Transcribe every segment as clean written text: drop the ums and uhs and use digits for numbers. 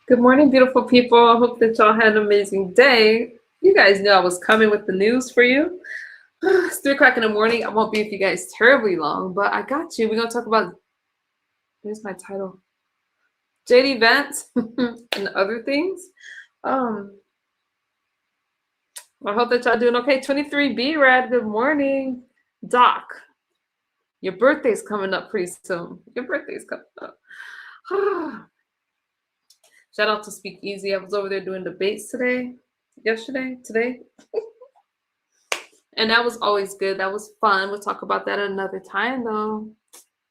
Good morning, beautiful people. I hope that y'all had an amazing day. You guys know I was coming with the news for you. It's 3 o'clock in the morning. I won't be with you guys terribly long, but I got you. We're going to talk about, here's my title, JD Vance and other things. I hope that y'all doing okay. 23B Rad, good morning. Doc, your birthday's coming up pretty soon. Your birthday's coming up. Shout out to Speak Easy. I was over there doing debates today. And that was always good. That was fun. We'll talk about that another time, though.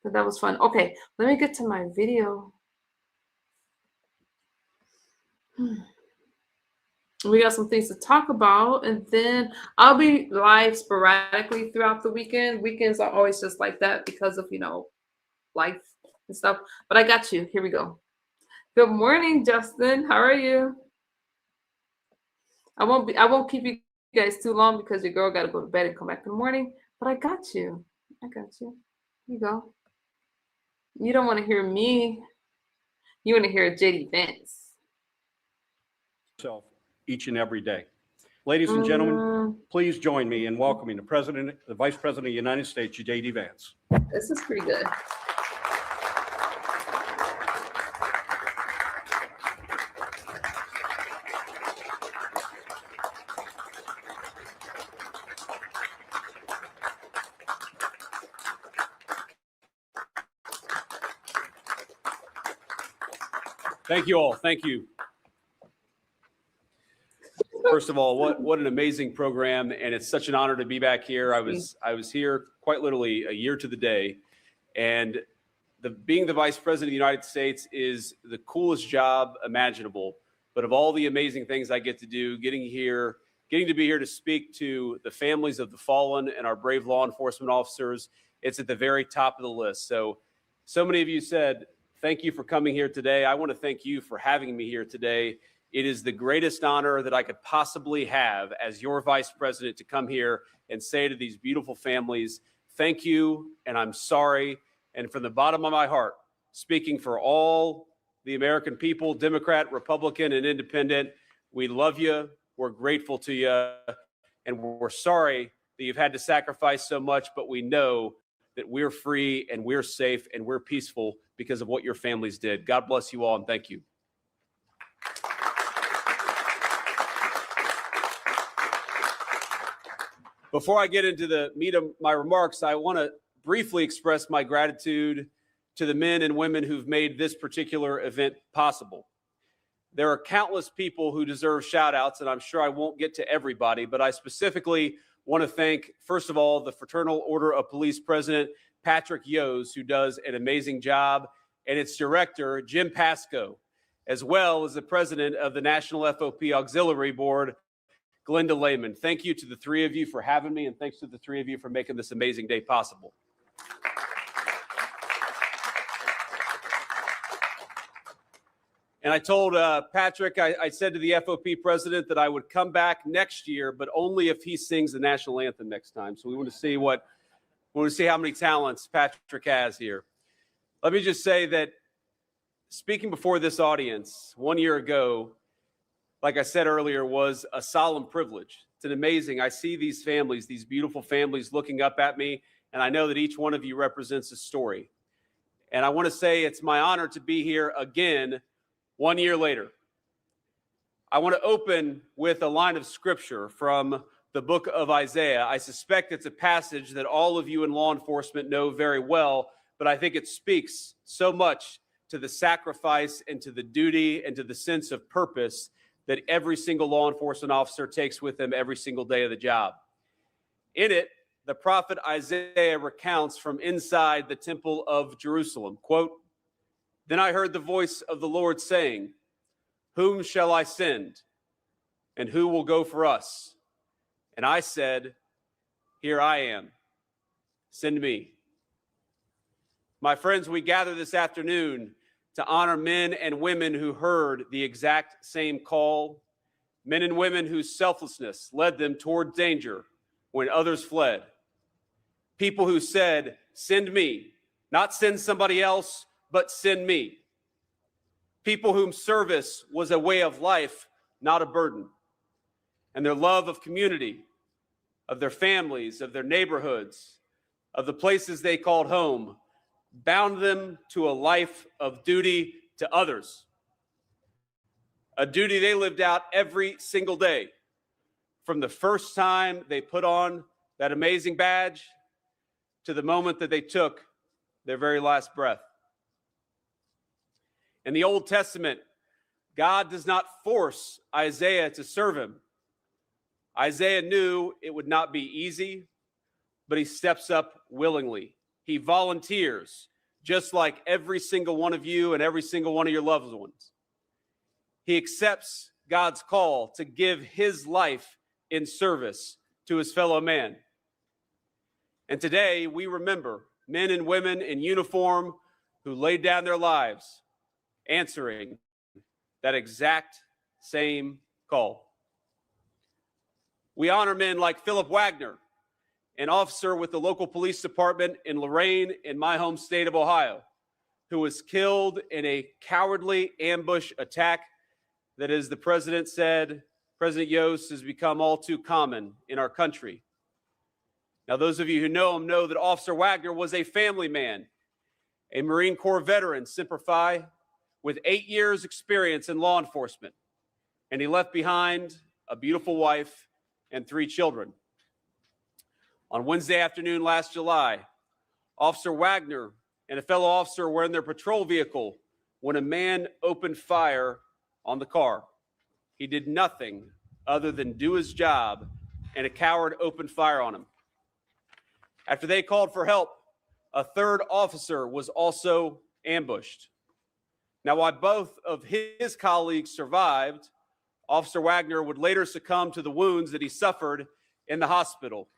But that was fun. Okay, let me get to my video. We got some things to talk about, and then I'll be live sporadically throughout the weekend. Weekends are always just like that because of, life and stuff. But I got you. Here we go. Good morning, Justin. How are you? I won't keep you guys too long because your girl got to go to bed and come back in the morning. But I got you. Here you go. You don't want to hear me. You want to hear JD Vance. Each and every day. Ladies and gentlemen, please join me in welcoming the Vice President of the United States, JD Vance. This is pretty good. Thank you all. Thank you. First of all, what an amazing program, and it's such an honor to be back here. I was here quite literally a year to the day, and being the Vice President of the United States is the coolest job imaginable. But of all the amazing things I get to do, getting to be here to speak to the families of the fallen and our brave law enforcement officers, it's at the very top of the list. So many of you said, thank you for coming here today. I want to thank you for having me here today. It is the greatest honor that I could possibly have as your Vice President to come here and say to these beautiful families, thank you, and I'm sorry. And from the bottom of my heart, speaking for all the American people, Democrat, Republican, and Independent, we love you, we're grateful to you, and we're sorry that you've had to sacrifice so much, but we know that we're free and we're safe and we're peaceful because of what your families did. God bless you all, and thank you. Before I get into the meat of my remarks, I want to briefly express my gratitude to the men and women who've made this particular event possible. There are countless people who deserve shout outs, and I'm sure I won't get to everybody, but I specifically want to thank, first of all, the Fraternal Order of Police President Patrick Yose, who does an amazing job, and its director, Jim Pasco, as well as the president of the National FOP Auxiliary Board, Glenda Lehman. Thank you to the three of you for having me, and thanks to the three of you for making this amazing day possible. And I told Patrick, I said to the FOP president that I would come back next year, but only if he sings the national anthem next time. So we want to see how many talents Patrick has here. Let me just say that speaking before this audience 1 year ago, like I said earlier, was a solemn privilege. It's an amazing. I see these families, these beautiful families looking up at me, and I know that each one of you represents a story. And I want to say it's my honor to be here again 1 year later. I want to open with a line of scripture from the book of Isaiah. I suspect it's a passage that all of you in law enforcement know very well, but I think it speaks so much to the sacrifice and to the duty and to the sense of purpose that every single law enforcement officer takes with them every single day of the job. In it, the prophet Isaiah recounts from inside the temple of Jerusalem, quote, "Then I heard the voice of the Lord saying, 'Whom shall I send? And who will go for us?' And I said, 'Here I am. Send me.'" My friends, we gather this afternoon to honor men and women who heard the exact same call, men and women whose selflessness led them toward danger when others fled. People who said, "Send me," not send somebody else, but send me. people whom service was a way of life, not a burden. And their love of community, of their families, of their neighborhoods, of the places they called home, bound them to a life of duty to others. A duty they lived out every single day, from the first time they put on that amazing badge to the moment that they took their very last breath. In the Old Testament, God does not force Isaiah to serve him. Isaiah knew it would not be easy, but he steps up willingly. He volunteers, just like every single one of you and every single one of your loved ones. He accepts God's call to give his life in service to his fellow man. And today we remember men and women in uniform who laid down their lives answering that exact same call. We honor men like Philip Wagner, an officer with the local police department in Lorain in my home state of Ohio, who was killed in a cowardly ambush attack that, as the president said, President Yost, has become all too common in our country. Now, those of you who know him know that Officer Wagner was a family man, a Marine Corps veteran, Semper Fi, with 8 years experience in law enforcement. And he left behind a beautiful wife and 3 children. On Wednesday afternoon last July, Officer Wagner and a fellow officer were in their patrol vehicle when a man opened fire on the car. He did nothing other than do his job, and a coward opened fire on him. After they called for help, a third officer was also ambushed. Now, while both of his colleagues survived, Officer Wagner would later succumb to the wounds that he suffered in the hospital,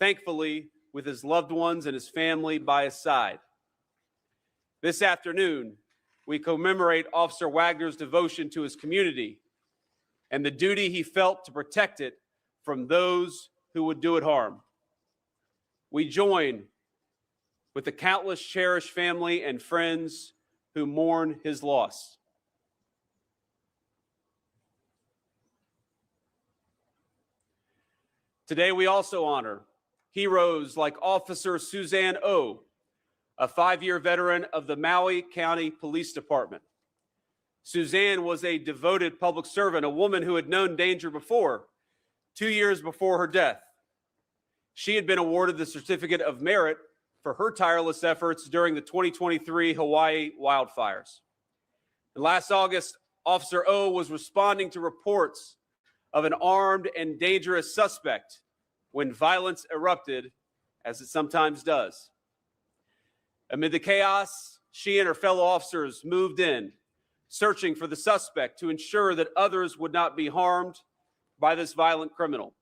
thankfully with his loved ones and his family by his side. This afternoon, we commemorate Officer Wagner's devotion to his community and the duty he felt to protect it from those who would do it harm. We join with the countless cherished family and friends who mourn his loss. Today, we also honor heroes like Officer Suzanne O, a 5-year veteran of the Maui County Police Department. Suzanne was a devoted public servant, a woman who had known danger before, 2 years before her death. She had been awarded the Certificate of Merit for her tireless efforts during the 2023 Hawaii wildfires. And last August, Officer O was responding to reports of an armed and dangerous suspect when violence erupted, as it sometimes does. Amid the chaos, she and her fellow officers moved in, searching for the suspect to ensure that others would not be harmed by this violent criminal.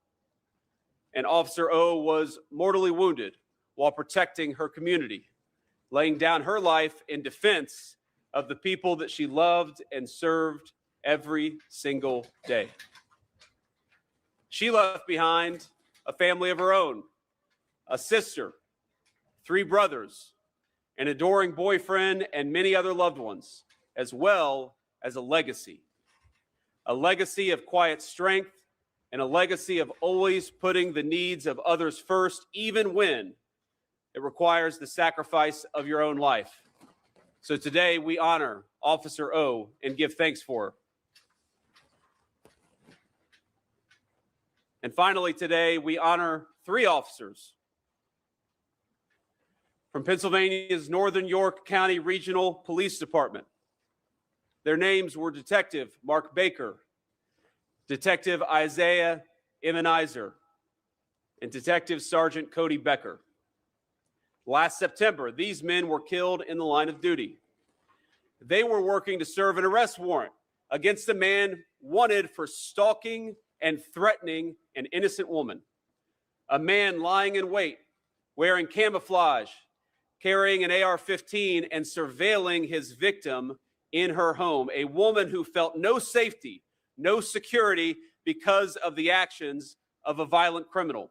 And Officer O was mortally wounded while protecting her community, laying down her life in defense of the people that she loved and served every single day. She left behind a family of her own, a sister, 3 brothers, an adoring boyfriend, and many other loved ones, as well as a legacy of quiet strength and a legacy of always putting the needs of others first, even when it requires the sacrifice of your own life. So today we honor Officer O and give thanks for her. And finally today we honor 3 officers from Pennsylvania's Northern York County Regional Police Department. Their names were Detective Mark Baker, Detective Isaiah Immunizer, and Detective Sergeant Cody Becker. Last September, these men were killed in the line of duty. They were working to serve an arrest warrant against a man wanted for stalking and threatening an innocent woman. A man lying in wait, wearing camouflage, carrying an AR-15 and surveilling his victim in her home, a woman who felt no safety, no security because of the actions of a violent criminal.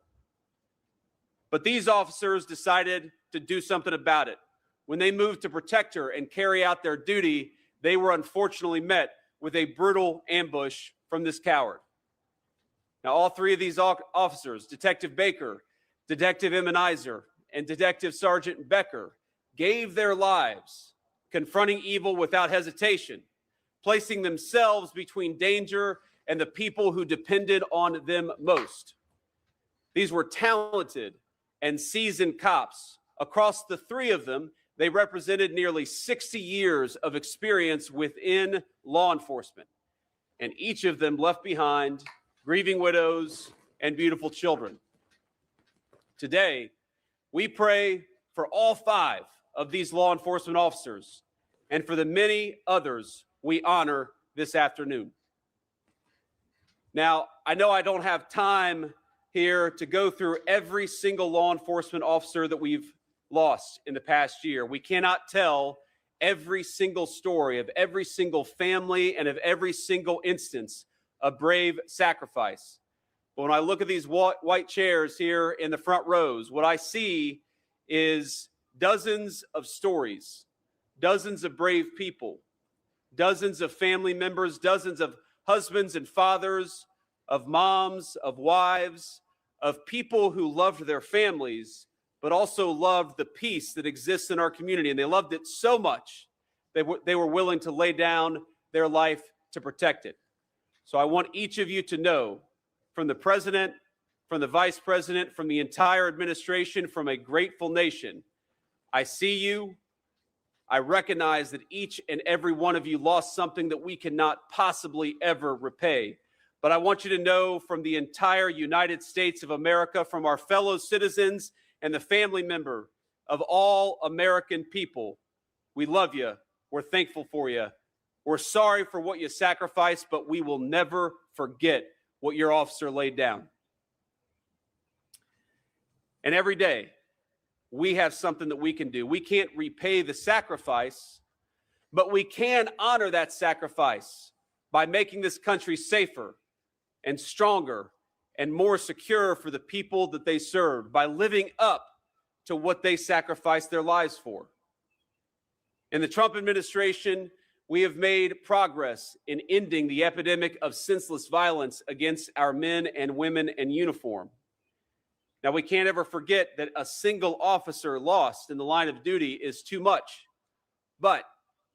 But these officers decided to do something about it. When they moved to protect her and carry out their duty, they were unfortunately met with a brutal ambush from this coward. Now, all three of these officers, Detective Baker, Detective Emmenizer, and Detective Sergeant Becker, gave their lives confronting evil without hesitation, placing themselves between danger and the people who depended on them most. These were talented and seasoned cops. Across the three of them, they represented nearly 60 years of experience within law enforcement, and each of them left behind grieving widows and beautiful children. Today, we pray for all five of these law enforcement officers and for the many others we honor this afternoon. Now, I know I don't have time here to go through every single law enforcement officer that we've lost in the past year. We cannot tell every single story of every single family and of every single instance of brave sacrifice. But when I look at these white chairs here in the front rows, what I see is dozens of stories, dozens of brave people, dozens of family members, dozens of husbands and fathers, of moms, of wives, of people who loved their families, but also loved the peace that exists in our community. And they loved it so much they were willing to lay down their life to protect it. So I want each of you to know, from the president, from the vice president, from the entire administration, from a grateful nation, I see you. I recognize that each and every one of you lost something that we cannot possibly ever repay. But I want you to know, from the entire United States of America, from our fellow citizens and the family member of all American people, we love you. We're thankful for you. We're sorry for what you sacrificed, but we will never forget what your officer laid down. And every day, we have something that we can do. We can't repay the sacrifice, but we can honor that sacrifice by making this country safer and stronger and more secure for the people that they served, by living up to what they sacrificed their lives for. In the Trump administration, we have made progress in ending the epidemic of senseless violence against our men and women in uniform. Now, we can't ever forget that a single officer lost in the line of duty is too much. But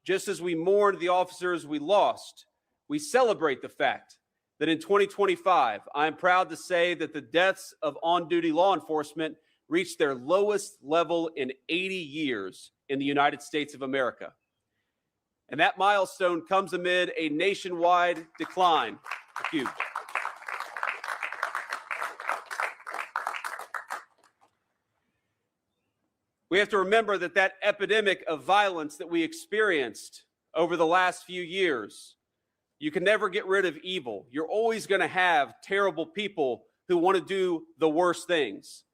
just as we mourn the officers we lost, we celebrate the fact that in 2025, I am proud to say that the deaths of on-duty law enforcement reached their lowest level in 80 years in the United States of America. And that milestone comes amid a nationwide decline. Thank you. We have to remember that that epidemic of violence that we experienced over the last few years, you can never get rid of evil. You're always going to have terrible people who want to do the worst things.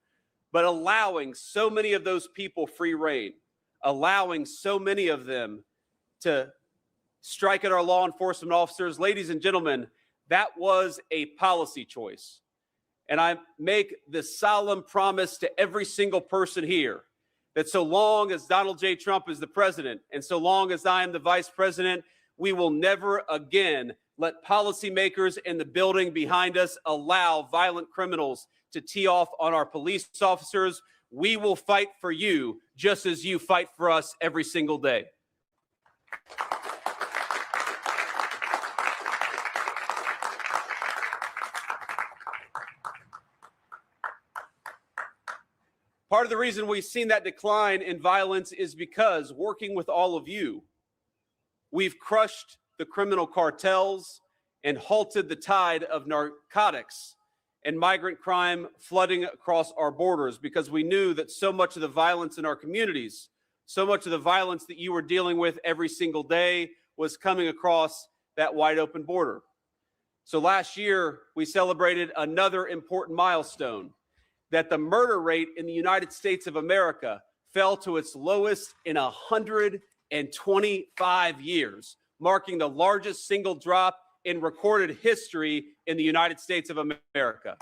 But allowing so many of those people free rein, allowing so many of them to strike at our law enforcement officers, ladies and gentlemen, that was a policy choice. And I make the solemn promise to every single person here that so long as Donald J. Trump is the president and so long as I am the vice president, we will never again let policymakers in the building behind us allow violent criminals to tee off on our police officers. We will fight for you just as you fight for us every single day. Part of the reason we've seen that decline in violence is because, working with all of you, we've crushed the criminal cartels and halted the tide of narcotics and migrant crime flooding across our borders, because we knew that so much of the violence in our communities, so much of the violence that you were dealing with every single day was coming across that wide open border. So last year, we celebrated another important milestone, that the murder rate in the United States of America fell to its lowest in 125 years, marking the largest single drop in recorded history in the United States of America.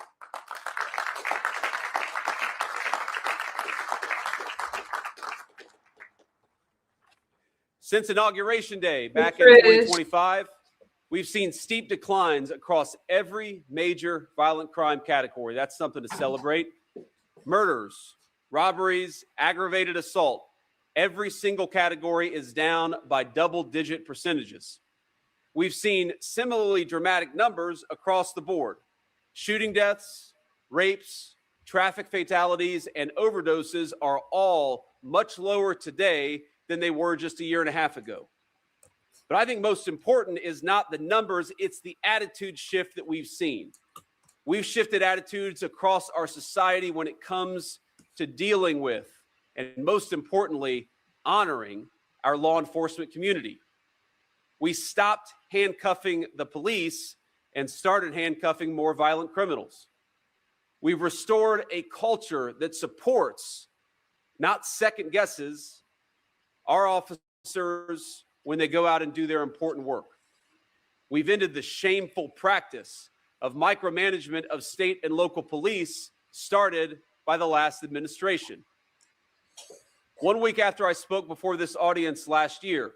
Since Inauguration Day back in Trish. 2025, we've seen steep declines across every major violent crime category. That's something to celebrate. Murders, robberies, aggravated assault, every single category is down by double-digit percentages. We've seen similarly dramatic numbers across the board. Shooting deaths, rapes, traffic fatalities, and overdoses are all much lower today than they were just a year and a half ago. But I think most important is not the numbers, it's the attitude shift that we've seen. We've shifted attitudes across our society when it comes to dealing with, and most importantly, honoring our law enforcement community. We stopped handcuffing the police and started handcuffing more violent criminals. We've restored a culture that supports, not second guesses, our officers when they go out and do their important work. We've ended the shameful practice of micromanagement of state and local police started by the last administration. 1 week after I spoke before this audience last year,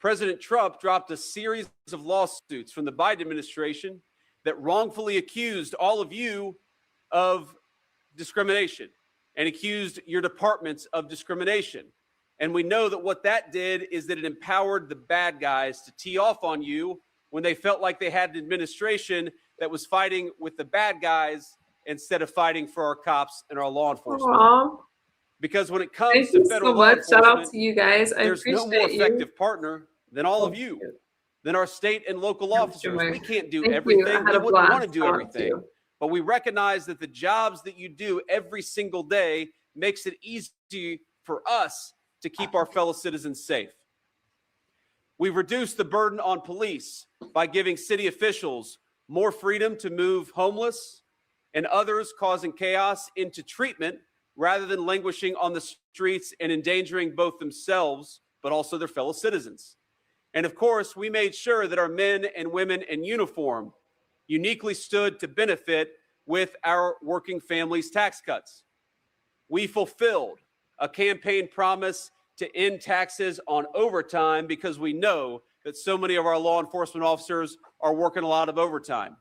President Trump dropped a series of lawsuits from the Biden administration that wrongfully accused all of you of discrimination and accused your departments of discrimination. And we know that what that did is that it empowered the bad guys to tee off on you when they felt like they had an administration that was fighting with the bad guys instead of fighting for our cops and our law enforcement. Aww. Because when it comes to federal so law much. Shout out enforcement, to you guys. I there's no more effective partner than all of you, than our state and local officers. We can't do everything. We wouldn't want to do everything. But we recognize that the jobs that you do every single day makes it easy for us to keep our fellow citizens safe. We've reduced the burden on police by giving city officials more freedom to move homeless and others causing chaos into treatment rather than languishing on the streets and endangering both themselves, but also their fellow citizens. And of course, we made sure that our men and women in uniform uniquely stood to benefit with our working families' tax cuts. We fulfilled a campaign promise to end taxes on overtime because we know that so many of our law enforcement officers are working a lot of overtime.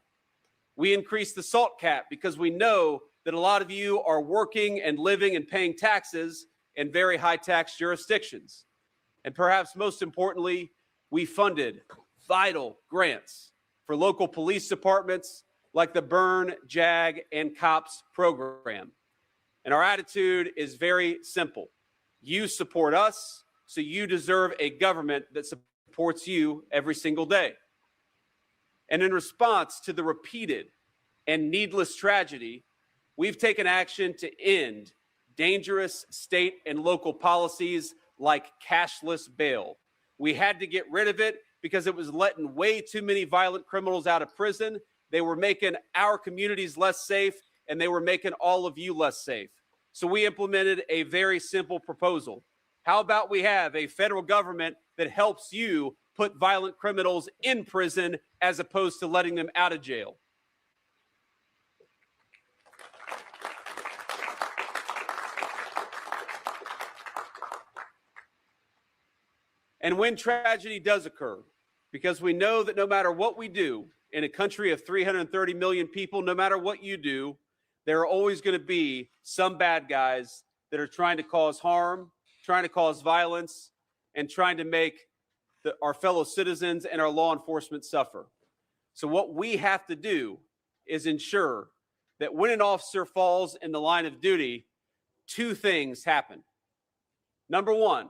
We increased the SALT cap because we know that a lot of you are working and living and paying taxes in very high tax jurisdictions. And perhaps most importantly, we funded vital grants for local police departments like the Burn, JAG, and COPS program. And our attitude is very simple. You support us, so you deserve a government that supports you every single day. And in response to the repeated and needless tragedy, we've taken action to end dangerous state and local policies like cashless bail. We had to get rid of it because it was letting way too many violent criminals out of prison. They were making our communities less safe, and they were making all of you less safe. So we implemented a very simple proposal. How about we have a federal government that helps you put violent criminals in prison as opposed to letting them out of jail? And when tragedy does occur, because we know that no matter what we do in a country of 330 million people, no matter what you do, there are always going to be some bad guys that are trying to cause harm, trying to cause violence, and trying to make our fellow citizens and our law enforcement suffer. So what we have to do is ensure that when an officer falls in the line of duty, two things happen. Number one,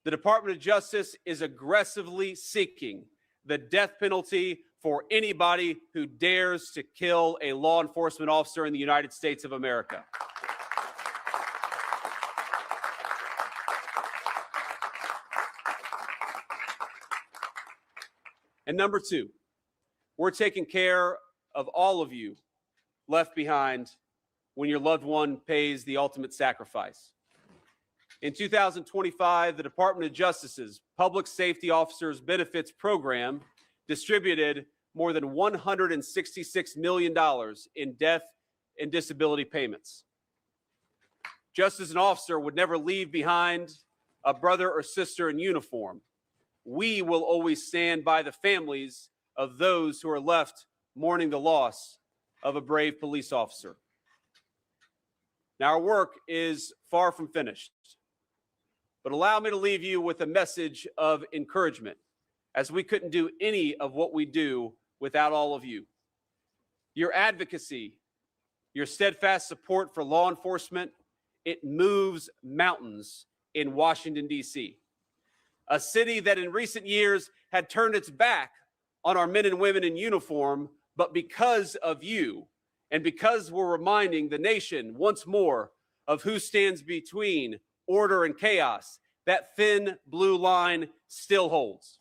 the Department of Justice is aggressively seeking the death penalty for anybody who dares to kill a law enforcement officer in the United States of America. And number two, we're taking care of all of you left behind when your loved one pays the ultimate sacrifice. In 2025, the Department of Justice's Public Safety Officers Benefits Program distributed more than $166 million in death and disability payments. Just as an officer would never leave behind a brother or sister in uniform. We will always stand by the families of those who are left mourning the loss of a brave police officer. Now, our work is far from finished, but allow me to leave you with a message of encouragement, as we couldn't do any of what we do without all of you. Your advocacy, your steadfast support for law enforcement, it moves mountains in Washington, D.C., a city that in recent years had turned its back on our men and women in uniform, but because of you, and because we're reminding the nation once more of who stands between order and chaos, that thin blue line still holds.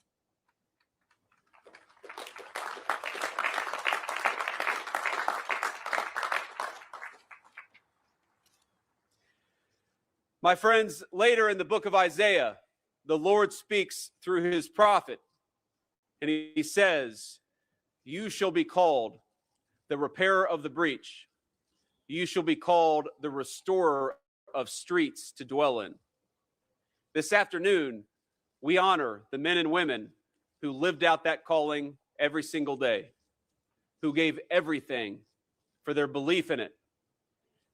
My friends, later in the book of Isaiah, the Lord speaks through his prophet, and he says, "You shall be called the repairer of the breach. You shall be called the restorer of streets to dwell in." This afternoon, we honor the men and women who lived out that calling every single day, who gave everything for their belief in it.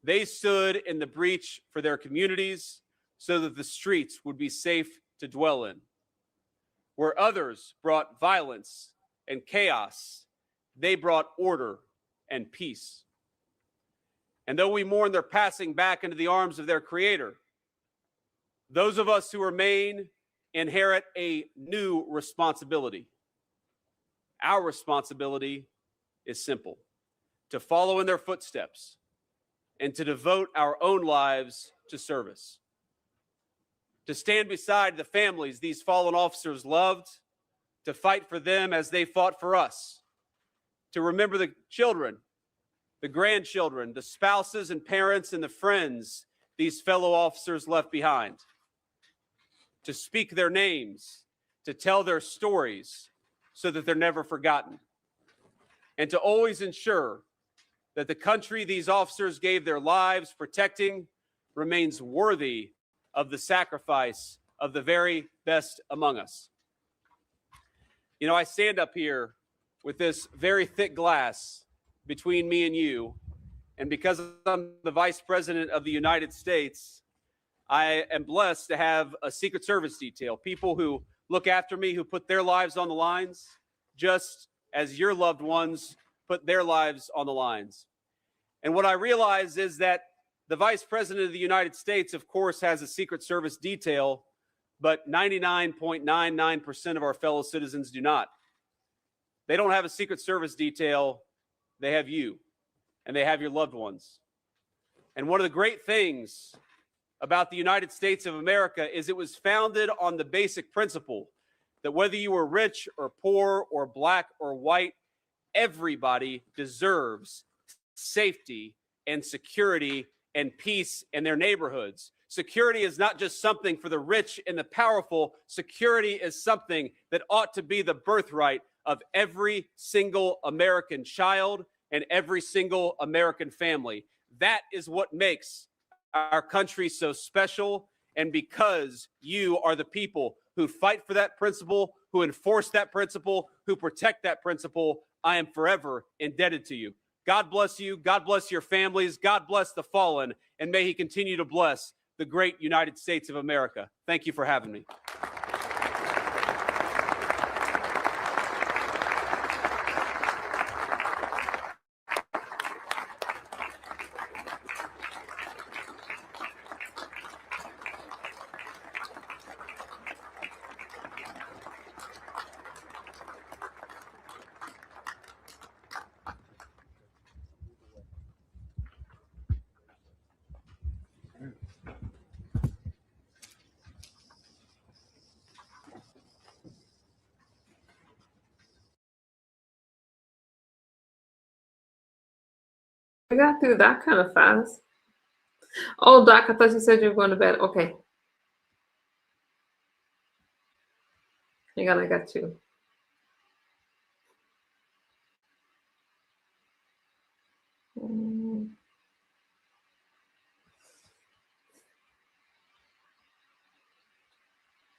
They stood in the breach for their communities so that the streets would be safe to dwell in. Where others brought violence and chaos, they brought order and peace. And though we mourn their passing back into the arms of their Creator, those of us who remain inherit a new responsibility. Our responsibility is simple: to follow in their footsteps and to devote our own lives to service. To stand beside the families these fallen officers loved, to fight for them as they fought for us, to remember the children, the grandchildren, the spouses and parents and the friends these fellow officers left behind, to speak their names, to tell their stories so that they're never forgotten, and to always ensure that the country these officers gave their lives protecting remains worthy of the sacrifice of the very best among us. You know, I stand up here with this very thick glass between me and you, and because I'm the Vice President of the United States, I am blessed to have a Secret Service detail, people who look after me, who put their lives on the lines, just as your loved ones put their lives on the lines. And what I realize is that the Vice President of the United States, of course, has a Secret Service detail, but 99.99% of our fellow citizens do not. They don't have a Secret Service detail. They have you, and they have your loved ones. And one of the great things about the United States of America is it was founded on the basic principle that whether you were rich or poor or black or white, everybody deserves safety and security and peace in their neighborhoods. Security is not just something for the rich and the powerful. Security is something that ought to be the birthright of every single American child and every single American family. That is what makes our country so special. And because you are the people who fight for that principle, who enforce that principle, who protect that principle, I am forever indebted to you. God bless you. God bless your families. God bless the fallen. And may he continue to bless the great United States of America. Thank you for having me. I got through that kind of fast. Oh, Doc, I thought you said you were going to bed. Okay. Hang on, I got you.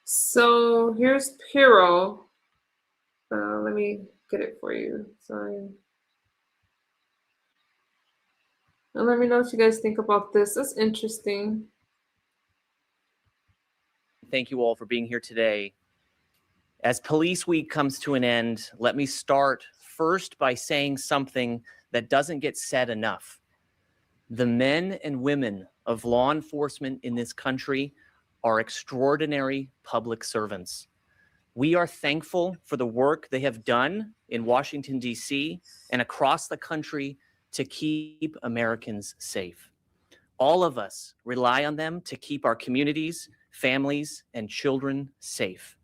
So here's Pirro. Let me get it for you. Sorry. And let me know what you guys think about this. It's interesting. Thank you all for being here today. As Police Week comes to an end, let me start first by saying something that doesn't get said enough. The men and women of law enforcement in this country are extraordinary public servants. We are thankful for the work they have done in Washington, D.C. and across the country to keep Americans safe. All of us rely on them to keep our communities, families, and children safe.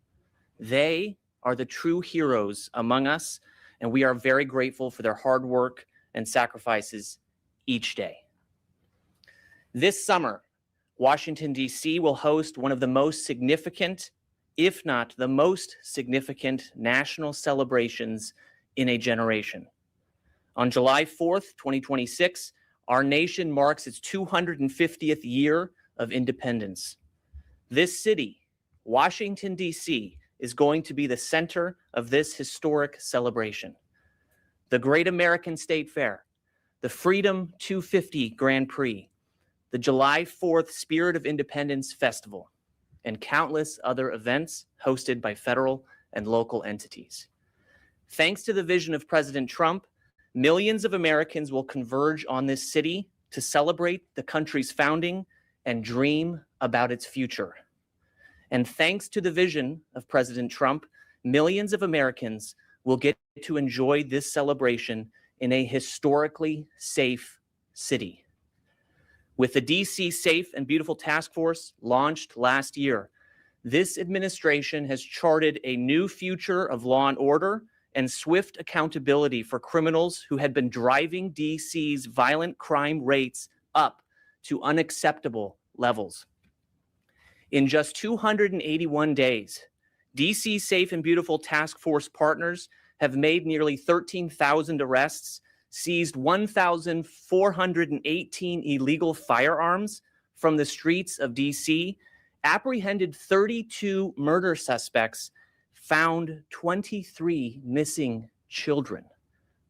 They are the true heroes among us, and we are very grateful for their hard work and sacrifices each day. This summer, Washington, D.C. will host one of the most significant, if not the most significant, national celebrations in a generation. On July 4th, 2026, our nation marks its 250th year of independence. This city, Washington, D.C., is going to be the center of this historic celebration. The Great American State Fair, the Freedom 250 Grand Prix, the July 4th Spirit of Independence Festival, and countless other events hosted by federal and local entities. Thanks to the vision of President Trump, millions of Americans will converge on this city to celebrate the country's founding and dream about its future. And thanks to the vision of President Trump, millions of Americans will get to enjoy this celebration in a historically safe city. With the DC Safe and Beautiful Task Force launched last year, this administration has charted a new future of law and order and swift accountability for criminals who had been driving DC's violent crime rates up to unacceptable levels. In just 281 days, DC Safe and Beautiful Task Force partners have made nearly 13,000 arrests, seized 1,418 illegal firearms from the streets of DC, apprehended 32 murder suspects, found 23 missing children,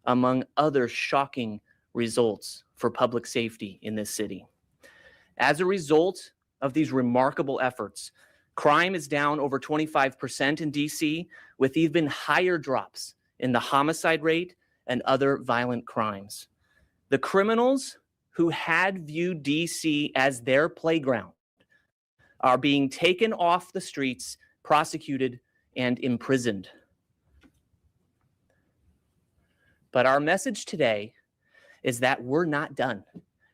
among other shocking results for public safety in this city. As a result of these remarkable efforts, crime is down over 25% in DC, with even higher drops in the homicide rate and other violent crimes. The criminals who had viewed DC as their playground are being taken off the streets, prosecuted, and imprisoned. But our message today is that we're not done.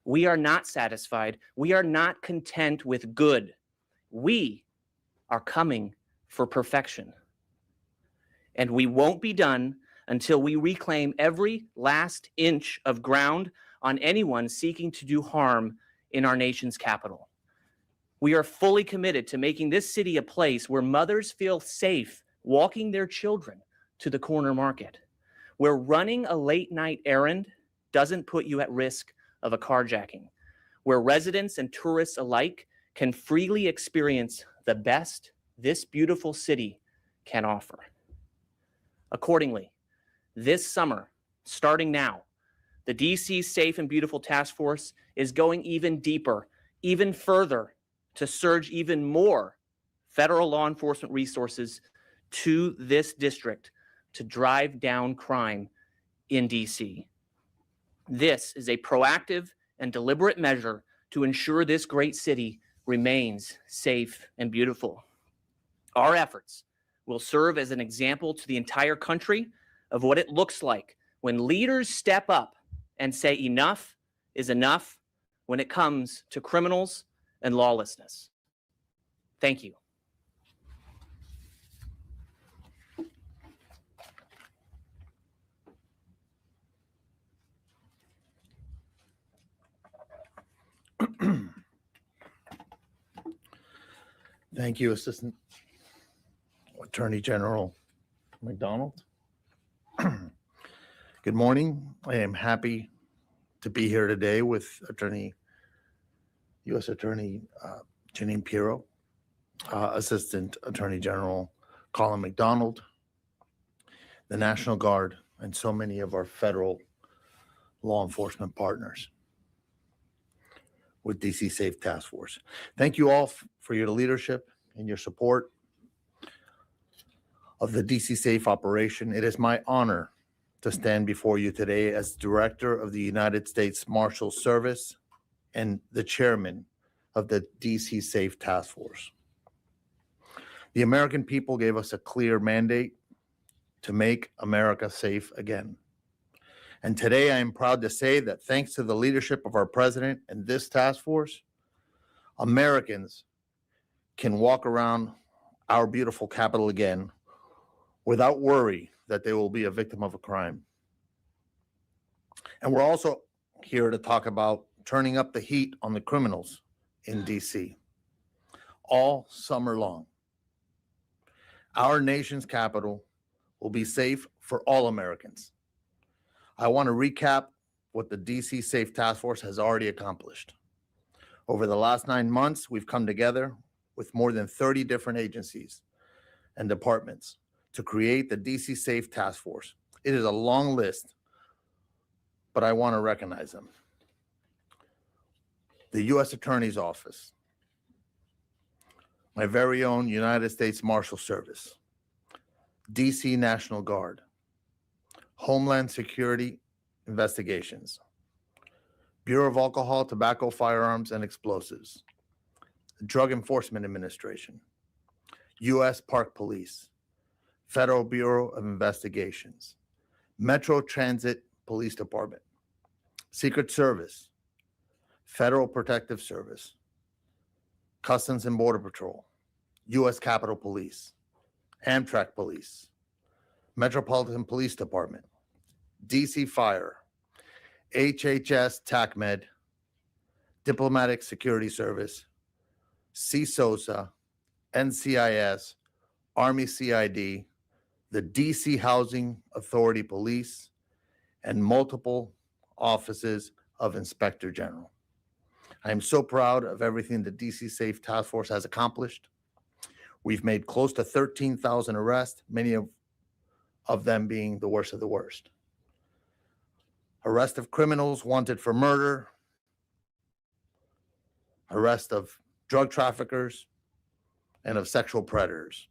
We are not satisfied. We are not content with good. We are coming for perfection. And we won't be done until we reclaim every last inch of ground on anyone seeking to do harm in our nation's capital. We are fully committed to making this city a place where mothers feel safe walking their children to the corner market, where running a late night errand doesn't put you at risk of a carjacking, where residents and tourists alike can freely experience the best this beautiful city can offer. Accordingly, this summer, starting now, the DC Safe and Beautiful Task Force is going even deeper, even further, to surge even more federal law enforcement resources to this district to drive down crime in DC. This is a proactive and deliberate measure to ensure this great city remains safe and beautiful. Our efforts will serve as an example to the entire country of what it looks like when leaders step up and say enough is enough when it comes to criminals and lawlessness. Thank you. Thank you, Assistant Attorney General McDonald. Good morning. I am happy to be here today with U.S. Attorney Janine Pirro Assistant Attorney General Colin McDonald, the National Guard, and so many of our federal law enforcement partners with DC Safe Task Force. Thank you all for your leadership and your support of the DC Safe operation. It is my honor to stand before you today as Director of the United States Marshals Service and the Chairman of the DC Safe Task Force. The American people gave us a clear mandate to make America safe again. And today I am proud to say that thanks to the leadership of our president and this task force, Americans can walk around our beautiful capital again without worry that they will be a victim of a crime. And we're also here to talk about turning up the heat on the criminals in DC all summer long. Our nation's capital will be safe for all Americans. I want to recap what the DC Safe Task Force has already accomplished. Over the last 9 months, we've come together with more than 30 different agencies and departments to create the DC Safe Task Force. It is a long list, but I want to recognize them. The U.S. Attorney's Office, my very own United States Marshal Service, DC National Guard, Homeland Security Investigations, Bureau of Alcohol, Tobacco, Firearms, and Explosives, Drug Enforcement Administration, U.S. Park Police, Federal Bureau of Investigations, Metro Transit Police Department, Secret Service, Federal Protective Service, Customs and Border Patrol, U.S. Capitol Police, Amtrak Police, Metropolitan Police Department, DC Fire, HHS TACMED, Diplomatic Security Service, CSOSA, NCIS, Army CID, the DC Housing Authority Police, and multiple offices of Inspector General. I am so proud of everything the DC Safe Task Force has accomplished. We've made close to 13,000 arrests, many of them being the worst of the worst. Arrest of criminals wanted for murder, arrest of drug traffickers, and of sexual predators.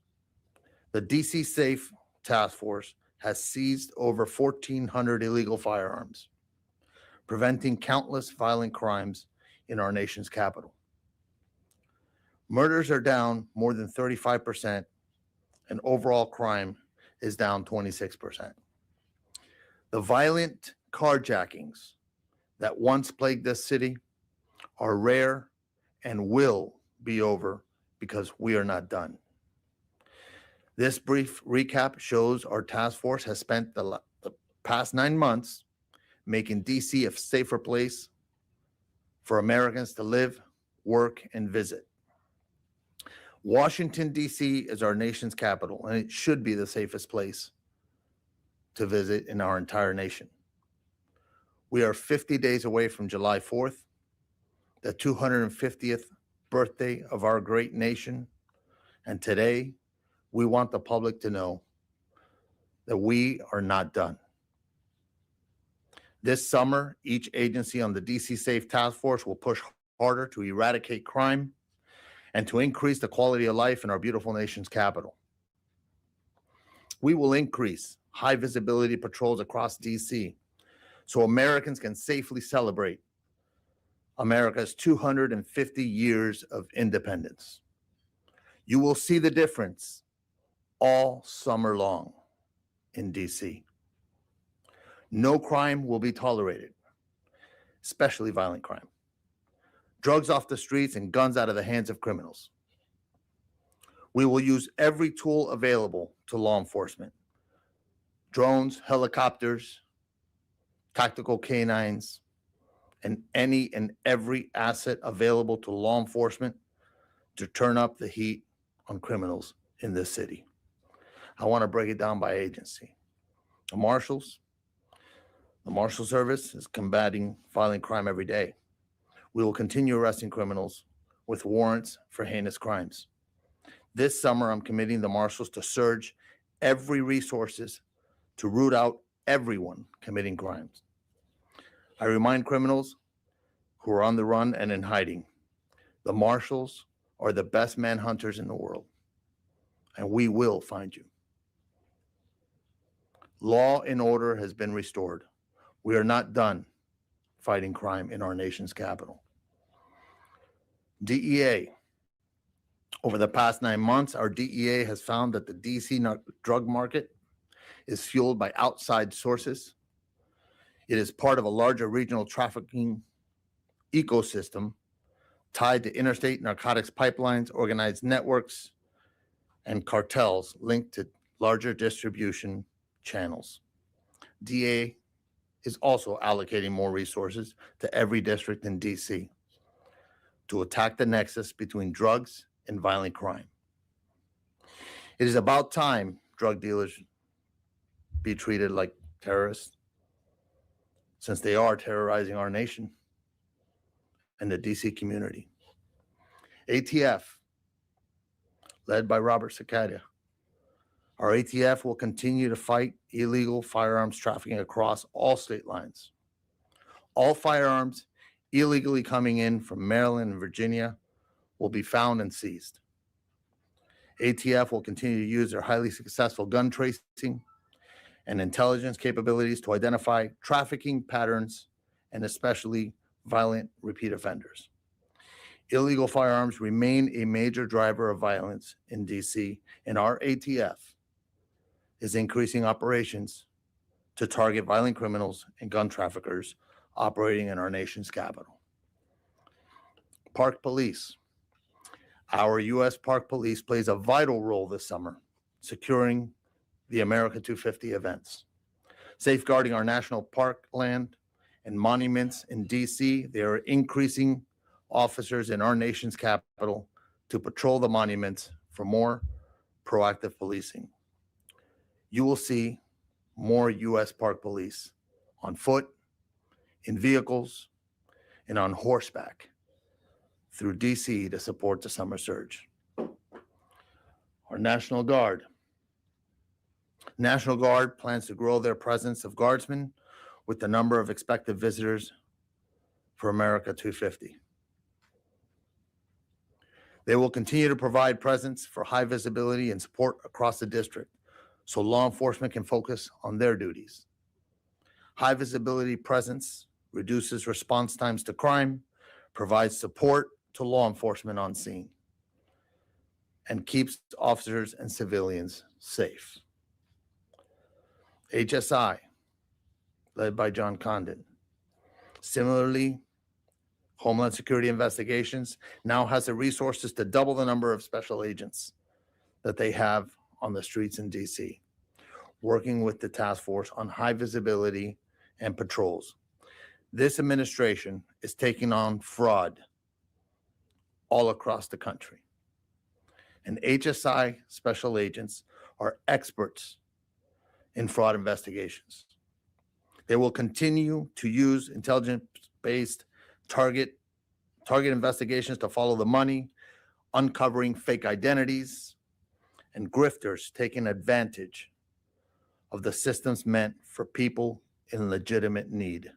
The DC Safe Task Force has seized over 1,400 illegal firearms, preventing countless violent crimes in our nation's capital. Murders are down more than 35%, and overall crime is down 26%. The violent carjackings that once plagued this city are rare and will be over because we are not done. This brief recap shows our task force has spent the past 9 months making DC a safer place for Americans to live, work, and visit. Washington, D.C. is our nation's capital, and it should be the safest place to visit in our entire nation. We are 50 days away from July 4th, the 250th birthday of our great nation, and today we want the public to know that we are not done. This summer, each agency on the DC Safe Task Force will push harder to eradicate crime and to increase the quality of life in our beautiful nation's capital. We will increase high visibility patrols across DC so Americans can safely celebrate America's 250 years of independence. You will see the difference all summer long in DC. No crime will be tolerated, especially violent crime. Drugs off the streets and guns out of the hands of criminals. We will use every tool available to law enforcement: drones, helicopters, tactical canines, and any and every asset available to law enforcement to turn up the heat on criminals in this city. I want to break it down by agency. The Marshal Service is combating violent crime every day. We will continue arresting criminals with warrants for heinous crimes. This summer, I'm committing the marshals to surge every resources to root out everyone committing crimes. I remind criminals who are on the run and in hiding, the marshals are the best manhunters in the world, and we will find you. Law and order has been restored. We are not done fighting crime in our nation's capital. DEA. Over the past 9 months, our DEA has found that the DC drug market is fueled by outside sources. It is part of a larger regional trafficking ecosystem tied to interstate narcotics pipelines, organized networks, and cartels linked to larger distribution channels. DEA is also allocating more resources to every district in DC to attack the nexus between drugs and violent crime. It is about time drug dealers be treated like terrorists, since they are terrorizing our nation and the DC community. ATF, led by Robert Cicadia. Our ATF will continue to fight illegal firearms trafficking across all state lines. All firearms illegally coming in from Maryland and Virginia will be found and seized. ATF will continue to use their highly successful gun tracing and intelligence capabilities to identify trafficking patterns and especially violent repeat offenders. Illegal firearms remain a major driver of violence in DC, and our ATF is increasing operations to target violent criminals and gun traffickers operating in our nation's capital. Park Police. Our U.S. Park Police plays a vital role this summer, securing the America 250 events. Safeguarding our national park land and monuments in D.C., they are increasing officers in our nation's capital to patrol the monuments for more proactive policing. You will see more U.S. Park Police on foot, in vehicles, and on horseback through D.C. to support the summer surge. Our National Guard. National Guard plans to grow their presence of guardsmen with the number of expected visitors for America 250. They will continue to provide presence for high visibility and support across the district so law enforcement can focus on their duties. High visibility presence reduces response times to crime, provides support to law enforcement on scene, and keeps officers and civilians safe. HSI, led by John Condon. Similarly, Homeland Security Investigations now has the resources to double the number of special agents that they have on the streets in DC, working with the task force on high visibility and patrols. This administration is taking on fraud all across the country. And HSI special agents are experts in fraud investigations. They will continue to use intelligence-based target investigations to follow the money, uncovering fake identities, and grifters taking advantage of the systems meant for people in legitimate need.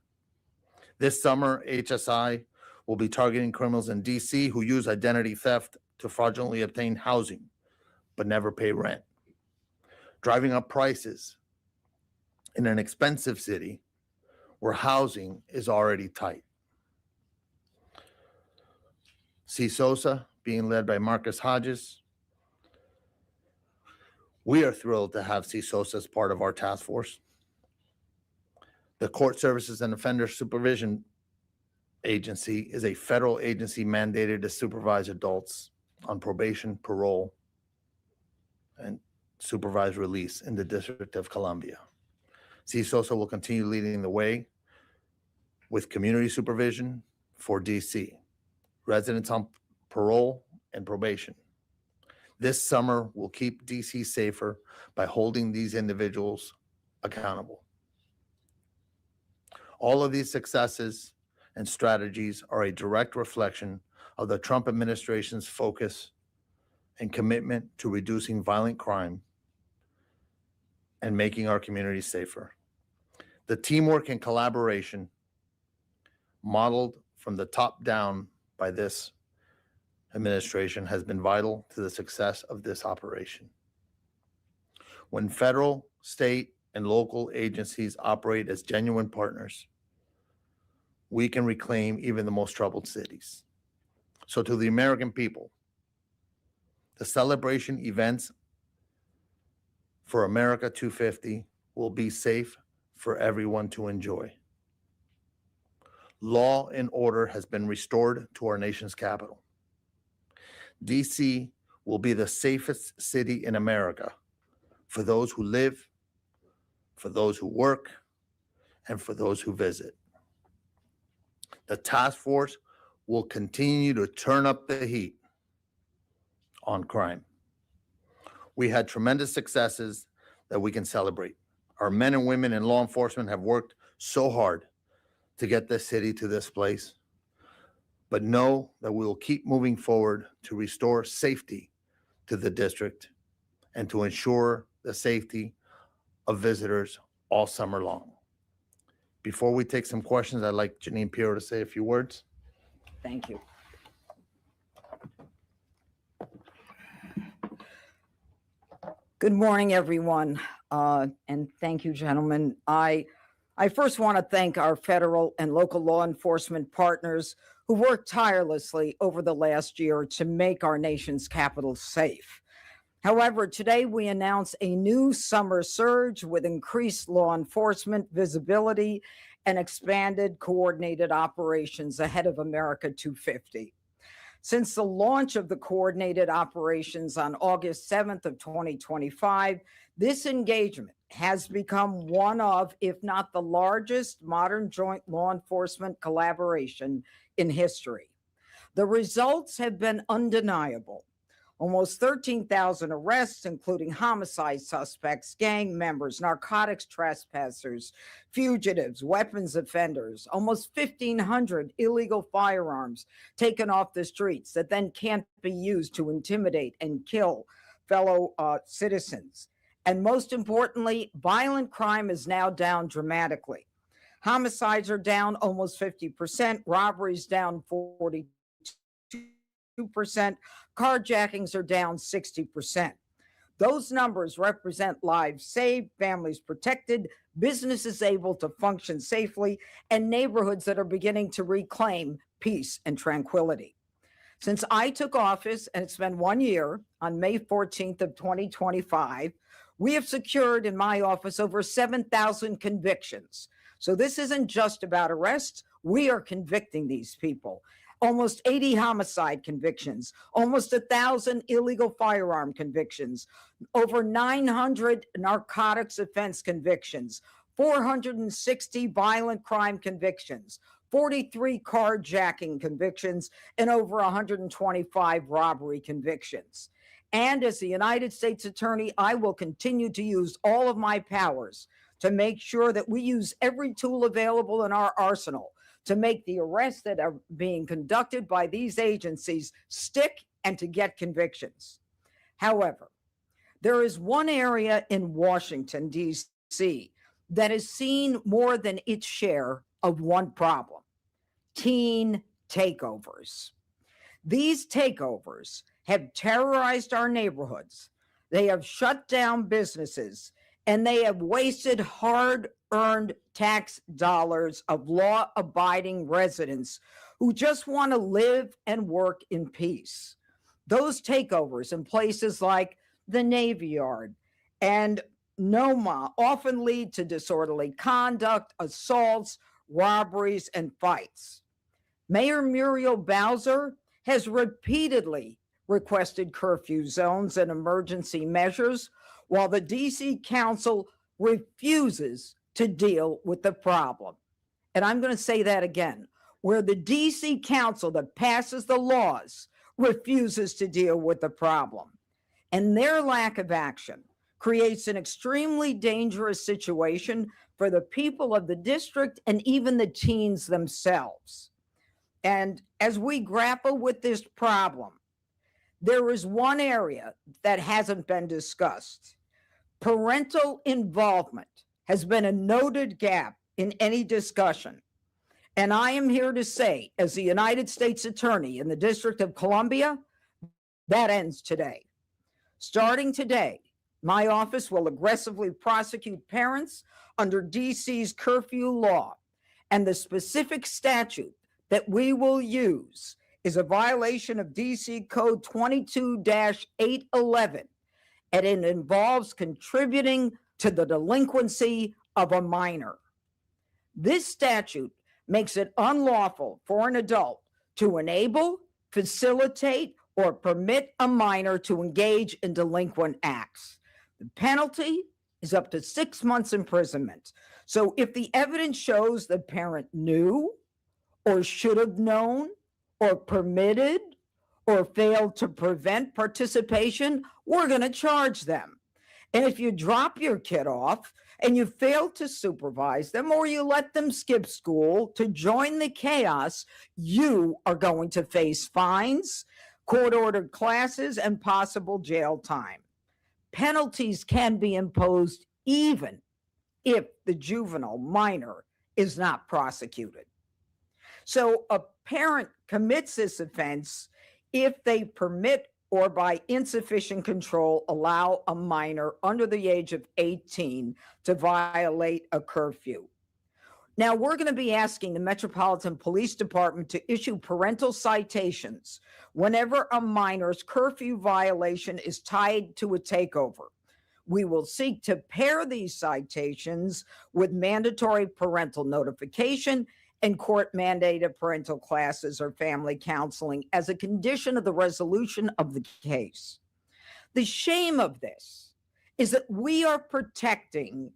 This summer, HSI will be targeting criminals in DC who use identity theft to fraudulently obtain housing, but never pay rent. Driving up prices in an expensive city where housing is already tight. CSOSA, being led by Marcus Hodges. We are thrilled to have CSOSA as part of our task force. The Court Services and Offender Supervision Agency is a federal agency mandated to supervise adults on probation, parole, and supervised release in the District of Columbia. CSOSA will continue leading the way with community supervision for DC, residents on parole and probation. This summer will keep DC safer by holding these individuals accountable. All of these successes and strategies are a direct reflection of the Trump administration's focus and commitment to reducing violent crime and making our communities safer. The teamwork and collaboration modeled from the top down by this administration has been vital to the success of this operation. When federal, state, and local agencies operate as genuine partners, we can reclaim even the most troubled cities. So to the American people, the celebration events for America 250 will be safe for everyone to enjoy. Law and order has been restored to our nation's capital. DC will be the safest city in America for those who live, for those who work, and for those who visit. The task force will continue to turn up the heat on crime. We had tremendous successes that we can celebrate. Our men and women in law enforcement have worked so hard to get this city to this place, but know that we will keep moving forward to restore safety to the district and to ensure the safety of visitors all summer long. Before we take some questions, I'd like Janine Pirro to say a few words. Thank you. Good morning, everyone, and thank you, gentlemen. I first want to thank our federal and local law enforcement partners who worked tirelessly over the last year to make our nation's capital safe. However, today we announce a new summer surge with increased law enforcement visibility and expanded coordinated operations ahead of America 250. Since the launch of the coordinated operations on August 7th of 2025, this engagement has become one of, if not the largest, modern joint law enforcement collaboration in history. The results have been undeniable. Almost 13,000 arrests, including homicide suspects, gang members, narcotics trespassers, fugitives, weapons offenders, almost 1,500 illegal firearms taken off the streets that then can't be used to intimidate and kill fellow citizens. And most importantly, violent crime is now down dramatically. Homicides are down almost 50%, robberies down 42%, carjackings are down 60%. Those numbers represent lives saved, families protected, businesses able to function safely, and neighborhoods that are beginning to reclaim peace and tranquility. Since I took office, and it's been 1 year, on May 14th of 2025, we have secured in my office over 7,000 convictions. So this isn't just about arrests. We are convicting these people. Almost 80 homicide convictions, almost 1,000 illegal firearm convictions, over 900 narcotics offense convictions, 460 violent crime convictions, 43 carjacking convictions, and over 125 robbery convictions. And as the United States Attorney, I will continue to use all of my powers to make sure that we use every tool available in our arsenal to make the arrests that are being conducted by these agencies stick and to get convictions. However, there is one area in Washington, D.C. that has seen more than its share of one problem: teen takeovers. These takeovers have terrorized our neighborhoods. They have shut down businesses, and they have wasted hard-earned tax dollars of law-abiding residents who just want to live and work in peace. Those takeovers in places like the Navy Yard and Noma often lead to disorderly conduct, assaults, robberies, and fights. Mayor Muriel Bowser has repeatedly requested curfew zones and emergency measures, while the DC Council refuses to deal with the problem. And I'm going to say that again, where the DC Council that passes the laws refuses to deal with the problem. And their lack of action creates an extremely dangerous situation for the people of the district and even the teens themselves. And as we grapple with this problem, There is one area that hasn't been discussed. Parental involvement has been a noted gap in any discussion. And I am here to say, as the United States Attorney in the District of Columbia, that ends today. Starting today, my office will aggressively prosecute parents under DC's curfew law. And the specific statute that we will use is a violation of DC Code 22-811, and it involves contributing to the delinquency of a minor. This statute makes it unlawful for an adult to enable, facilitate, or permit a minor to engage in delinquent acts. The penalty is up to 6 months imprisonment. So if the evidence shows the parent knew or should have known or permitted or failed to prevent participation, we're going to charge them. And if you drop your kid off and you fail to supervise them, or you let them skip school to join the chaos, you are going to face fines, court-ordered classes, and possible jail time. Penalties can be imposed even if the juvenile minor is not prosecuted. So a parent commits this offense if they permit or by insufficient control allow a minor under the age of 18 to violate a curfew. Now, we're going to be asking the Metropolitan Police Department to issue parental citations whenever a minor's curfew violation is tied to a takeover. We will seek to pair these citations with mandatory parental notification and court-mandated parental classes or family counseling as a condition of the resolution of the case. The shame of this is that we are protecting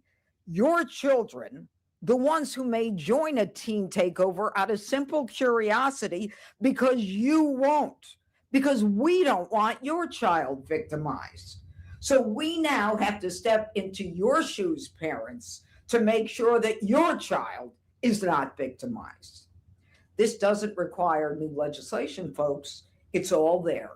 your children, the ones who may join a teen takeover out of simple curiosity, because you won't, because we don't want your child victimized. So we now have to step into your shoes, parents, to make sure that your child is not victimized. This doesn't require new legislation, folks. It's all there.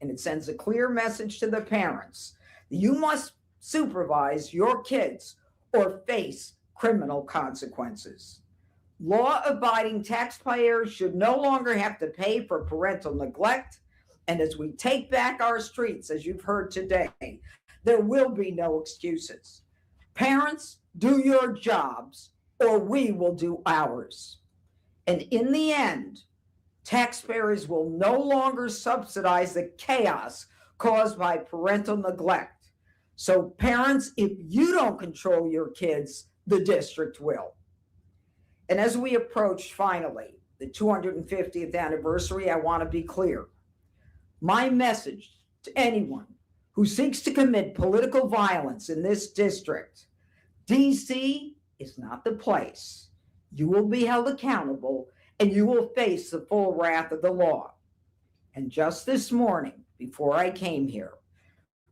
And it sends a clear message to the parents. You must supervise your kids or face criminal consequences. Law-abiding taxpayers should no longer have to pay for parental neglect. And as we take back our streets, as you've heard today, there will be no excuses. Parents, do your jobs, or we will do ours. And in the end, taxpayers will no longer subsidize the chaos caused by parental neglect. So parents, if you don't control your kids, the district will. And as we approach finally the 250th anniversary, I want to be clear. My message to anyone who seeks to commit political violence in this district, DC is not the place. You will be held accountable and you will face the full wrath of the law. And just this morning, before I came here,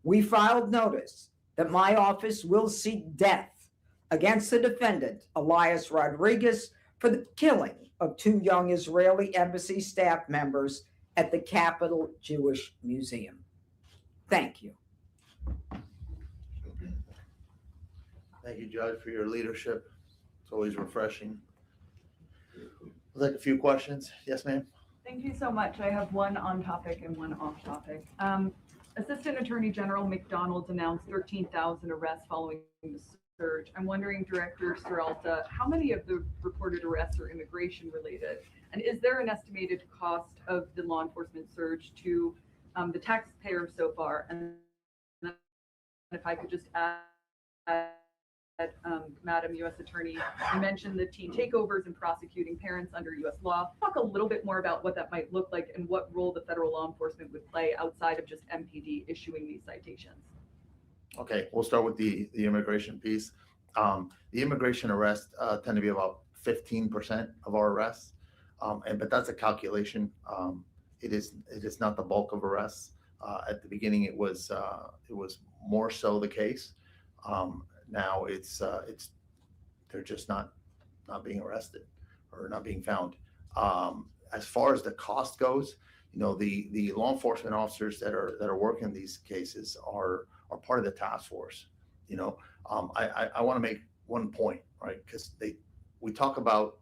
we filed notice that my office will seek death against the defendant, Elias Rodriguez, for the killing of 2 young Israeli embassy staff members at the Capitol Jewish Museum. Thank you. Thank you, Judge, for your leadership. It's always refreshing. I'd like a few questions. Yes, ma'am. Thank you so much. I have one on topic and one off topic. Assistant Attorney General McDonald's announced 13,000 arrests following the surge. I'm wondering, Director Seralta, how many of the reported arrests are immigration related? And is there an estimated cost of the law enforcement surge to the taxpayer so far? And then if I could just add, Madam U.S. Attorney, you mentioned the teen takeovers and prosecuting parents under U.S. law. Talk a little bit more about what that might look like and what role the federal law enforcement would play outside of just MPD issuing these citations. Okay, we'll start with the immigration piece. The immigration arrests tend to be about 15% of our arrests, but that's a calculation. It is not the bulk of arrests. At the beginning, it was more so the case. Now they're just not being arrested or not being found. As far as the cost goes, the law enforcement officers that are working these cases are part of the task force. I want to make one point, right? Because we talk about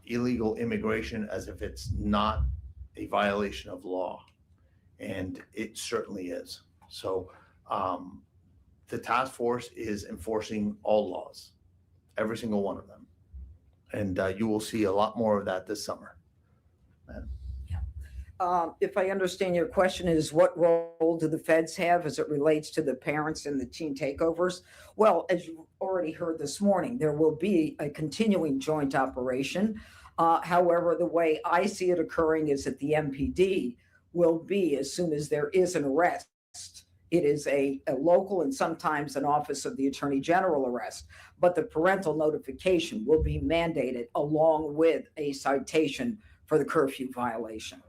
illegal immigration as if it's not a violation of law, and it certainly is. So the task force is enforcing all laws, every single one of them, and you will see a lot more of that this summer. If I understand your question, is what role do the feds have as it relates to the parents and the teen takeovers? Well, as you already heard this morning, there will be a continuing joint operation. However, the way I see it occurring is that the MPD will be, as soon as there is an arrest, it is a local and sometimes an office of the Attorney General arrest, but the parental notification will be mandated along with a citation for the curfew violation.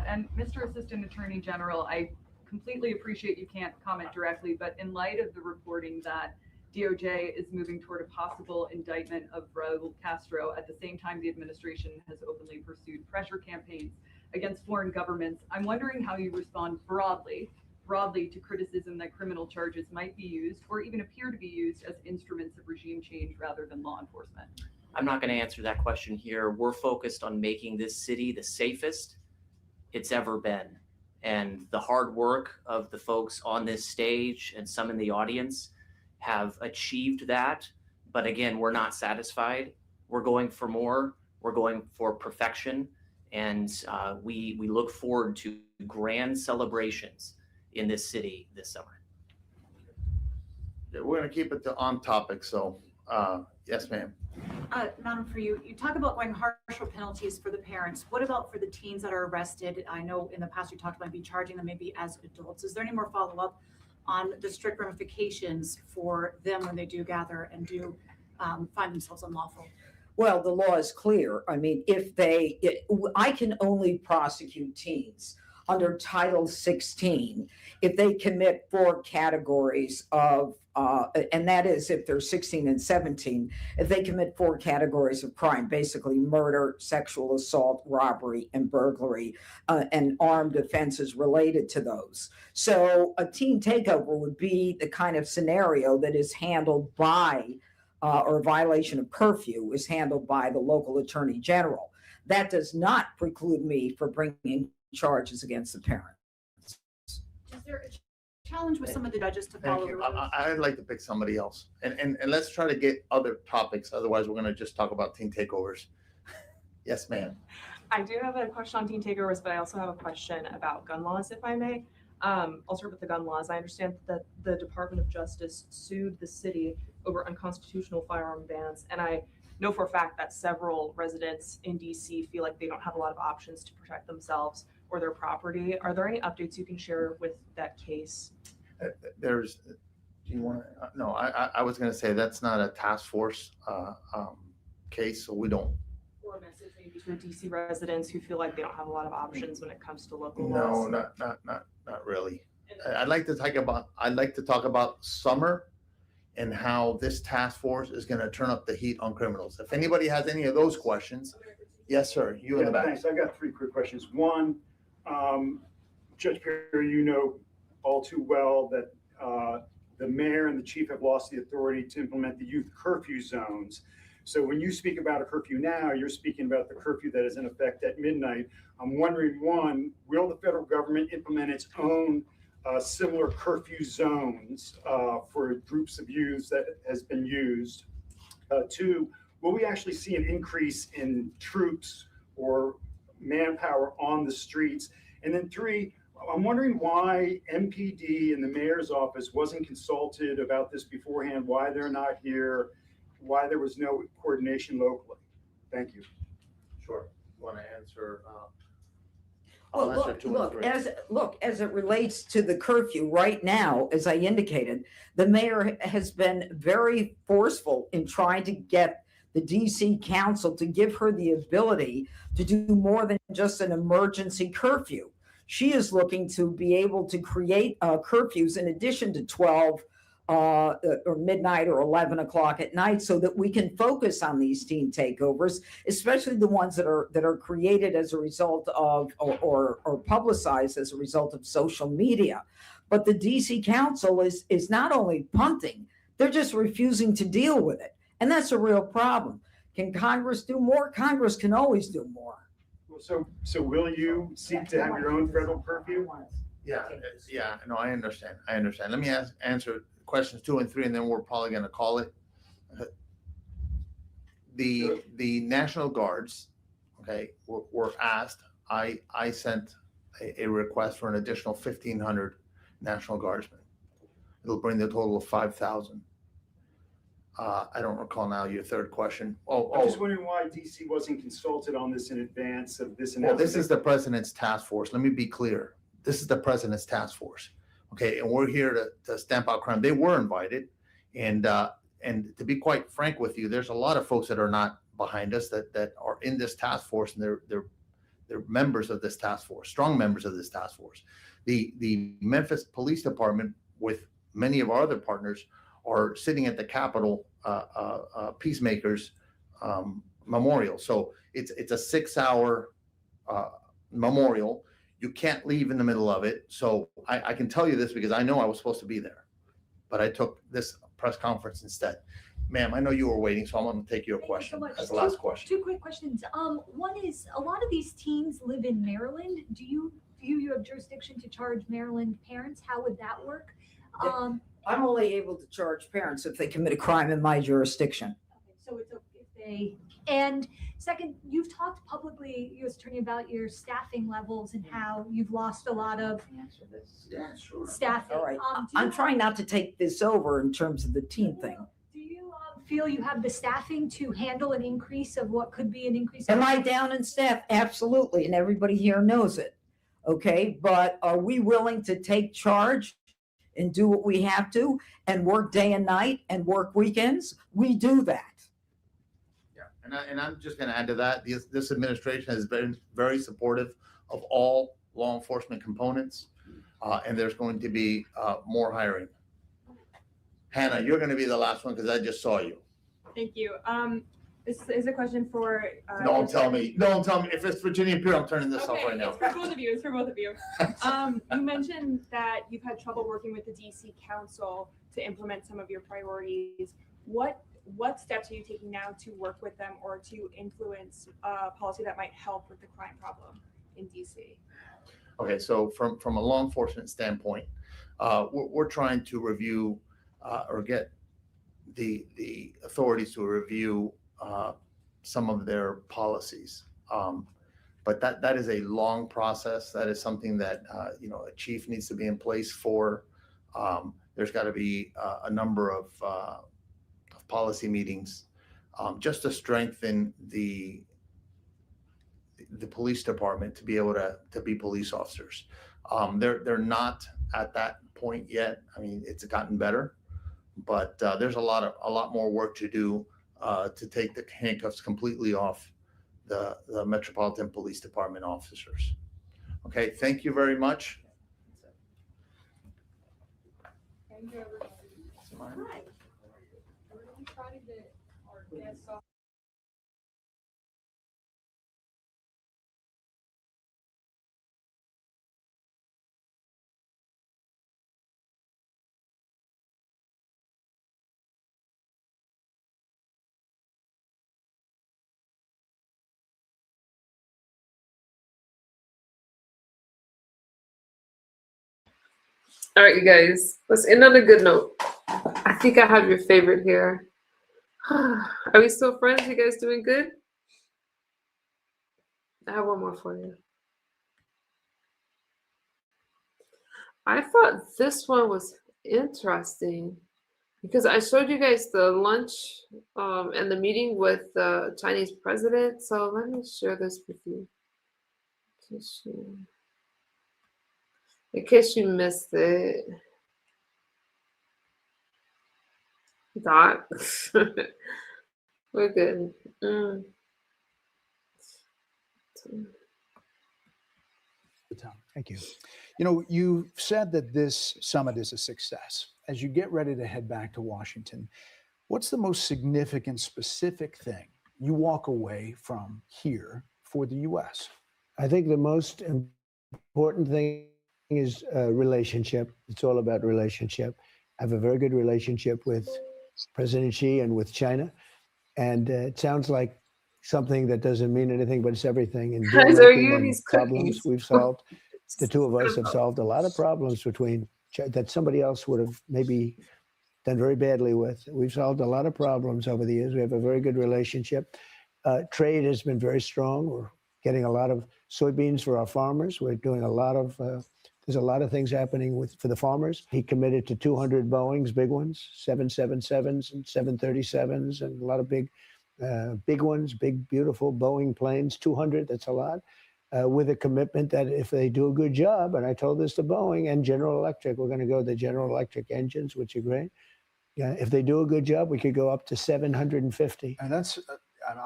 And Mr. Assistant Attorney General, I completely appreciate you can't comment directly, but in light of the reporting that DOJ is moving toward a possible indictment of Raul Castro at the same time the administration has openly pursued pressure campaigns against foreign governments, I'm wondering how you respond broadly to criticism that criminal charges might be used or even appear to be used as instruments of regime change rather than law enforcement. I'm not going to answer that question here. We're focused on making this city the safest it's ever been. And the hard work of the folks on this stage and some in the audience have achieved that. But again, we're not satisfied. We're going for more. We're going for perfection. And we look forward to grand celebrations in this city this summer. We're going to keep it on topic. So, yes, ma'am. Madam, for you talk about going harsher penalties for the parents. What about for the teens that are arrested? I know in the past you talked about maybe charging them maybe as adults. Is there any more follow-up on the strict ramifications for them when they do gather and do find themselves unlawful? Well, the law is clear. I mean, I can only prosecute teens under Title 16 if they commit 4 categories of, and that is if they're 16 and 17, if they commit 4 categories of crime, basically murder, sexual assault, robbery, and burglary, and armed offenses related to those. So a teen takeover would be the kind of scenario that is handled by, or violation of curfew is handled by the local attorney general. That does not preclude me from bringing charges against the parents. Is there a challenge with some of the judges to follow the rules? I'd like to pick somebody else, and let's try to get other topics. Otherwise, we're going to just talk about teen takeovers. Yes, ma'am. I do have a question on teen takeovers, but I also have a question about gun laws, if I may. I'll start with the gun laws. I understand that the Department of Justice sued the city over unconstitutional firearm bans, and I know for a fact that several residents in DC feel like they don't have a lot of options to protect themselves or their property. Are there any updates you can share with that case? Do you want to? No, I was going to say that's not a task force case, so we don't. Or a message maybe to the DC residents who feel like they don't have a lot of options when it comes to local No, laws? not really. I'd like to talk about summer and how this task force is going to turn up the heat on criminals. If anybody has any of those questions, yes, sir. You in the back. Thanks. I've got 3 quick questions. One, Judge Pirro, you know all too well that the mayor and the chief have lost the authority to implement the youth curfew zones. So when you speak about a curfew now, you're speaking about the curfew that is in effect at midnight. I'm wondering, one, will the federal government implement its own similar curfew zones for groups of youth that has been used? 2, will we actually see an increase in troops or manpower on the streets? And then 3, I'm wondering why MPD and the mayor's office wasn't consulted about this beforehand, why they're not here, why there was no coordination locally. Thank you. Sure. You want to answer? Well, look, as it relates to the curfew right now, as I indicated, the mayor has been very forceful in trying to get the DC council to give her the ability to do more than just an emergency curfew. She is looking to be able to create curfews in addition to 12 or midnight or 11 o'clock at night, so that we can focus on these teen takeovers, especially the ones that are created as a result of or publicized as a result of social media. But the DC Council is not only punting, they're just refusing to deal with it. And that's a real problem. Can Congress do more? Congress can always do more. So will you seek to have your own federal curfew? Yeah, no, I understand. Let me answer questions 2 and 3, and then we're probably going to call it. The National Guards, okay, were asked. I sent a request for an additional 1,500 National Guardsmen. It'll bring the total of 5,000. I don't recall now your third question. I'm just wondering why DC wasn't consulted on this in advance of this announcement. Well, this is the president's task force. Let me be clear. This is the president's task force. Okay, and we're here to stamp out crime. They were invited, and to be quite frank with you, there's a lot of folks that are not behind us that are in this task force, and they're members of this task force, strong members of this task force. The Memphis Police Department, with many of our other partners, are sitting at the Capitol Peacemakers Memorial. So it's a 6-hour memorial. You can't leave in the middle of it. So I can tell you this because I know I was supposed to be there, but I took this press conference instead. Ma'am, I know you were waiting, so I'm going to take your question as the last question. Two quick questions. One is, a lot of these teens live in Maryland. Do you have jurisdiction to charge Maryland parents? How would that work? I'm only able to charge parents if they commit a crime in my jurisdiction. Okay, so it's if they. And second, you've talked publicly, U.S. Attorney, about your staffing levels and how you've lost a lot of staffing. All right. I'm trying not to take this over in terms of the teen thing. Do you feel you have the staffing to handle an increase of what could be an increase? Am I down in staff? Absolutely. And everybody here knows it. Okay. But are we willing to take charge and do what we have to and work day and night and work weekends? We do that. And I'm just going to add to that, this administration has been very supportive of all law enforcement components, and there's going to be more hiring. Hannah, you're going to be the last one because I just saw you. Thank you. This is a question for. Don't tell me. If it's Virginia Pirro, I'm turning this off right now. It's for both of you. You mentioned that you've had trouble working with the DC Council to implement some of your priorities. What steps are you taking now to work with them or to influence policy that might help with the crime problem in DC? Okay, so from a law enforcement standpoint, we're trying to review or get the authorities to review some of their policies. But that is a long process. That is something that a chief needs to be in place for. There's got to be a number of policy meetings just to strengthen the police department to be able to be police officers. They're not at that point yet. I mean, it's gotten better, but there's a lot more work to do to take the handcuffs completely off the Metropolitan Police Department officers. Okay, thank you very much. Thank you, everybody. Hi. Try to get our guests off. All right, you guys, let's end on a good note. I think I have your favorite here. Are we still friends? You guys doing good? I have one more for you. I thought this one was interesting because I showed you guys the lunch and the meeting with the Chinese president. So let me share this with you. In case you missed it. Doc. We're good. Thank you. You know, you said that this summit is a success, as you get ready to head back to Washington, what's the most significant, specific thing you walk away from here for the U.S.? I think the most important thing is relationship. It's all about relationship. I have a very good relationship with President Xi and with China. And it sounds like something that doesn't mean anything, but it's everything. And Guys, are you these problems cookies? we've solved. The two of us have solved a lot of problems that somebody else would have maybe done very badly with. We've solved a lot of problems over the years. We have a very good relationship. Trade has been very strong. We're getting a lot of soybeans for our farmers. We're doing a lot of, there's a lot of things happening for the farmers. He committed to 200 Boeings, big ones, 777s and 737s, and a lot of big ones, big, beautiful Boeing planes, 200, that's a lot. With a commitment that if they do a good job, and I told this to Boeing and General Electric, we're going to go to the General Electric engines, which are great. Yeah, if they do a good job, we could go up to 750. And that's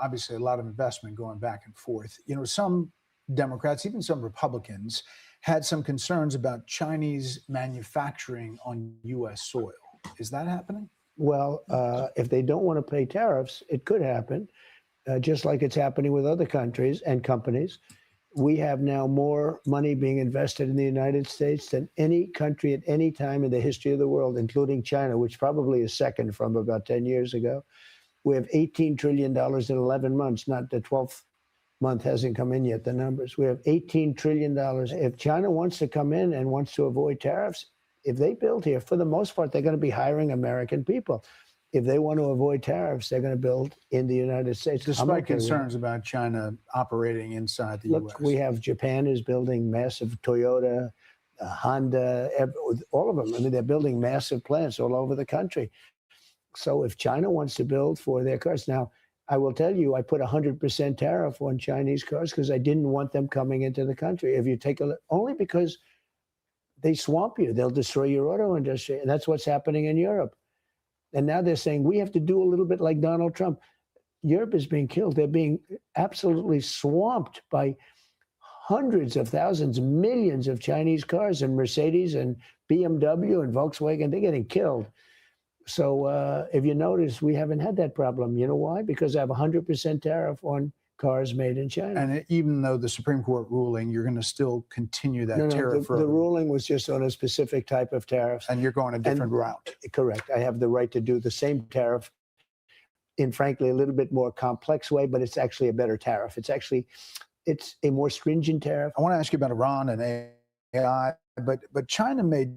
obviously a lot of investment going back and forth. You know, some Democrats, even some Republicans, had some concerns about Chinese manufacturing on U.S. soil. Is that happening? Well, if they don't want to pay tariffs, it could happen, just like it's happening with other countries and companies. We have now more money being invested in the United States than any country at any time in the history of the world, including China, which probably is second from about 10 years ago. We have $18 trillion in 11 months, not the 12th month hasn't come in yet, the numbers. We have $18 trillion. If China wants to come in and wants to avoid tariffs, if they build here, for the most part, they're going to be hiring American people. If they want to avoid tariffs, they're going to build in the United States. Despite concerns about China operating inside the U.S. We have Japan is building massive Toyota, Honda, all of them. I mean, they're building massive plants all over the country. So if China wants to build for their cars, now, I will tell you, I put 100% tariff on Chinese cars because I didn't want them coming into the country. If you take a look, only because they swamp you, they'll destroy your auto industry. And that's what's happening in Europe. And now they're saying we have to do a little bit like Donald Trump. Europe is being killed. They're being absolutely swamped by hundreds of thousands, millions of Chinese cars, and Mercedes and BMW and Volkswagen, they're getting killed. So if you notice, we haven't had that problem. You know why? Because I have 100% tariff on cars made in China. And even though the Supreme Court ruling, you're going to still continue that tariff. The ruling was just on a specific type of tariff. And you're going a different route. Correct. I have the right to do the same tariff in, frankly, a little bit more complex way, but it's actually a better tariff. It's a more stringent tariff. I want to ask you about Iran and AI, but China made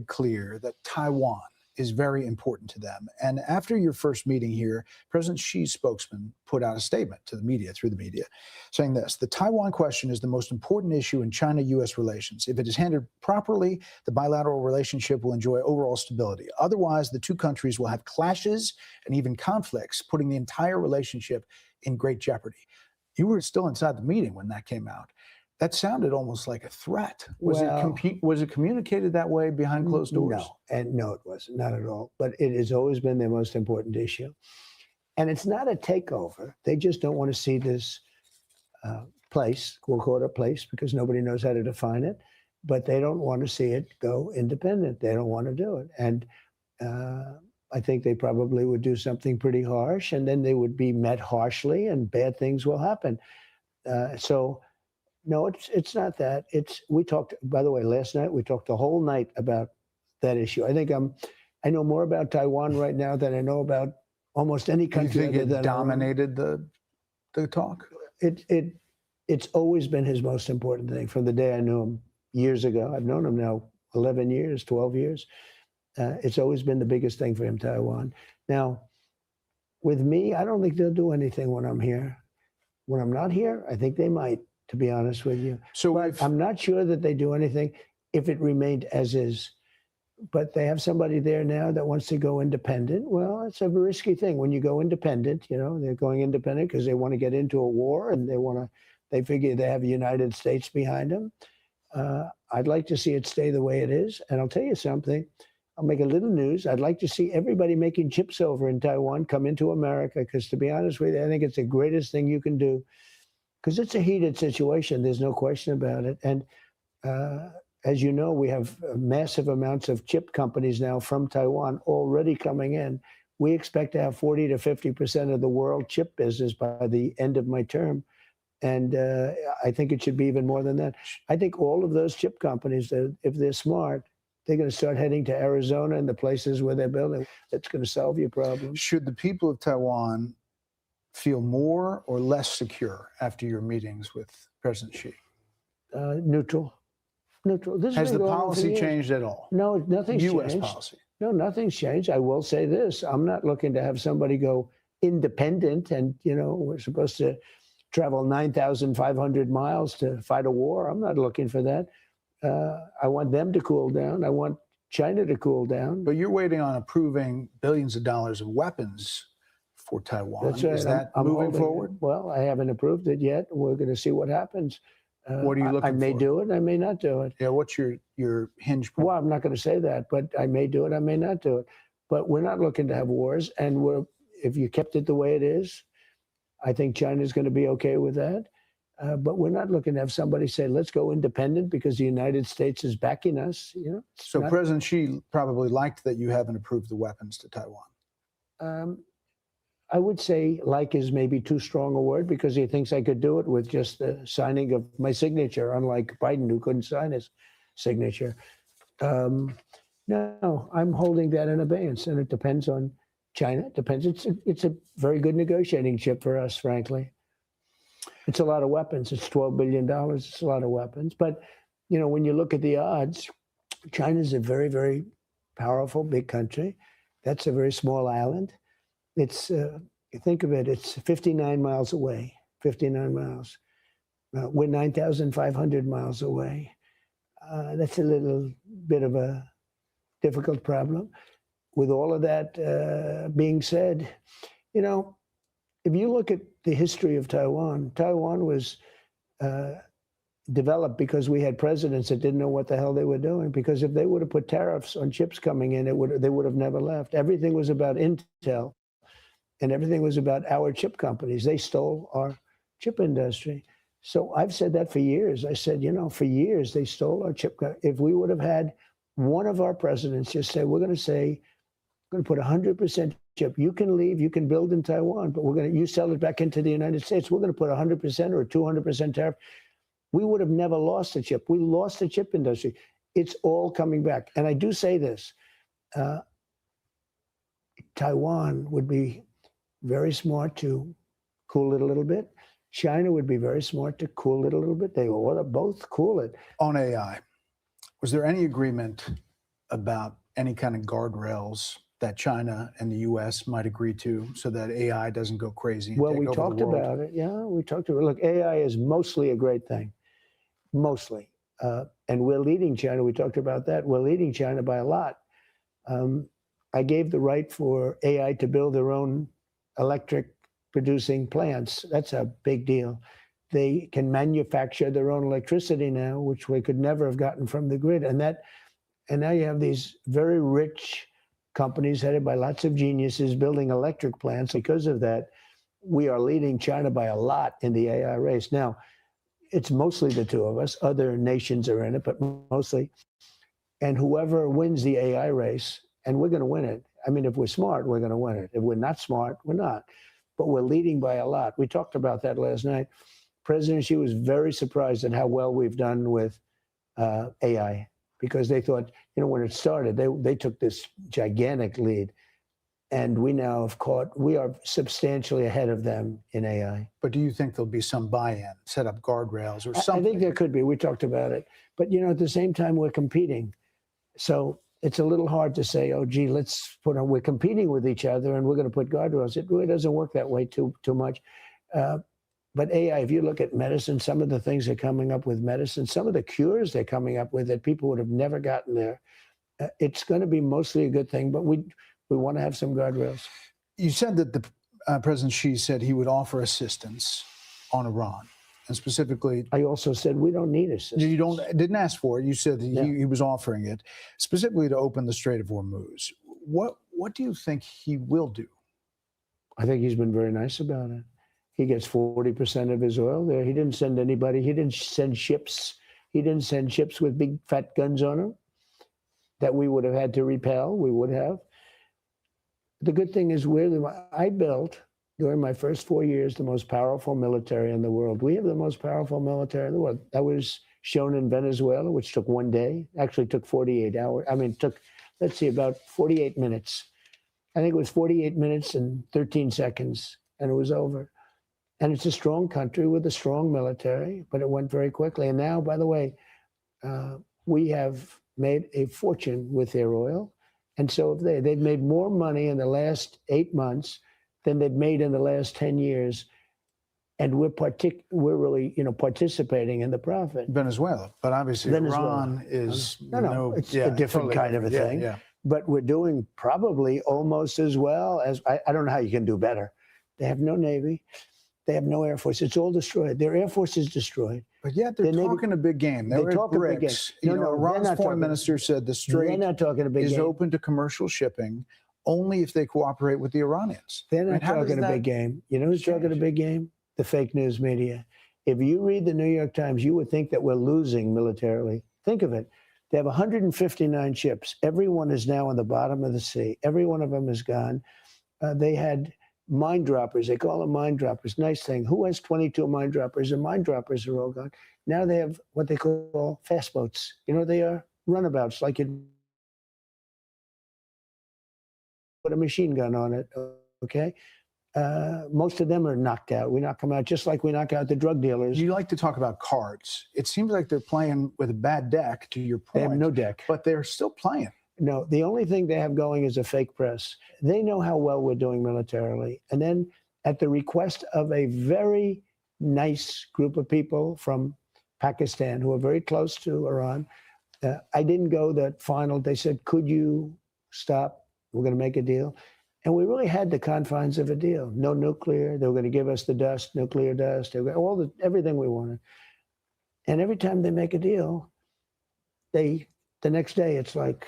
clear that Taiwan is very important to them. And after your first meeting here, President Xi's spokesman put out a statement to the media, through the media, saying this: the Taiwan question is the most important issue in China-U.S. relations. If it is handled properly, the bilateral relationship will enjoy overall stability. Otherwise, the two countries will have clashes and even conflicts, putting the entire relationship in great jeopardy. You were still inside the meeting when that came out. That sounded almost like a threat. Was it communicated that way behind closed doors? No, it wasn't, not at all. But it has always been their most important issue. And it's not a takeover. They just don't want to see this place, we'll call it a place because nobody knows how to define it, but they don't want to see it go independent. They don't want to do it. And I think they probably would do something pretty harsh, and then they would be met harshly and bad things will happen. No, it's not that. We talked, by the way, last night, we talked the whole night about that issue. I think I know more about Taiwan right now than I know about almost any country. You think it dominated the talk? It's always been his most important thing from the day I knew him years ago. I've known him now 11 years, 12 years. It's always been the biggest thing for him, Taiwan. Now, with me, I don't think they'll do anything when I'm here. When I'm not here, I think they might, to be honest with you. But I'm not sure that they do anything if it remained as is. But they have somebody there now that wants to go independent. Well, it's a risky thing when you go independent. You know, they're going independent because they want to get into a war and they figure they have the United States behind them. I'd like to see it stay the way it is. And I'll tell you something. I'll make a little news. I'd like to see everybody making chips over in Taiwan come into America because, to be honest with you, I think it's the greatest thing you can do because it's a heated situation. There's no question about it. And as you know, we have massive amounts of chip companies now from Taiwan already coming in. We expect to have 40 to 50% of the world chip business by the end of my term. And I think it should be even more than that. I think all of those chip companies, if they're smart, they're going to start heading to Arizona and the places where they're building. That's going to solve your problem. Should the people of Taiwan feel more or less secure after your meetings with President Xi? Neutral. Neutral. This Has the been going on for policy years. changed at all? No, nothing's U.S. changed. policy. No, nothing's changed. I will say this. I'm not looking to have somebody go independent and, we're supposed to travel 9,500 miles to fight a war. I'm not looking for that. I want them to cool down. I want China to cool down. But you're waiting on approving billions of dollars of weapons for Taiwan. That's right. Is that I'm moving holding forward? it. Well, I haven't approved it yet. We're going to see what happens. What are you looking I may for? do it. I may not do it. Yeah, what's your hinge point? Well, I'm not going to say that, but I may do it. I may not do it. But we're not looking to have wars. And if you kept it the way it is, I think China's going to be okay with that. But we're not looking to have somebody say, let's go independent because the United States is backing us. So President Xi probably liked that you haven't approved the weapons to Taiwan. I would say like is maybe too strong a word because he thinks I could do it with just the signing of my signature, unlike Biden who couldn't sign his signature. No, I'm holding that in abeyance, and it depends on China. It depends. It's a very good negotiating chip for us, frankly. It's a lot of weapons. It's $12 billion. It's a lot of weapons. But, when you look at the odds, China's a very, very powerful, big country. That's a very small island. It's, you think of it, it's 59 miles away, 59 miles. We're 9,500 miles away. That's a little bit of a difficult problem. With all of that being said, if you look at the history of Taiwan, Taiwan was developed because we had presidents that didn't know what the hell they were doing. Because if they would have put tariffs on chips coming in, they would have never left. Everything was about Intel, and everything was about our chip companies. They stole our chip industry. So I've said that for years. I said, for years they stole our chip. If we would have had one of our presidents just say, we're going to put 100% chip. You can leave, you can build in Taiwan, but you sell it back into the United States. We're going to put 100% or 200% tariff. We would have never lost the chip. We lost the chip industry. It's all coming back. And I do say this, Taiwan would be very smart to cool it a little bit. China would be very smart to cool it a little bit. They ought to both cool it. On AI, was there any agreement about any kind of guardrails that China and the U.S. might agree to so that AI doesn't go crazy? Well, we talked about it. Yeah, we talked about it. Look, AI is mostly a great thing, mostly. And we're leading China. We talked about that. We're leading China by a lot. I gave the right for AI to build their own electric producing plants. That's a big deal. They can manufacture their own electricity now, which we could never have gotten from the grid. And now you have these very rich companies headed by lots of geniuses building electric plants. Because of that, we are leading China by a lot in the AI race. Now, it's mostly the two of us. Other nations are in it, but mostly. And whoever wins the AI race, and we're going to win it. I mean, if we're smart, we're going to win it. If we're not smart, we're not. But we're leading by a lot. We talked about that last night. President Xi was very surprised at how well we've done with AI, because they thought, when it started, they took this gigantic lead. And we now we are substantially ahead of them in AI. But do you think there'll be some buy-in, set up guardrails or something? I think there could be. We talked about it. But, at the same time, we're competing. So it's a little hard to say, oh, gee, we're competing with each other and we're going to put guardrails. It really doesn't work that way too much. But AI, if you look at medicine, some of the things they're coming up with medicine, some of the cures they're coming up with that people would have never gotten there, it's going to be mostly a good thing, but we want to have some guardrails. You said that the President Xi said he would offer assistance on Iran, and specifically, I also said we don't need assistance. You didn't ask for it. You said that he was offering it specifically to open the Strait of Hormuz. What do you think he will do? I think he's been very nice about it. He gets 40% of his oil there. He didn't send anybody. He didn't send ships He didn't send ships with big fat guns on them that we would have had to repel. We would have. The good thing is I built, during my first 4 years, the most powerful military in the world. We have the most powerful military in the world. That was shown in Venezuela, which took 1 day. Actually took 48 hours. I mean, it took, let's see, about 48 minutes. I think it was 48 minutes and 13 seconds, and it was over. And it's a strong country with a strong military, but it went very quickly. And now, by the way, we have made a fortune with their oil. And so they've made more money in the last 8 months than they've made in the last 10 years. And we're really, participating in the profit. Venezuela, but obviously Iran is it's a different kind of a thing. Yeah. But we're doing probably almost as well as, I don't know how you can do better. They have no Navy. They have no Air Force. It's all destroyed. Their Air Force is destroyed. But yet they're talking a big game. They're talking a big game. Iran's foreign minister said the Strait is open to commercial shipping only if they cooperate with the Iranians. They're not talking a big game. You know who's talking a big game? The fake news media. If you read the New York Times, you would think that we're losing militarily. Think of it. They have 159 ships. Every one is now on the bottom of the sea. Every one of them is gone. They had mine droppers. They call them mine droppers. Nice thing. Who has 22 mine droppers? And mine droppers are all gone. Now they have what they call fast boats. You know, they are runabouts, like you put a machine gun on it, okay? Most of them are knocked out. We knock them out just like we knock out the drug dealers. You like to talk about cards. It seems like they're playing with a bad deck, to your point. They have no deck. But they're still playing. No, the only thing they have going is a fake press. They know how well we're doing militarily. And then at the request of a very nice group of people from Pakistan who are very close to Iran, I didn't go that final. They said, could you stop? We're going to make a deal. And we really had the confines of a deal. No nuclear. They were going to give us the dust, nuclear dust, everything we wanted. And every time they make a deal, the next day it's like,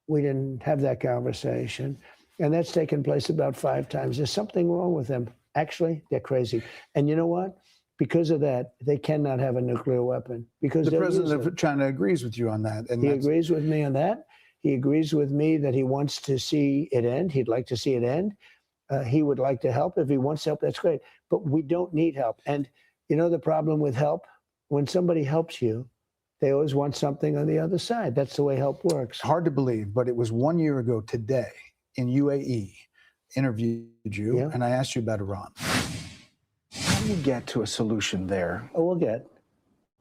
we didn't have that conversation. And that's taken place about 5 times. There's something wrong with them. Actually, they're crazy. And you know what? Because of that, they cannot have a nuclear weapon. Because the president of China agrees with you on that. And he agrees with me on that. He agrees with me that he wants to see it end. He'd like to see it end. He would like to help. If he wants help, that's great. But we don't need help. And you know the problem with help? When somebody helps you, they always want something on the other side. That's the way help works. Hard to believe, but it was 1 year ago today in UAE, interviewed you, and I asked you about Iran. How do you get to a solution there? Oh, we'll get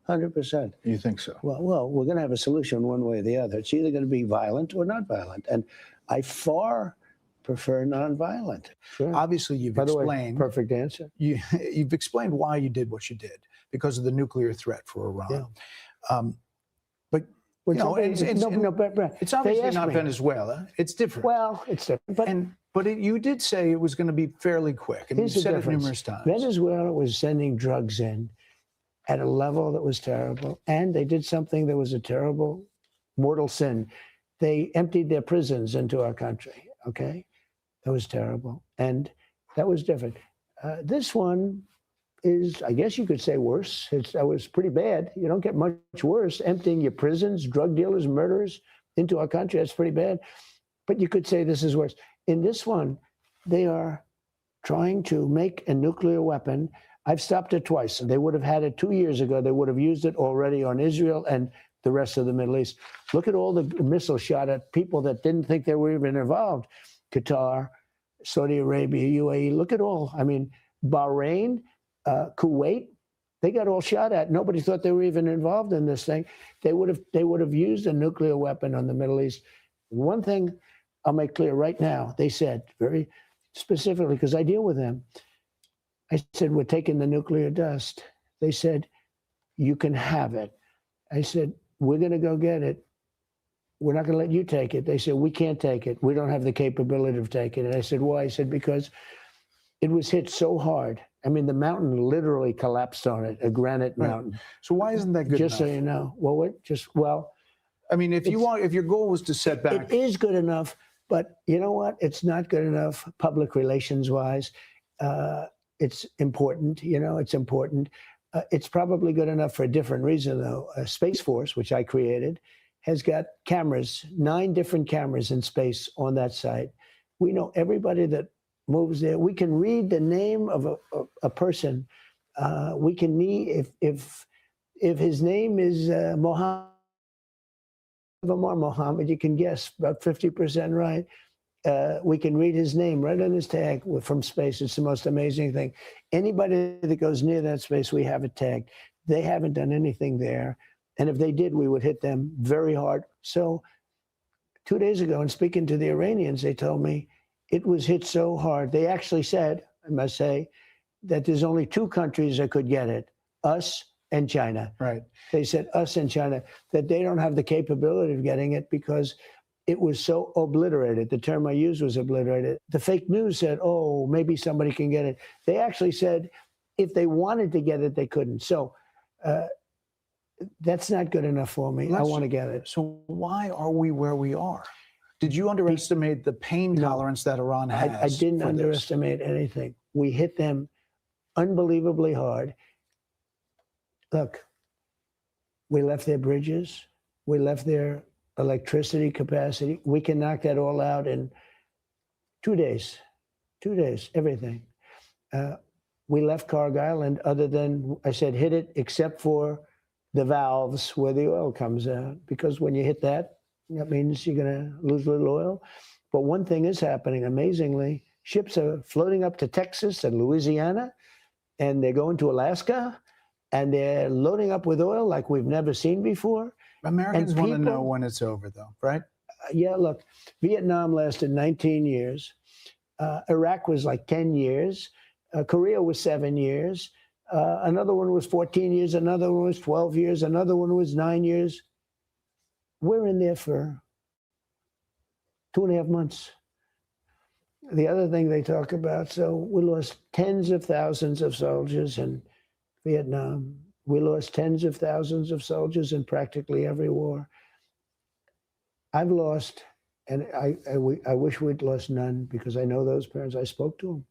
100%. You think so? Well, we're going to have a solution one way or the other. It's either going to be violent or not violent. And I far prefer nonviolent. Sure. Obviously, you've explained. Perfect answer. You've explained why you did what you did, because of the nuclear threat for Iran. Yeah. But it's obviously not Venezuela. It's different. Well, it's different. But you did say it was going to be fairly quick, and you said it numerous times. Venezuela was sending drugs in at a level that was terrible, and they did something that was a terrible, mortal sin. They emptied their prisons into our country. Okay, that was terrible, and that was different. This one is, I guess you could say, worse. That was pretty bad. You don't get much worse. Emptying your prisons, drug dealers, murderers into our country, that's pretty bad. But you could say this is worse. In this one, they are trying to make a nuclear weapon. I've stopped it twice. They would have had it 2 years ago. They would have used it already on Israel and the rest of the Middle East. Look at all the missiles shot at people that didn't think they were even involved. Qatar, Saudi Arabia, UAE, look at all. I mean, Bahrain, Kuwait, they got all shot at. Nobody thought they were even involved in this thing. They would have used a nuclear weapon on the Middle East. One thing I'll make clear right now, they said very specifically, because I deal with them, I said, we're taking the nuclear dust. They said, you can have it. I said, we're going to go get it. We're not going to let you take it. They said, we can't take it. We don't have the capability of taking it. I said, why? I said, because it was hit so hard. I mean, the mountain literally collapsed on it, a granite mountain. So why isn't that good Just enough? so you know. Well, I mean, if your goal was to set back. It is good enough, but you know what? It's not good enough public relations wise. It's important, it's important. It's probably good enough for a different reason, though. Space Force, which I created, has got cameras, 9 different cameras in space on that site. We know everybody that moves there. We can read the name of a person. We can need, if his name is Mohammed, you can guess about 50% right. We can read his name right on his tag from space. It's the most amazing thing. Anybody that goes near that space, we have it tagged. They haven't done anything there. And if they did, we would hit them very hard. So 2 days ago, in speaking to the Iranians, they told me it was hit so hard. They actually said, I must say, that there's only 2 countries that could get it, us and China. Right. They said us and China, that they don't have the capability of getting it because it was so obliterated. The term I used was obliterated. The fake news said, oh, maybe somebody can get it. They actually said if they wanted to get it, they couldn't. So that's not good enough for me. I want to get it. So why are we where we are? Did you underestimate the pain tolerance that Iran has? I didn't underestimate anything. We hit them unbelievably hard. Look, we left their bridges. We left their electricity capacity. We can knock that all out in 2 days. 2 days, everything. We left Cargill, and other than, I said, hit it except for the valves where the oil comes out. Because when you hit that, that means you're going to lose a little oil. But one thing is happening, amazingly. Ships are floating up to Texas and Louisiana, and they're going to Alaska, and they're loading up with oil like we've never seen before. Americans want to know when it's over, though, right? Yeah, look, Vietnam lasted 19 years. Iraq was like 10 years. Korea was 7 years. Another one was 14 years. Another one was 12 years. Another one was 9 years. We're in there for 2.5 months. The other thing they talk about, so we lost tens of thousands of soldiers in Vietnam. We lost tens of thousands of soldiers in practically every war. I've lost, and I wish we'd lost none because I know those parents. I spoke to them.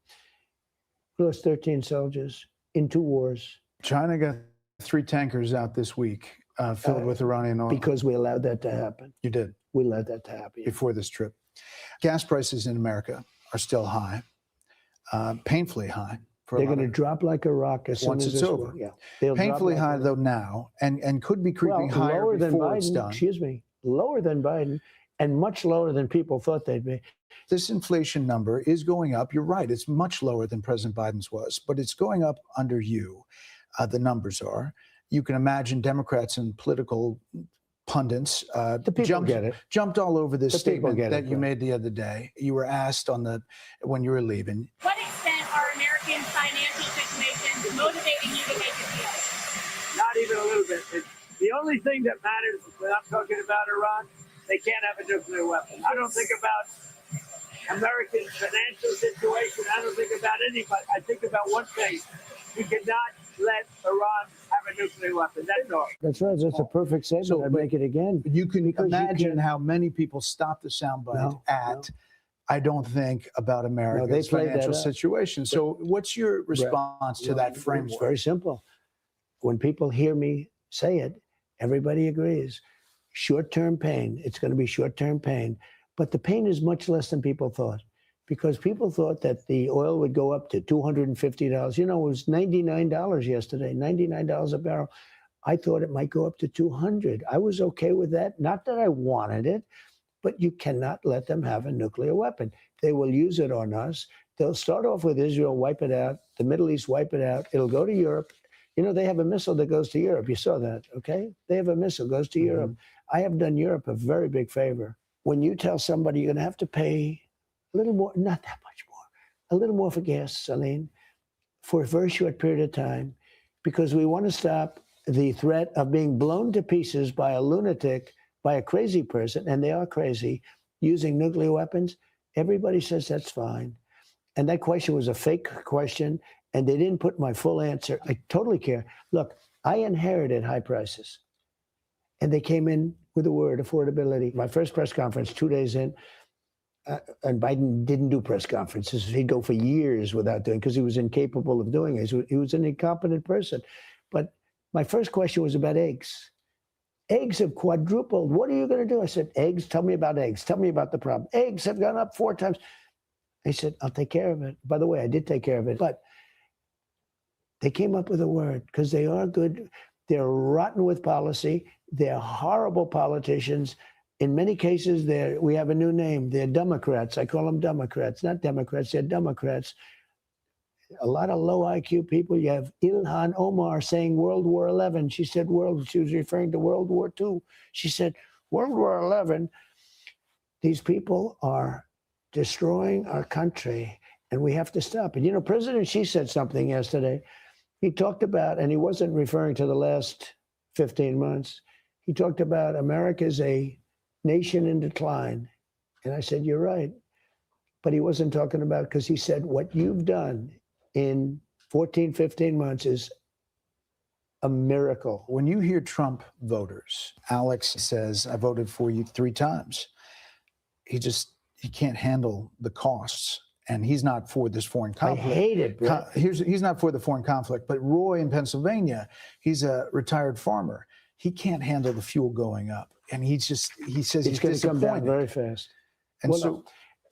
We lost 13 soldiers in 2 wars. China got 3 tankers out this week filled with Iranian oil. Because we allowed that to happen. You did. We allowed that to happen. Before this trip. Gas prices in America are still high, painfully high. They're going to drop like a rock as soon once as it's this over. war- Yeah, they'll Painfully drop like high, a- though, now, and could be creeping Well, higher lower than before it's Biden. done. Excuse me, lower than Biden, and much lower than people thought they'd be. This inflation number is going up. You're right. It's much lower than President Biden's was, but it's going up under you. The numbers are. You can imagine Democrats and political pundits The people get it. jumped all over this The people statement get it, that you right. made the other day. You were asked when you were leaving. What extent are American financial situations motivating you to make a deal? Not even a little bit. The only thing that matters when I'm talking about Iran, they can't have a nuclear weapon. I don't think about American financial situation. I don't think about anybody. I think about one thing. We cannot let Iran have a nuclear weapon. That's all. That's right. That's a perfect statement. So, I'd but make it again. You can Because you imagine can- how many people stop the soundbite No, at, I don't think about America's played that financial up. situation. So what's your response to that It's framework? very simple. When people hear me say it, everybody agrees. Short-term pain. It's going to be short-term pain. But the pain is much less than people thought. Because people thought that the oil would go up to $250. You know, it was $99 yesterday, $99 a barrel. I thought it might go up to $200. I was okay with that. Not that I wanted it, but you cannot let them have a nuclear weapon. They will use it on us. They'll start off with Israel, wipe it out. The Middle East, wipe it out. It'll go to Europe. You know, they have a missile that goes to Europe. You saw that, okay? They have a missile goes to Europe. I have done Europe a very big favor. When you tell somebody you're going to have to pay a little more, not that much more, a little more for gasoline for a very short period of time, because we want to stop the threat of being blown to pieces by a lunatic, by a crazy person, and they are crazy, using nuclear weapons. Everybody says that's fine. And that question was a fake question, and they didn't put my full answer. I totally care. Look, I inherited high prices, and they came in with the word affordability. My first press conference, 2 days in, and Biden didn't do press conferences. He'd go for years without doing, because he was incapable of doing it. He was an incompetent person. But My first question was about eggs. Eggs have quadrupled. What are you going to do? I said, eggs, tell me about eggs. Tell me about the problem. Eggs have gone up 4 times. They said, I'll take care of it. By the way, I did take care of it. But they came up with a word because they are good. They're rotten with policy. They're horrible politicians. In many cases, we have a new name. They're Democrats. I call them Democrats, not Democrats. They're Democrats. A lot of low IQ people. You have Ilhan Omar saying World War XI. She said she was referring to World War II. She said World War XI. These people are destroying our country, and we have to stop it. You know, President Xi said something yesterday. He talked about, and he wasn't referring to the last 15 months. He talked about America is a nation in decline. And I said, you're right. But he wasn't talking about, because he said, what you've done in 14, 15 months is a miracle. When you hear Trump voters, Alex says, I voted for you 3 times. He can't handle the costs. And he's not for this foreign conflict. I hate it, Brett. He's not for the foreign conflict. But Roy in Pennsylvania, he's a retired farmer. He can't handle the fuel going up. And he says he's going to come down very fast. And well, so,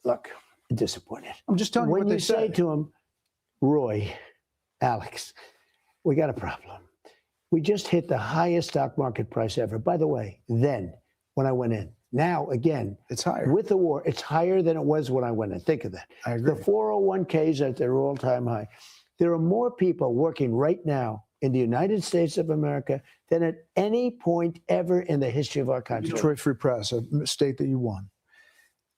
look, disappointed. I'm just telling you what they say. When you say to him, Roy, Alex, we got a problem. We just hit the highest stock market price ever. By the way, then, when I went in. Now, again, it's higher. With the war, it's higher than it was when I went in. Think of that. I agree. The 401ks at their all-time high. There are more people working right now in the United States of America than at any point ever in the history of our country. Detroit Free Press, a state that you won.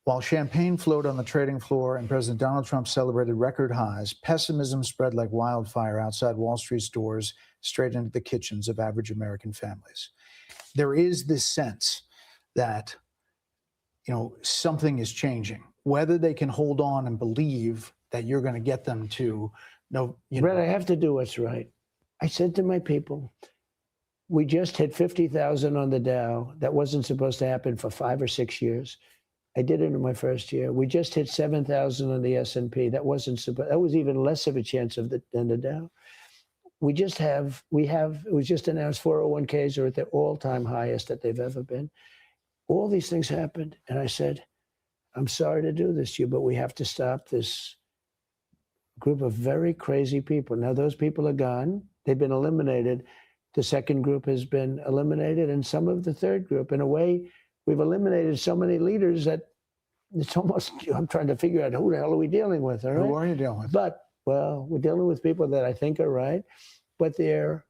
While champagne flowed on the trading floor and President Donald Trump celebrated record highs, pessimism spread like wildfire outside Wall Street's doors, straight into the kitchens of average American families. There is this sense that, something is changing. Whether they can hold on and believe that you're going to get them to Brett, I have to do what's right. I said to my people, we just hit 50,000 on the Dow. That wasn't supposed to happen for 5 or 6 years. I did it in my first year. We just hit 7,000 on the S&P. That was even less of a chance than the Dow. It was just announced 401ks are at their all-time highest that they've ever been. All these things happened. And I said, I'm sorry to do this to you, but we have to stop this group of very crazy people. Now, those people are gone. They've been eliminated. The second group has been eliminated, and some of the third group. In a way, we've eliminated so many leaders that it's almost, I'm trying to figure out who the hell are we dealing with, all right? Who are you dealing with? But, well, we're dealing with people that I think are right, but they're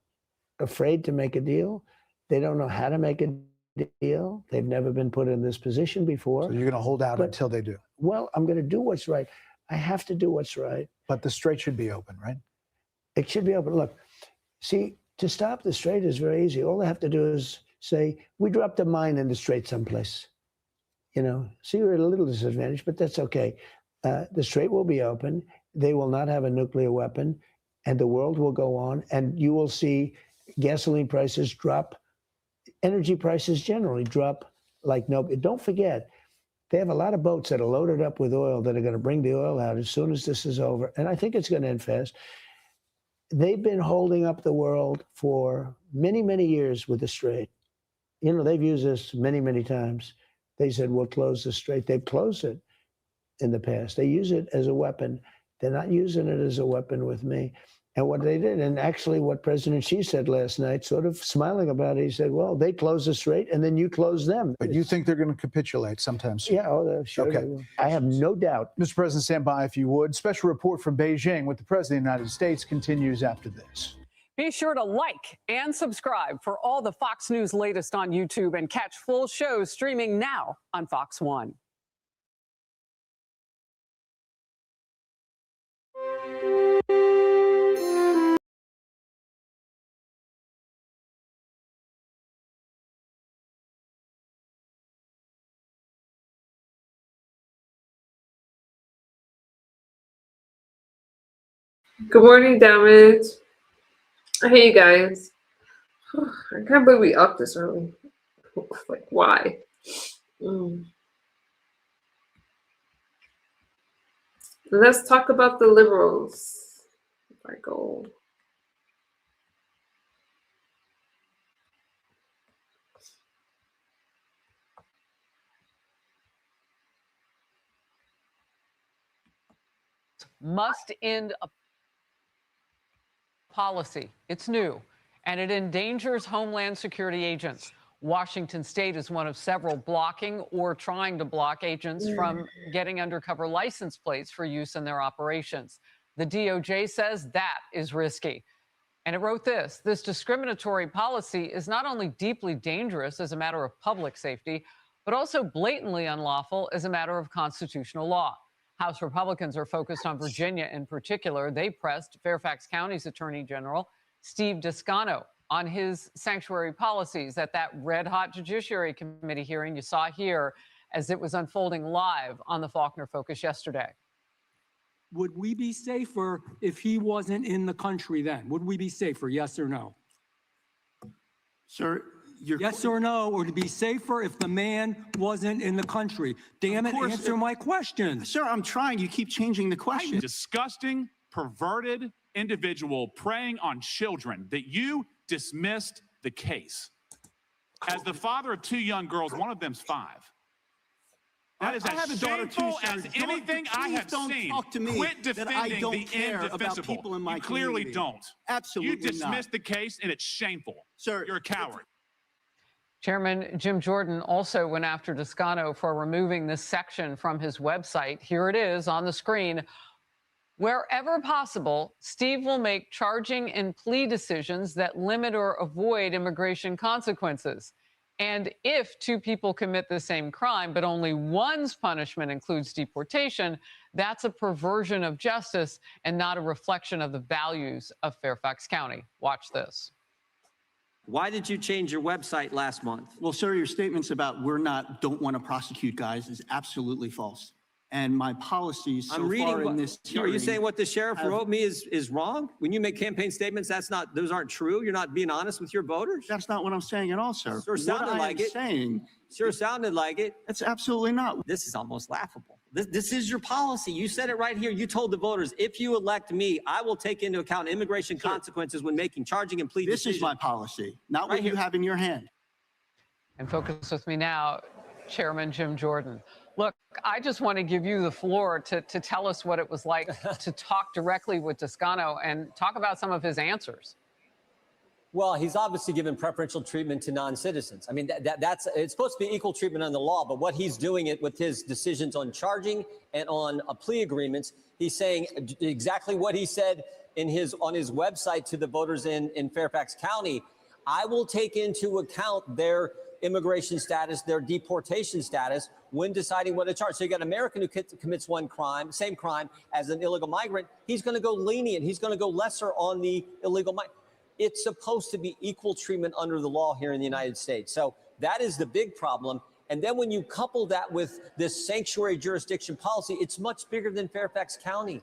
afraid to make a deal. They don't know how to make a deal. They've never been put in this position before. So you're going to hold out until they do? Well, I'm going to do what's right. I have to do what's right. But the strait should be open, right? It should be open. Look, see, to stop the strait is very easy. All they have to do is say, we dropped a mine in the strait someplace. So you're at a little disadvantage, but that's okay. The strait will be open. They will not have a nuclear weapon, and the world will go on, and you will see gasoline prices drop. Energy prices generally drop like no. Don't forget, they have a lot of boats that are loaded up with oil that are going to bring the oil out as soon as this is over. And I think it's going to end fast. They've been holding up the world for many, many years with the strait. They've used this many, many times. They said, we'll close the strait. They've closed it in the past. They use it as a weapon. They're not using it as a weapon with me. And what they did, and actually what President Xi said last night, sort of smiling about it, he said, well, they close the strait and then you close them. But you think they're going to capitulate sometime soon? Yeah, sure. Okay. I have no doubt. Mr. President, stand by if you would. Special report from Beijing with the President of the United States continues after this. Be sure to like and subscribe for all the Fox News latest on YouTube and catch full shows streaming now on Fox One. Good morning, Damage. Hey, you guys. I can't believe we up this early. Like, why? Let's talk about the liberals. If I go. must end a policy. It's new, and it endangers Homeland Security agents. Washington State is one of several blocking or trying to block agents from getting undercover license plates for use in their operations. The DOJ says that is risky. And it wrote this discriminatory policy is not only deeply dangerous as a matter of public safety, but also blatantly unlawful as a matter of constitutional law. House Republicans are focused on Virginia in particular. They pressed Fairfax County's Attorney General, Steve Descano, on his sanctuary policies at that red-hot Judiciary Committee hearing you saw here as it was unfolding live on the Faulkner Focus yesterday. Would we be safer if he wasn't in the country then? Would we be safer, yes or no? Sir, yes or no, or to be safer if the man wasn't in the country? Damn it, answer my question. Sir, I'm trying. You keep changing the question. Disgusting, perverted individual preying on children that you dismissed the case. As the father of 2 young girls, one of them's 5. That is as shameful as anything I have seen. Talk to me Quit defending the indefensible. People in my you clearly community. don't. Absolutely You dismissed the case, and it's shameful. Sir, you're a coward. Chairman Jim Jordan also went after Descano for removing this section from his website. Here it is on the screen. Wherever possible, Steve will make charging and plea decisions that limit or avoid immigration consequences. And if 2 people commit the same crime, but only one's punishment includes deportation, that's a perversion of justice and not a reflection of the values of Fairfax County. Watch this. Why did you change your website last month? Well, sir, your statements about don't want to prosecute guys is absolutely false. And my policies so I'm reading far in this Are hearing you saying what the sheriff wrote me is wrong? When you make campaign statements, those aren't true. You're not being honest with your voters. That's not what I'm saying at all, sir. Sure sounded like it. Sure sounded like it. That's absolutely not. This is almost laughable. This is your policy. You said it right here. You told the voters, if you elect me, I will take into account immigration consequences when making charging and plea decisions. This is my policy, not what you have in your hand. And focus with me now, Chairman Jim Jordan. Look, I just want to give you the floor to tell us what it was like to talk directly with Descano and talk about some of his answers. Well, he's obviously given preferential treatment to non-citizens. I mean, it's supposed to be equal treatment under the law, but what he's doing it with his decisions on charging and on plea agreements, he's saying exactly what he said on his website to the voters in Fairfax County. I will take into account their immigration status, their deportation status when deciding what to charge. So you got an American who commits same crime as an illegal migrant. He's going to go lenient. He's going to go lesser on the illegal migrant. It's supposed to be equal treatment under the law here in the United States. So that is the big problem. And then when you couple that with this sanctuary jurisdiction policy, it's much bigger than Fairfax County.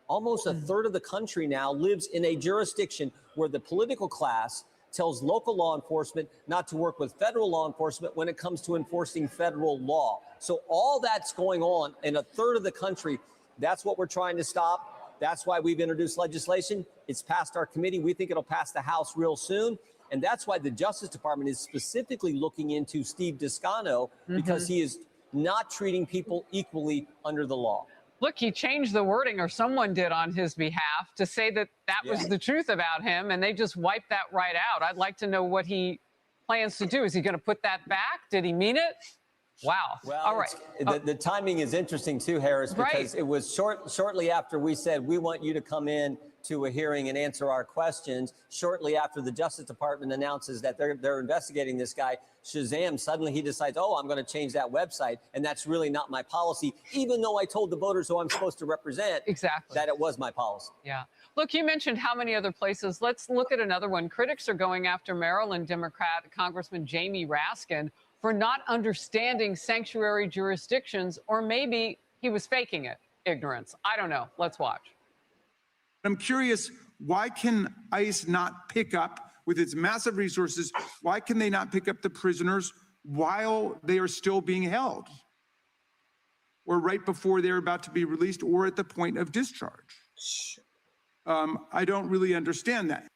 Almost a third of the country now lives in a jurisdiction where the political class tells local law enforcement not to work with federal law enforcement when it comes to enforcing federal law. So all that's going on in a third of the country. That's what we're trying to stop. That's why we've introduced legislation. It's passed our committee. We think it'll pass the House real soon. And that's why the Justice Department is specifically looking into Steve Descano, because he is not treating people equally under the law. Look, he changed the wording, or someone did on his behalf, to say that was the truth about him, and they just wiped that right out. I'd like to know what he plans to do. Is he going to put that back? Did he mean it? Wow. Well, all right. The timing is interesting too, Harris, because it was shortly after we said we want you to come in to a hearing and answer our questions. Shortly after the Justice Department announces that they're investigating this guy, Shazam, suddenly he decides, oh, I'm going to change that website, and that's really not my policy, even though I told the voters who I'm supposed to represent that it was my policy. Yeah. Look, you mentioned how many other places. Let's look at another one. Critics are going after Maryland Democrat Congressman Jamie Raskin for not understanding sanctuary jurisdictions, or maybe he was faking it. Ignorance. I don't know. Let's watch. I'm curious, why can ICE not pick up, with its massive resources, why can they not pick up the prisoners while they are still being held? Or right before they're about to be released, or at the point of discharge? I don't really understand that.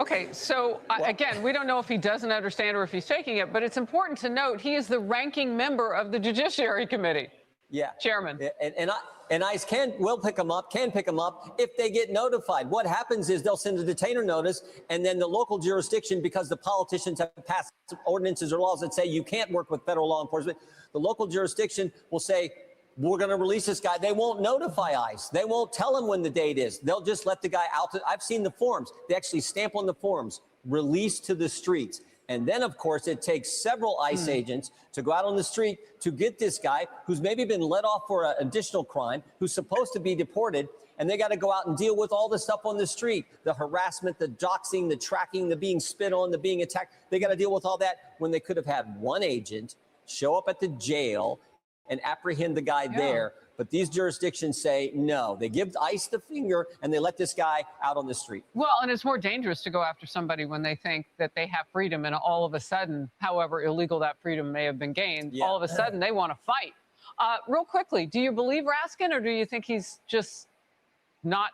Okay, so again, we don't know if he doesn't understand or if he's faking it, but it's important to note he is the ranking member of the Judiciary Committee. Yeah. Chairman. And ICE will pick them up if they get notified. What happens is they'll send a detainer notice, and then the local jurisdiction, because the politicians have passed ordinances or laws that say you can't work with federal law enforcement, the local jurisdiction will say, we're going to release this guy. They won't notify ICE. They won't tell him when the date is. They'll just let the guy out. I've seen the forms. They actually stamp on the forms, release to the streets. And then, of course, it takes several ICE agents to go out on the street to get this guy who's maybe been let off for an additional crime, who's supposed to be deported, and they got to go out and deal with all the stuff on the street, the harassment, the doxing, the tracking, the being spit on, the being attacked. They got to deal with all that when they could have had one agent show up at the jail and apprehend the guy there. But these jurisdictions say no. They give ICE the finger and they let this guy out on the street. Well, and it's more dangerous to go after somebody when they think that they have freedom, and all of a sudden, however illegal that freedom may have been gained, all of a sudden they want to fight. Real quickly, do you believe Raskin, or do you think he's just not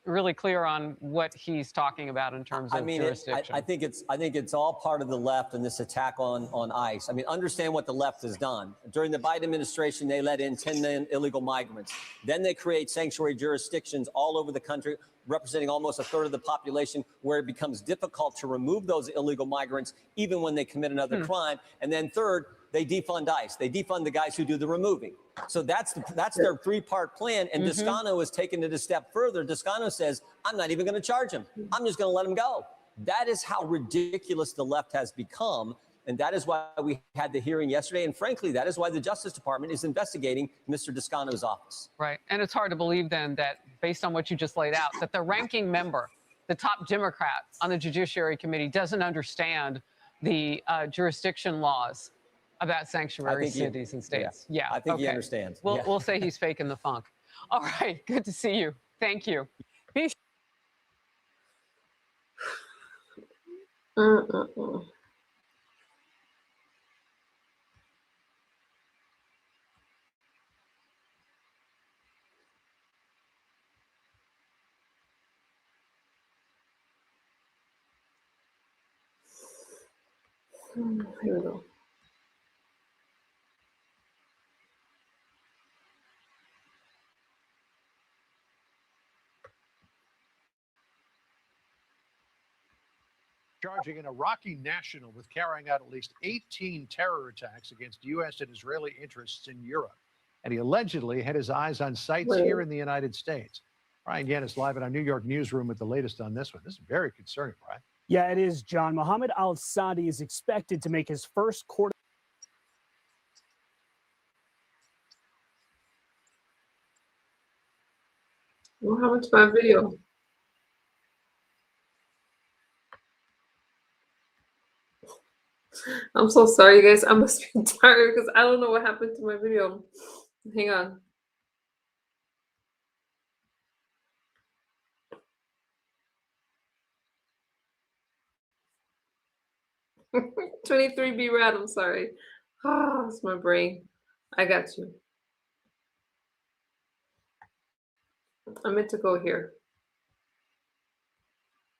really clear on what he's talking about in terms of jurisdiction? I think it's all part of the left and this attack on ICE. I mean, understand what the left has done. During the Biden administration, they let in 10 million illegal migrants. Then they create sanctuary jurisdictions all over the country, representing almost a third of the population, where it becomes difficult to remove those illegal migrants, even when they commit another crime. And then third, they defund ICE. They defund the guys who do the removing. So that's their three-part plan. And Descano has taken it a step further. Descano says, I'm not even going to charge him. I'm just going to let him go. That is how ridiculous the left has become. And that is why we had the hearing yesterday. And frankly, that is why the Justice Department is investigating Mr. Descano's office. Right. And it's hard to believe then that, based on what you just laid out, that the ranking member, the top Democrat on the Judiciary Committee, doesn't understand the jurisdiction laws about sanctuary cities and states. Yeah, I think he understands. We'll say he's faking the funk. All right, good to see you. Thank you. Peace. Here we go. Charging an Iraqi national with carrying out at least 18 terror attacks against U.S. and Israeli interests in Europe. And he allegedly had his eyes on sites here in the United States. Brian Gann is live in our New York newsroom with the latest on this one. This is very concerning, Brian. Yeah, it is, John. Mohammed al-Sadi is expected to make his first court. What happened to my video? I'm so sorry, you guys. I must be tired because I don't know what happened to my video. Hang on. "23B Rad," I'm sorry. Ah, it's my brain. I got you. I meant to go here.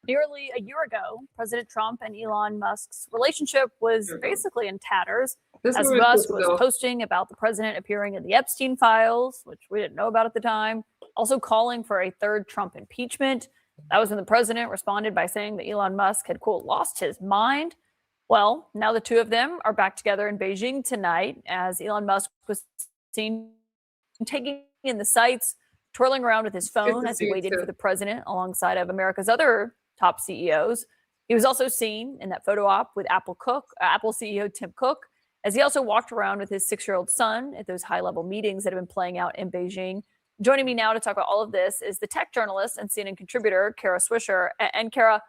Nearly a year ago, President Trump and Elon Musk's relationship was basically in tatters, This as is where we're Musk supposed to was go. posting about the president appearing in the Epstein files, which we didn't know about at the time, also calling for a third Trump impeachment. That was when the president responded by saying that Elon Musk had, quote, lost his mind. Well, now the two of them are back together in Beijing tonight, as Elon Musk was seen taking in the sights, twirling around with his phone as he waited for the president alongside of America's other top CEOs. He was also seen in that photo op with Apple CEO Tim Cook, as he also walked around with his 6-year-old son at those high-level meetings that have been playing out in Beijing. Joining me now to talk about all of this is the tech journalist and CNN contributor, Kara Swisher. And Kara,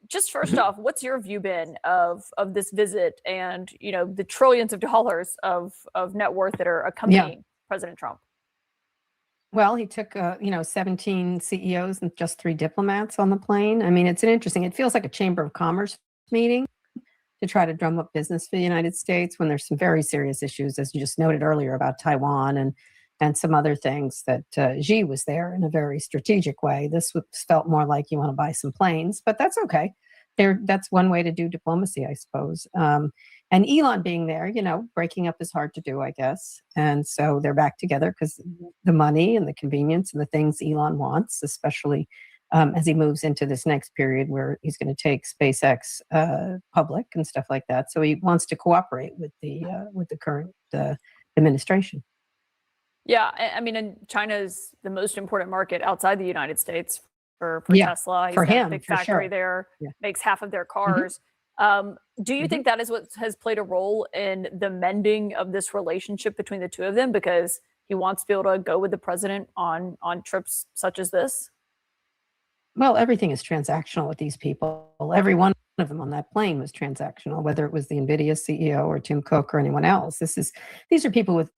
just first off, what's your view been of this visit and, you know, the trillions of dollars of net worth that are accompanying President Trump? Well, he took, 17 CEOs and just 3 diplomats on the plane. I mean, it feels like a Chamber of Commerce meeting to try to drum up business for the United States when there's some very serious issues, as you just noted earlier, about Taiwan and some other things that Xi was there in a very strategic way. This felt more like you want to buy some planes, but that's okay. That's one way to do diplomacy, I suppose. And Elon being there, breaking up is hard to do, I guess. And so they're back together because the money and the convenience and the things Elon wants, especially as he moves into this next period where he's going to take SpaceX public and stuff like that. So he wants to cooperate with the current administration. Yeah, I mean, and China is the most important market outside the United States for Yeah, Tesla. He's for got him, a big for factory sure. there, Yeah. makes half of their cars. Do you Mhm. think that is what has played a role in the mending of this relationship between the two of them? Because he wants to be able to go with the president on trips such as this? Well, everything is transactional with these people. Every one of them on that plane was transactional, whether it was the NVIDIA CEO or Tim Cook or anyone else. These are people with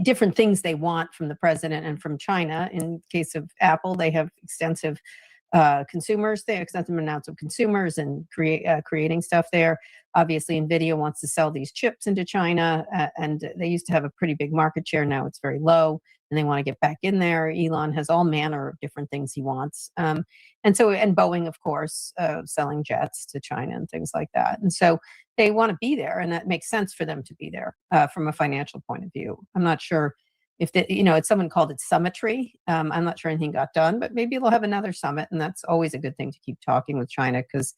different things they want from the president and from China. In case of Apple, they have extensive consumers. They have extensive amounts of consumers and creating stuff there. Obviously, NVIDIA wants to sell these chips into China, and they used to have a pretty big market share. Now it's very low, and they want to get back in there. Elon has all manner of different things he wants. And Boeing, of course, selling jets to China and things like that. And so they want to be there, and that makes sense for them to be there from a financial point of view. I'm not sure if someone called it summitry. I'm not sure anything got done, but maybe they'll have another summit, and that's always a good thing to keep talking with China because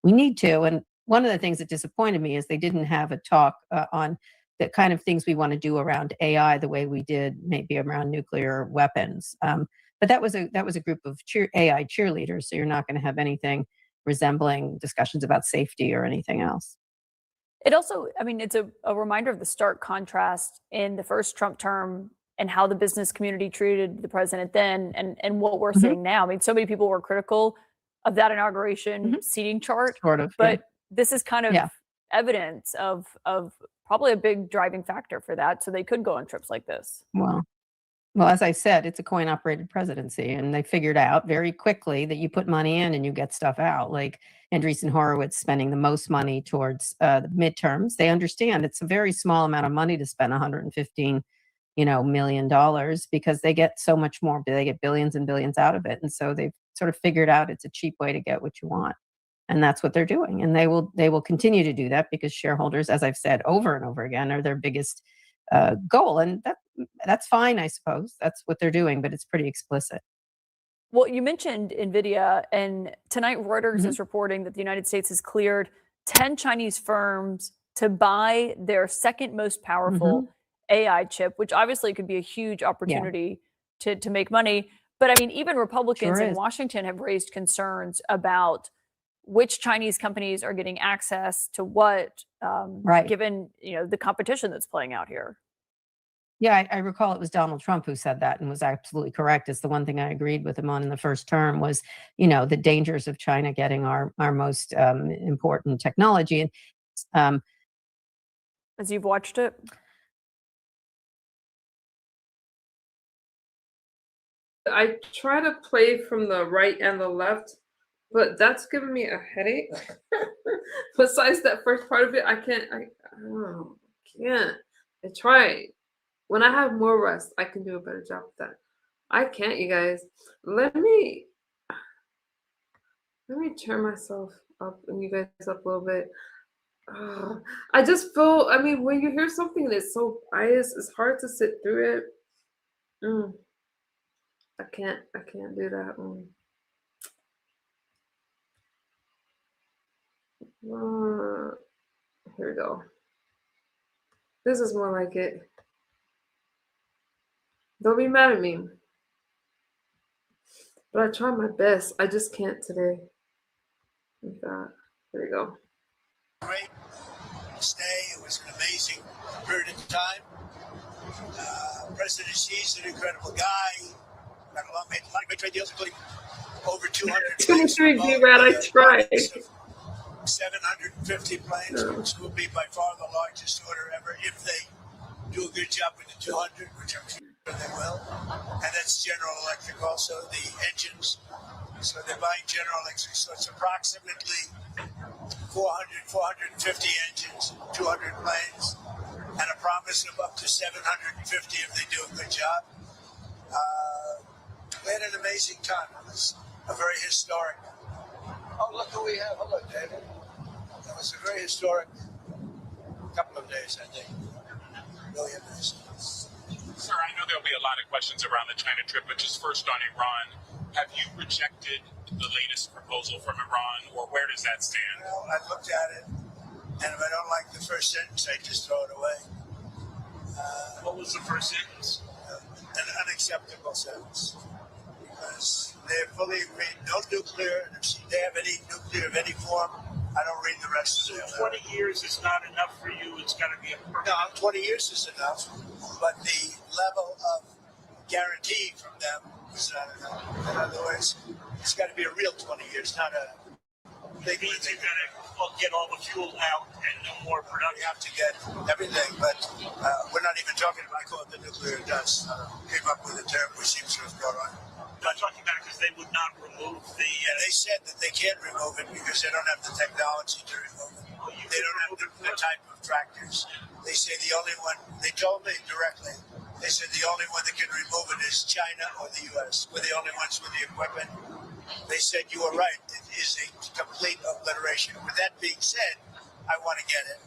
we need to. And one of the things that disappointed me is they didn't have a talk on the kind of things we want to do around AI the way we did maybe around nuclear weapons. But that was a group of AI cheerleaders, so you're not going to have anything resembling discussions about safety or anything else. It also, I mean, it's a reminder of the stark contrast in the first Trump term and how the business community treated the president then and what we're seeing now. I mean, so many people were critical of that inauguration seating chart, Sort of, but yeah. this is kind of evidence of probably a big driving factor for that. So they could go on trips like this. Well, as I said, it's a coin-operated presidency, and they figured out very quickly that you put money in and you get stuff out. Like Andreessen Horowitz spending the most money towards the midterms. They understand it's a very small amount of money to spend $115 million because they get so much more. They get billions and billions out of it, and so they've sort of figured out it's a cheap way to get what you want, and that's what they're doing. And they will continue to do that because shareholders, as I've said over and over again, are their biggest goal, and that's fine, I suppose. That's what they're doing, but it's pretty explicit. Well, you mentioned NVIDIA, and tonight Reuters is reporting that the United States has cleared 10 Chinese firms to buy their second most powerful AI chip, which obviously could be a huge opportunity to make money. But I mean, even Republicans in Washington have raised concerns about which Chinese companies are getting access to what, given the competition that's playing out here. Yeah, I recall it was Donald Trump who said that and was absolutely correct. It's the one thing I agreed with him on in the first term was, the dangers of China getting our most important technology. And as you've watched it, I try to play from the right and the left, but that's giving me a headache. Besides that first part of it, I can't. I tried. When I have more rest, I can do a better job with that. I can't, you guys. Let me turn myself up and you guys up a little bit. I just feel, when you hear something that's so biased, it's hard to sit through it. I can't do that. Here we go. This is more like it. Don't be mad at me. But I try my best. I just can't today. Here we go. Great stay. It was an amazing period of time. President Xi's an incredible guy. Got a lot of great trade deals, including over 200 planes. 23 Brad, I tried. 750 planes, which will be by far the largest order ever if they do a good job with the 200, which I'm sure they will. And that's General Electric also, the engines. So they're buying General Electric. So it's approximately 450 engines, 200 planes, and a promise of up to 750 if they do a good job. We had an amazing time. It was a very historic. Oh, look who we have. Oh, look, David. It was a very historic couple of days, I think. Really amazing. Sir, I know there'll be a lot of questions around the China trip, but just first on Iran, have you rejected the latest proposal from Iran, or where does that stand? Well, I looked at it, and if I don't like the first sentence, I just throw it away. What was the first sentence? An unacceptable sentence. Because they fully agreed, no nuclear, and if they have any nuclear of any form, I don't read the rest of it. 20 years is not enough for you. It's got to be a permanent. No, 20 years is enough, but the level of guarantee from them is not enough. In other words, it's got to be a real 20 years, not a big. It means you got to get all the fuel out and no more production. We have to get everything, but we're not even talking about, I call it the nuclear dust. Came up with a term which seems to have got on. I'm talking about because they would not remove the. They said that they can't remove it because they don't have the technology to remove it. They don't have the type of tractors. They say the only one, they told me directly, they said the only one that can remove it is China or the U.S. We're the only ones with the equipment. They said you were right. It is a complete obliteration. With that being said, I want to get it.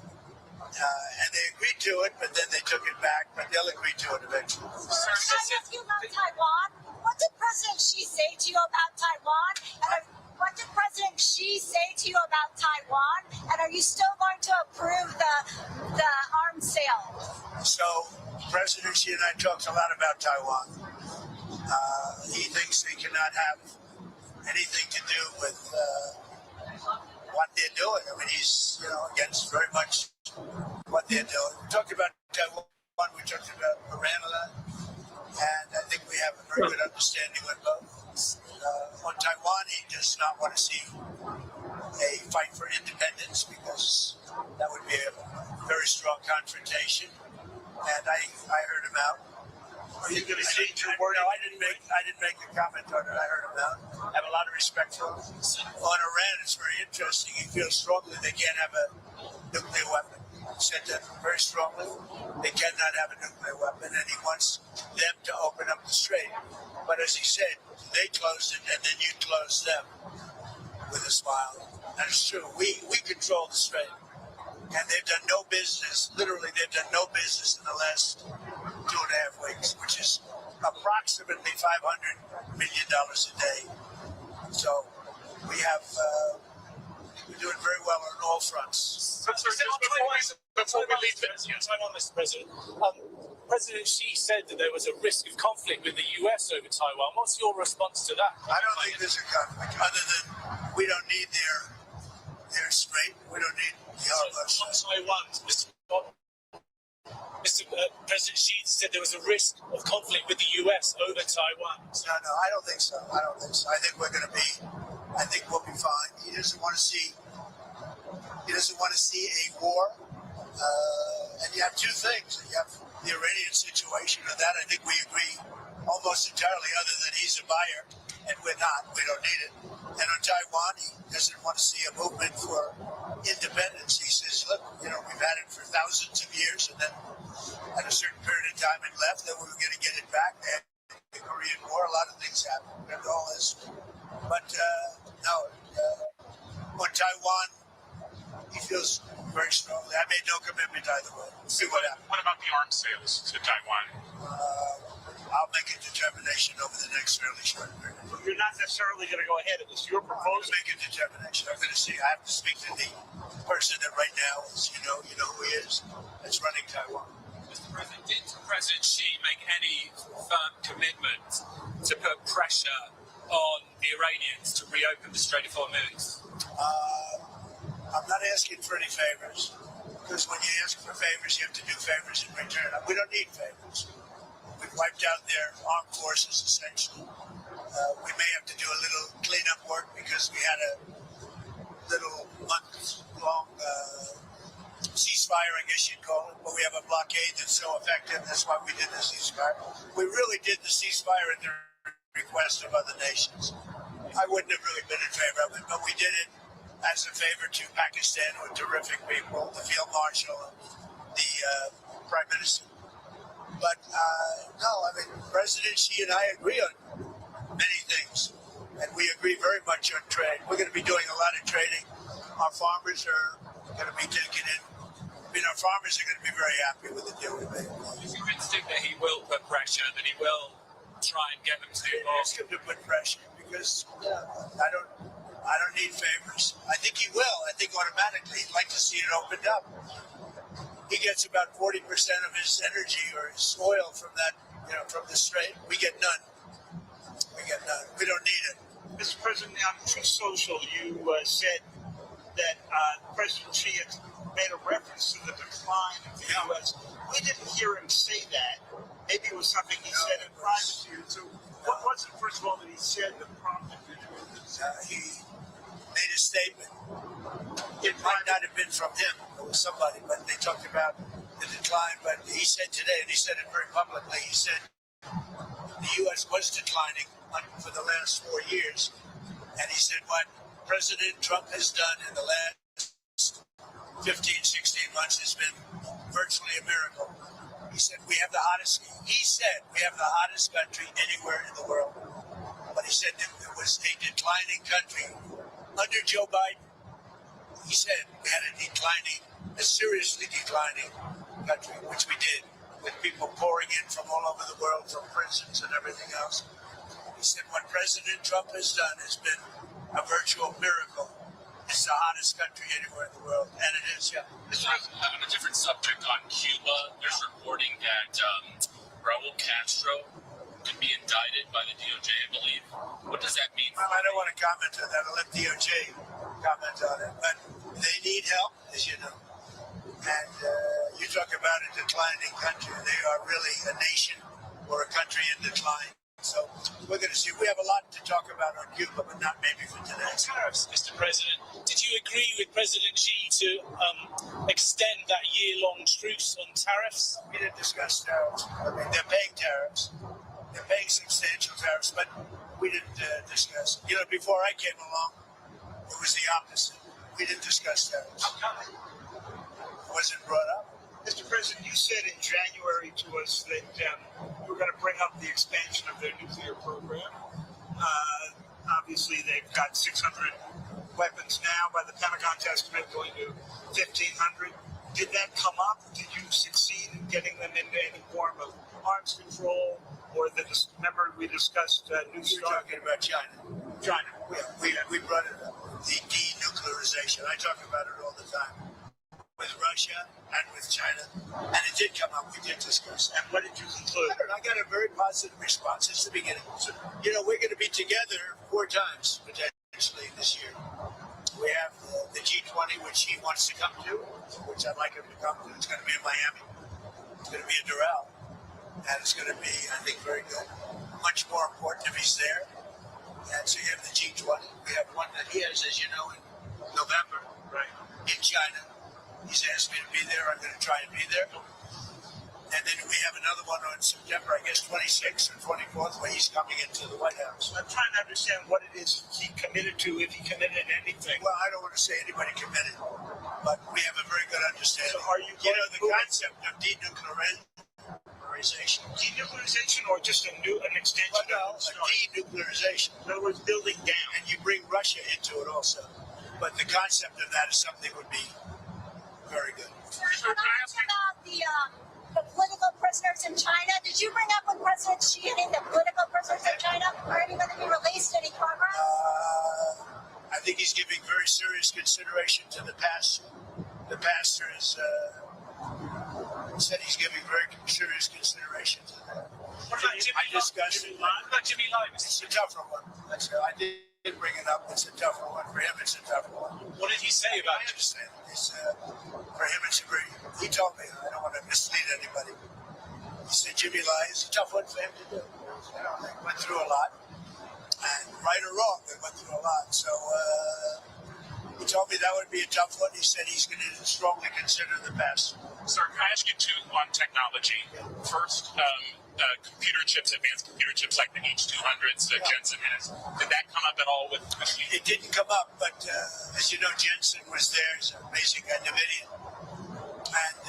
And they agreed to it, but then they took it back, but they'll agree to it eventually. Can I ask you about Taiwan? What did President Xi say to you about Taiwan? And what did President Xi say to you about Taiwan? And are you still going to approve the arms sale? So President Xi and I talked a lot about Taiwan. He thinks they cannot have anything to do with what they're doing. I mean, he's against very much what they're doing. We talked about Taiwan. We talked about Iran a lot. And I think we have a very good understanding with both. On Taiwan, he does not want to see a fight for independence because that would be a very strong confrontation. And I heard him out. Are you going to see your word? No, I didn't make a comment on it. I heard him out. I have a lot of respect for him. On Iran, it's very interesting. He feels strongly they can't have a nuclear weapon. He said that very strongly. They cannot have a nuclear weapon, and he wants them to open up the strait. But as he said, they closed it, and then you closed them with a smile. That is true. We control the strait. And they've done no business, literally they've done no business in the last 2.5 weeks, which is approximately $500 million a day. So we have, we're doing very well on all fronts. Before we leave Taiwan, Mr. President, President Xi said that there was a risk of conflict with the US over Taiwan. What's your response to that? I don't think there's a conflict, other than we don't need their strait. We don't need the Taiwan, Mr. President Xi said there was a risk of conflict with the US over Taiwan. No, I don't think so. I think we're going to be. I think we'll be fine. He doesn't want to see. He doesn't want to see a war. And you have two things. You have the Iranian situation, and that I think we agree almost entirely, other than he's a buyer and we're not. We don't need it. And on Taiwan, he doesn't want to see a movement for independence. He says, look, we've had it for thousands of years, and then at a certain period of time it left, then we were going to get it back. And the Korean War, a lot of things happened, and all this. But on Taiwan, he feels very strongly. I made no commitment either way. See what happens. What about the arms sales to Taiwan? I'll make a determination over the next fairly short period. You're not necessarily going to go ahead of this. You're proposing. Make a determination. I'm going to see. I have to speak to the person that right now is, you know who he is, that's running Taiwan. Mr. President, did President Xi make any firm commitment to put pressure on the Iranians to reopen the Strait of Hormuz? I'm not asking for any favors, because when you ask for favors, you have to do favors in return. We don't need favors. We've wiped out their armed forces, essentially. We may have to do a little cleanup work because we had a little month-long ceasefire, I guess you'd call it, but we have a blockade that's so effective. That's why we did the ceasefire. We really did the ceasefire at the request of other nations. I wouldn't have really been in favor of it, but we did it as a favor to Pakistan, who are terrific people, the Field Marshal, and the Prime Minister. But President Xi and I agree on many things, and we agree very much on trade. We're going to be doing a lot of trading. Our farmers are going to be taking in mean, our farmers are going to be very happy with the deal we made. If you instinct that he will put pressure, that he will try and get them to ask him to put pressure because I don't need favors. I think he will. I think automatically he'd like to see it opened up. He gets about 40% of his energy or his oil from that, from the strait. We get none. We don't need it. Mr. President, on Truth Social, you said that President Xi had made a reference to the decline of the U.S. We didn't hear him say that. Maybe it was something he said in private to you. So what was it, first of all, that he said that prompted you to do this? He made a statement. It might not have been from him. It was somebody, but they talked about the decline. But he said today, and he said it very publicly, he said the U.S. was declining for the last 4 years. And he said what President Trump has done in the last 15, 16 months has been virtually a miracle. He said we have the hottest country anywhere in the world. But he said that it was a declining country. Under Joe Biden, he said we had a seriously declining country, which we did, with people pouring in from all over the world, from prisons and everything else. He said what President Trump has done has been a virtual miracle. It's the hottest country anywhere in the world, and it is, yeah. Mr. President, on a different subject, on Cuba, there's reporting that Raul Castro could be indicted by the DOJ, I believe. What does that mean? Well, I don't want to comment on that. I'll let DOJ comment on it. But they need help, as you know. And you talk about a declining country. They are really a nation or a country in decline. So we're going to see. We have a lot to talk about on Cuba, but not maybe for today. Tariffs, Mr. President. Did you agree with President Xi to extend that year-long truce on tariffs? We didn't discuss tariffs. I mean, they're paying tariffs. They're paying substantial tariffs, but we didn't discuss. Before I came along, it was the opposite. We didn't discuss tariffs. How come? It wasn't brought up. Mr. President, you said in January to us that you were going to bring up the expansion of their nuclear program. Obviously, they've got 600 weapons now, by the Pentagon's estimate, going to 1,500. Did that come up? Did you succeed in getting them into any form of arms control? Or remember we discussed New Start? You're talking about China. China. We brought it up. The denuclearization. I talk about it all the time. With Russia and with China. And it did come up. We did discuss. And what did you conclude? I got a very positive response since the beginning. So, we're going to be together 4 times, potentially, this year. We have the G20, which he wants to come to, which I'd like him to come to. It's going to be in Miami. It's going to be in Doral. And it's going to be, I think, very good. Much more important if he's there. And so you have the G20. We have one that he has, as you know, in November, right, in China. He's asked me to be there. I'm going to try and be there. And then we have another one on September, I guess, 26th or 24th, where he's coming into the White House. I'm trying to understand what it is he committed to, if he committed anything. Well, I don't want to say anybody committed, but we have a very good understanding. So are you the concept of denuclearization. Denuclearization or just an extension? Well, no, a denuclearization. In other words, building down. And you bring Russia into it also. But the concept of that is something that would be very good. Can I ask about the political prisoners in China? Did you bring up with President Xi any of the political prisoners in China? Are any going to be released? Any progress? I think he's giving very serious consideration to the pastor. The pastor is said he's giving very serious consideration to that. I discussed it. What about Jimmy Lai? It's a tougher one. I did bring it up. It's a tougher one. For him, it's a tougher one. What did he say about it? I understand. For him, it's a very... He told me, I don't want to mislead anybody. He said Jimmy Lai is a tough one for him to do. They went through a lot. And right or wrong, they went through a lot. So he told me that would be a tough one. He said he's going to strongly consider the best. Sir, can I ask you 2 on technology? First, computer chips, advanced computer chips like the H200s that Jensen has. Did that come up at all with machine? It didn't come up, but as you know, Jensen was there. He's an amazing guy, NVIDIA. And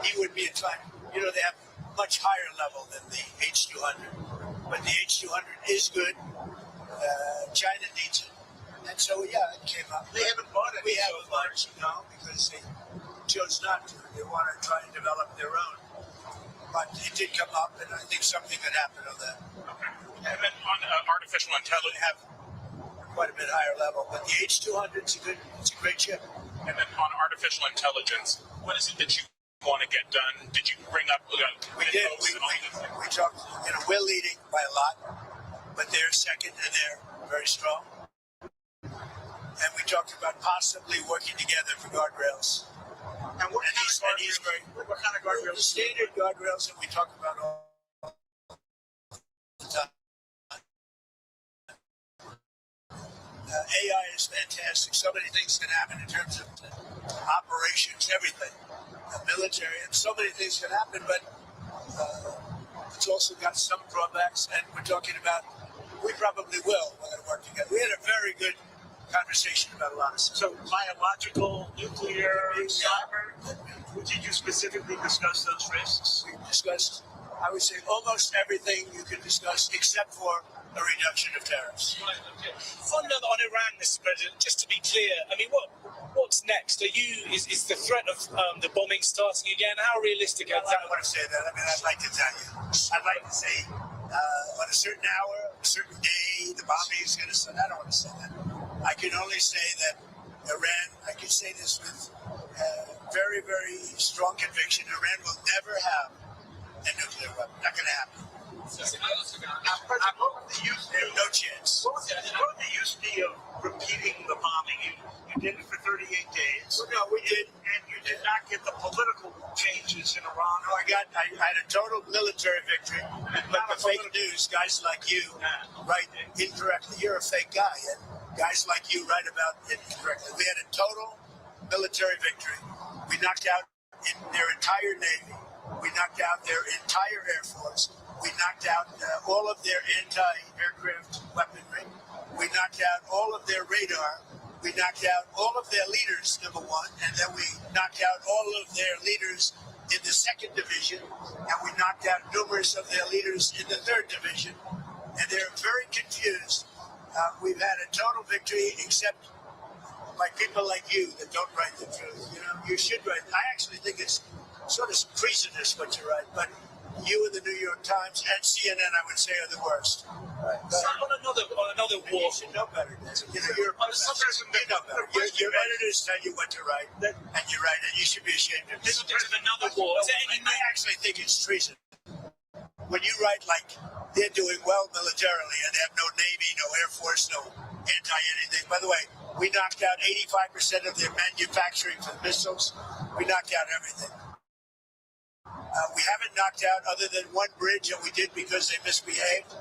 he would be inclined. They have much higher level than the H200. But the H200 is good. China needs it. And so, yeah, it came up. They haven't bought it. We haven't bought it, no, because chose not to. They want to try and develop their own. But it did come up, and I think something could happen on that. Okay. And then on artificial intelligence, have quite a bit higher level, but the H200 is it's a great chip. And then on artificial intelligence, what is it that you want to get done? Did you bring up? We did. We talked. We're leading by a lot, but they're second, and they're very strong. And we talked about possibly working together for guardrails. And he's great. What kind of guardrails? The standard guardrails that we talk about all the time. AI is fantastic. So many things can happen in terms of operations, everything, military, and so many things can happen. But it's also got some drawbacks, and we're talking about we probably will. We're going to work together. We had a very good conversation about a lot of stuff. So biological, nuclear, cyber. Did you specifically discuss those risks? We discussed, I would say, almost everything you can discuss, except for a reduction of tariffs. Right, okay. On Iran, Mr. President, just to be clear, I mean, what's next? Is the threat of the bombing starting again? How realistic is that? I don't want to say that. I mean, I'd like to tell you. I'd like to say on a certain hour, a certain day, the bombing is going to start. I don't want to say that. I can only say that Iran, I can say this with very, very strong conviction, Iran will never have a nuclear weapon. Not going to happen. No chance. What would the use be of repeating the bombing? You did it for 38 days. Well, no, we did. And you did not get the political changes in Iran. No, I had a total military victory. But the fake news, guys like you write incorrectly. You're a fake guy. And guys like you write about it incorrectly. We had a total military victory. We knocked out their entire Navy. We knocked out their entire Air Force. We knocked out all of their anti-aircraft weaponry. We knocked out all of their radar. We knocked out all of their leaders, number one, and then we knocked out all of their leaders in the 2nd Division, and we knocked out numerous of their leaders in the 3rd Division, and they're very confused. We've had a total victory, except by people like you that don't write the truth. You should write. I actually think it's sort of treasonous what you write, but you and the New York Times and CNN, I would say, are the worst. Right. So on another war. You should know better. Your editors tell you what to write, and you write it. You should be ashamed of it. There's another war. I actually think it's treason. When you write like they're doing well militarily and they have no Navy, no Air Force, no anti-anything. By the way, we knocked out 85% of their manufacturing for the missiles. We knocked out everything. We haven't knocked out other than one bridge, and we did because they misbehaved.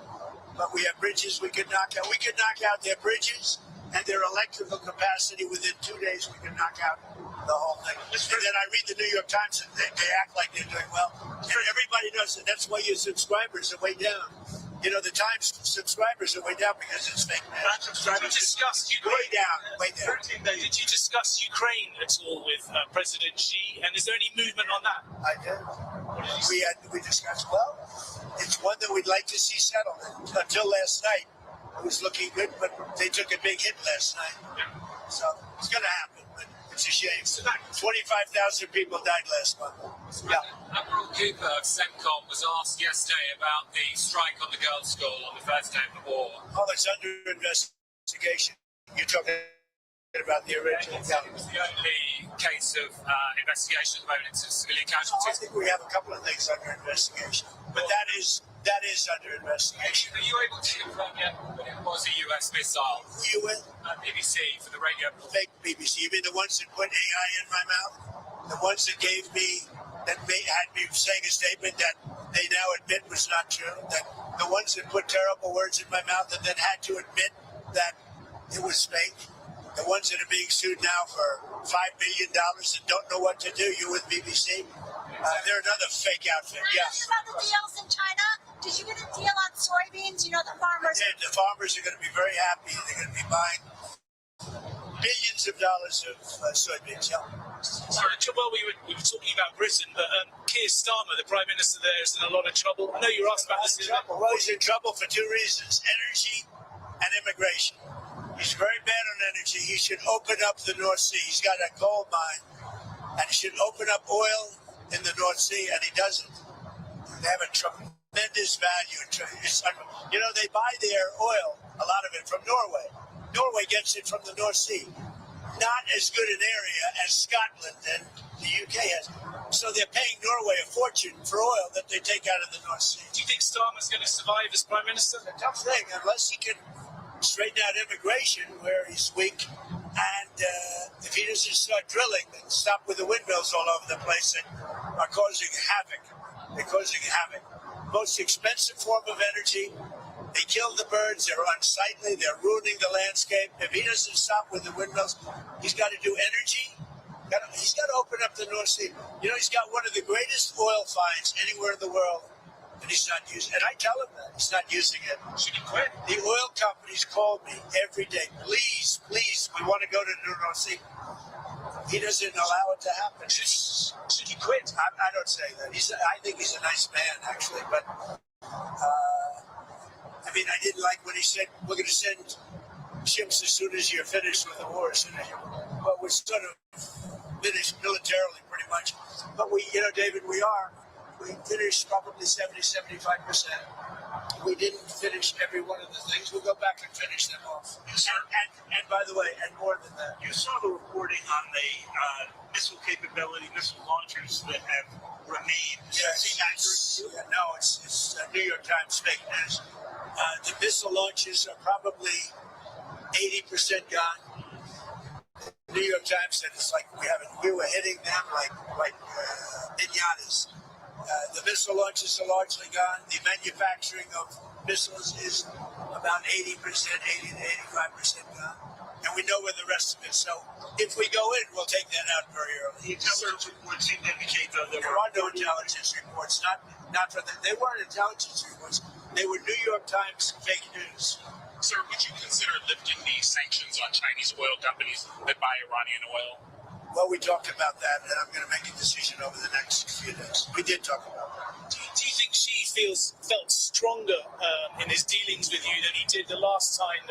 But we have bridges we could knock out. We could knock out their bridges and their electrical capacity within 2 days. We could knock out the whole thing. And then I read the New York Times, and they act like they're doing well. And everybody knows that. That's why your subscribers are way down. The Times subscribers are way down because it's fake news. Did you discuss Ukraine? Way down. Did you discuss Ukraine at all with President Xi? And is there any movement on that? I did. We discussed. Well, it's one that we'd like to see settled. Until last night, it was looking good, but they took a big hit last night. So it's going to happen, but it's a shame. 25,000 people died last month. Yeah. Admiral Cooper of CENTCOM was asked yesterday about the strike on the girls' school on the first day of the war. Oh, it's under investigation. You're talking about the original. Yeah, it was the only case of investigation at the moment into civilian casualties. I think we have a couple of things under investigation, but that is under investigation. Are you able to confirm yet that it was a US missile? You will? BBC for the radio. Fake BBC. You mean the ones that put AI in my mouth? The ones that had me saying a statement that they now admit was not true? That the ones that put terrible words in my mouth and then had to admit that it was fake? The ones that are being sued now for $5 billion and don't know what to do? You with BBC? They're another fake outfit. Yeah. About the deals in China, did you get a deal on soybeans? The farmers. The farmers are going to be very happy. They're going to be buying billions of dollars of soybeans. Yeah. Sorry, well, we were talking about Britain, but Keir Starmer, the Prime Minister there, is in a lot of trouble. I know you were asked about this. Well, he's in trouble for 2 reasons: energy and immigration. He's very bad on energy. He should open up the North Sea. He's got a coal mine, and he should open up oil in the North Sea, and he doesn't. They have a tremendous value. They buy their oil, a lot of it, from Norway. Norway gets it from the North Sea. Not as good an area as Scotland and the UK has. So they're paying Norway a fortune for oil that they take out of the North Sea. Do you think Starmer's going to survive as Prime Minister? It's a tough thing, unless he can straighten out immigration where he's weak. And if he doesn't start drilling and stop with the windmills all over the place that are causing havoc. They're causing havoc. Most expensive form of energy. They kill the birds. They're unsightly. They're ruining the landscape. If he doesn't stop with the windmills, he's got to do energy. He's got to open up the North Sea. He's got one of the greatest oil finds anywhere in the world, and he's not using it. And I tell him that. He's not using it. Should he quit? The oil companies call me every day. Please, we want to go to the North Sea. He doesn't allow it to happen. Should he quit? I don't say that. I think he's a nice man, actually, but I didn't like when he said we're going to send ships as soon as you're finished with the war. But we're sort of finished militarily, pretty much. But David, we finished probably 70-75%. We didn't finish every one of the things. We'll go back and finish them off. And by the way, and more than that. You saw the reporting on the missile capability, missile launchers that have remained. Yes. No, it's New York Times fake news. The missile launches are probably 80% gone. New York Times said it's like we were hitting them like pinatas. The missile launches are largely gone. The manufacturing of missiles is about 80% to 85% gone. And we know where the rest of it. So if we go in, we'll take that out very early. The intelligence reports seem to indicate, though, there are no intelligence reports. Not for they weren't intelligence reports. They were New York Times fake news. Sir, would you consider lifting the sanctions on Chinese oil companies that buy Iranian oil? Well, we talked about that, and I'm going to make a decision over the next few days. We did talk about that. Do you think Xi felt stronger in his dealings with you than he did the last time?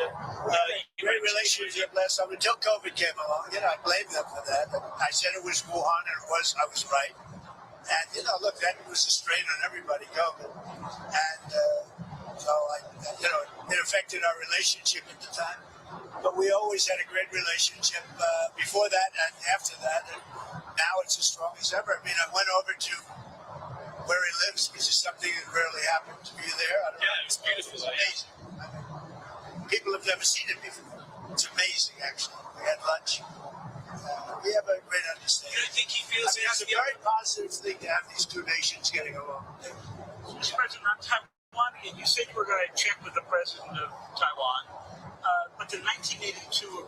Great relationship last time until COVID came along. I blame them for that. I said it was Wuhan, and I was right. And look, that was a strain on everybody, COVID, and so it affected our relationship at the time. But we always had a great relationship before that and after that, and now it's as strong as ever. I went over to where he lives, which is something that rarely happens. Were you there? I don't know. It's beautiful. It's amazing. People have never seen it before. It's amazing, actually. We had lunch. We have a great understanding. You don't think he feels it's a very positive thing to have these two nations getting along. Mr. President, on Taiwan, you said you were going to check with the president of Taiwan. But the 1982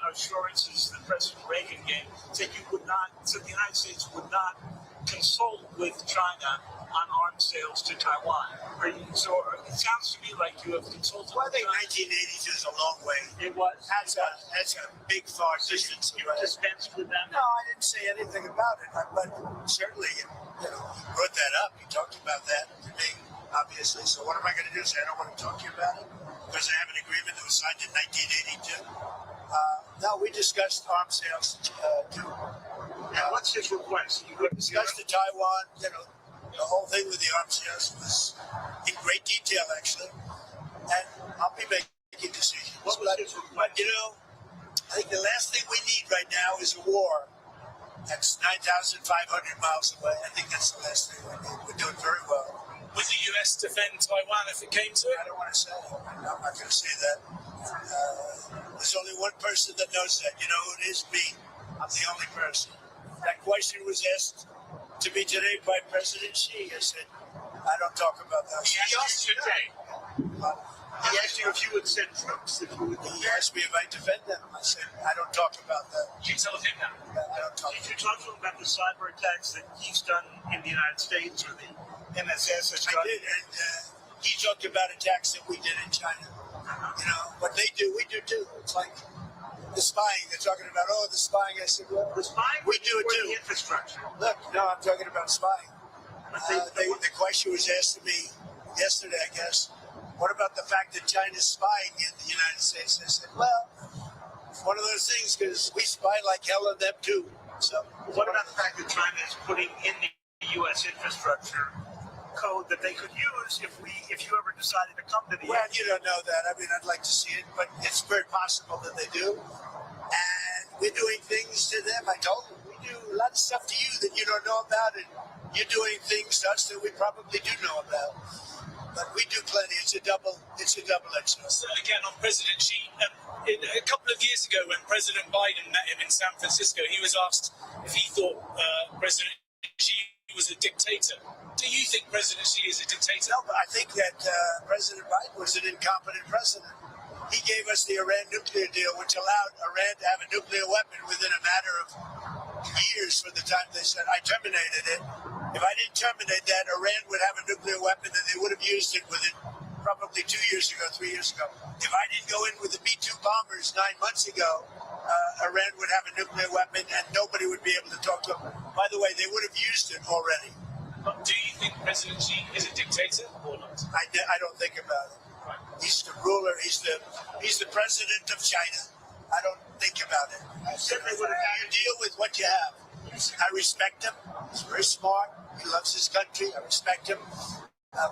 assurances that President Reagan gave said the United States would not consult with China on arms sales to Taiwan. So it sounds to me like you have consulted. Well, I think 1982 is a long way. It was. That's a big far distance. You dispensed with them? No, I didn't say anything about it. But certainly, he brought that up. He talked about that to me, obviously. So what am I going to do? Say I don't want to talk to you about it? Because I have an agreement that was signed in 1982. No, we discussed arms sales too. And what's his request? We discussed the Taiwan, the whole thing with the arms sales was in great detail, actually. And I'll be making decisions. What was his request? I think the last thing we need right now is a war. That's 9,500 miles away. I think that's the last thing we need. We're doing very well. Would the U.S. defend Taiwan if it came to it? I don't want to say it. I'm not going to say that. There's only one person that knows that. You know who it is? Me. I'm the only person. That question was asked to me today by President Xi. I said, I don't talk about that. He asked you today. He asked you if you would send troops. He asked me if I defend them. I said, I don't talk about that. Did you tell him that? I don't talk. Did you talk to him about the cyber attacks that he's done in the United States or the MSS has done? I did, and he talked about attacks that we did in China. What they do, we do too. It's like the spying. They're talking about, the spying. I said, well, the spying, we do it too. The infrastructure. Look, no, I'm talking about spying. The question was asked to me yesterday, I guess. What about the fact that China's spying in the United States? I said, well, it's one of those things because we spy like hell on them too. So, what about the fact that China is putting in the U.S. infrastructure code that they could use if you ever decided to come to the well, edge? you don't know that. I mean, I'd like to see it, but it's very possible that they do. And we're doing things to them. I told them we do a lot of stuff to you that you don't know about, and you're doing things to us that we probably do know about. But we do plenty. It's a double-edged sword. So again, on President Xi, a couple of years ago when President Biden met him in San Francisco, he was asked if he thought President Xi was a dictator. Do you think President Xi is a dictator? No, but I think that President Biden was an incompetent president. He gave us the Iran nuclear deal, which allowed Iran to have a nuclear weapon within a matter of years from the time they said, I terminated it. If I didn't terminate that, Iran would have a nuclear weapon and they would have used it within probably 2 years ago, 3 years ago. If I didn't go in with the B-2 bombers 9 months ago, Iran would have a nuclear weapon and nobody would be able to talk to them. By the way, they would have used it already. But do you think President Xi is a dictator or not? I don't think about it. He's the ruler. He's the president of China. I don't think about it. You deal with what you have. I respect him. He's very smart. He loves his country. I respect him.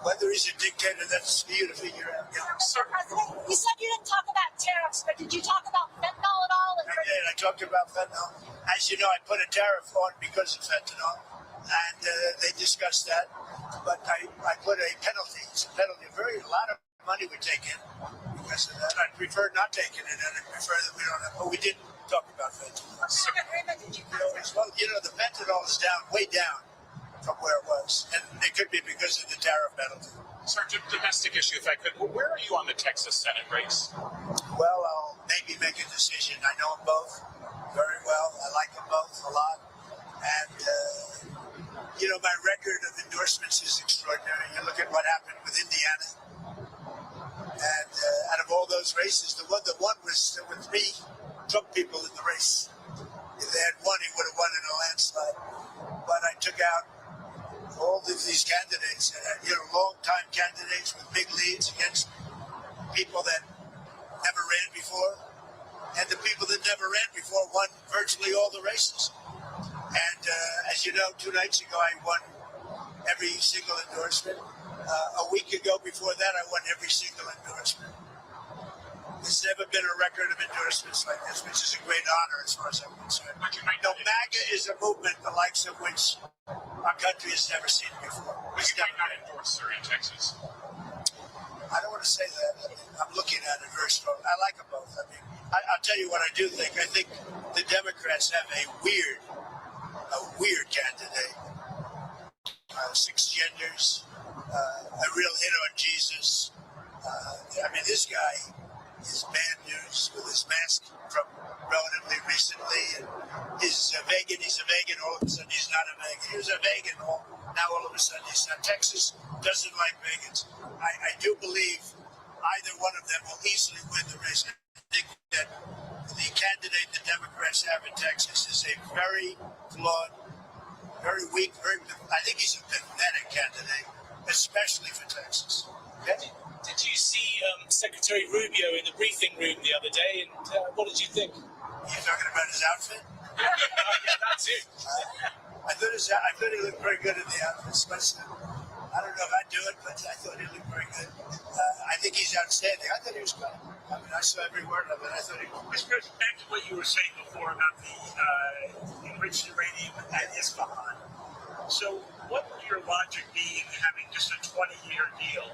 Whether he's a dictator, that's for you to figure out. Yeah. Mr. President, you said you didn't talk about tariffs, but did you talk about fentanyl at all? I did. I talked about fentanyl. As you know, I put a tariff on because of fentanyl, and they discussed that. But I put a penalty. It's a penalty. A lot of money we take in because of that. I prefer not taking it, and I prefer that we don't have. But we did talk about fentanyl. What kind of agreement did you come to? Well, you know, the fentanyl is down, way down from where it was, and it could be because of the tariff penalty. Sir, domestic issue, if I could. Where are you on the Texas Senate race? Well, I'll maybe make a decision. I know them both very well. I like them both a lot. And, you know, my record of endorsements is extraordinary. You look at what happened with Indiana. And out of all those races, the one that won was with 3 Trump people in the race. If they had won, he would have won in a landslide. But I took out all of these candidates, you know, long-time candidates with big leads against people that never ran before. And the people that never ran before won virtually all the races. And as you know, 2 nights ago, I won every single endorsement. A week ago before that, I won every single endorsement. There's never been a record of endorsements like this, which is a great honor as far as I'm concerned. No, MAGA is a movement the likes of which our country has never seen before. But you might not endorse, sir, in Texas. I don't want to say that. I mean, I'm looking at it very strong. I like them both. I mean, I'll tell you what I do think. I think the Democrats have a weird candidate. 6 genders, a real hit on Jesus. I mean, this guy is bad news with his mask from relatively recently. And he's a vegan. All of a sudden, he's not a vegan. He was a vegan. Now, all of a sudden, he's not. Texas doesn't like vegans. I do believe either one of them will easily win the race. I think that the candidate the Democrats have in Texas is a very flawed, very weak, I think he's a pathetic candidate, especially for Texas. Okay? Did you see Secretary Rubio in the briefing room the other day, and what did you think? You're talking about his outfit? Yeah, that's it. I thought he looked very good in the outfit, especially. I don't know if I'd do it, but I thought he looked very good. I think he's outstanding. I thought he was good. I mean, I saw every word of it. I thought he was good. Back to what you were saying before about the enriched uranium at Isfahan. So what would your logic be in having just a 20-year deal?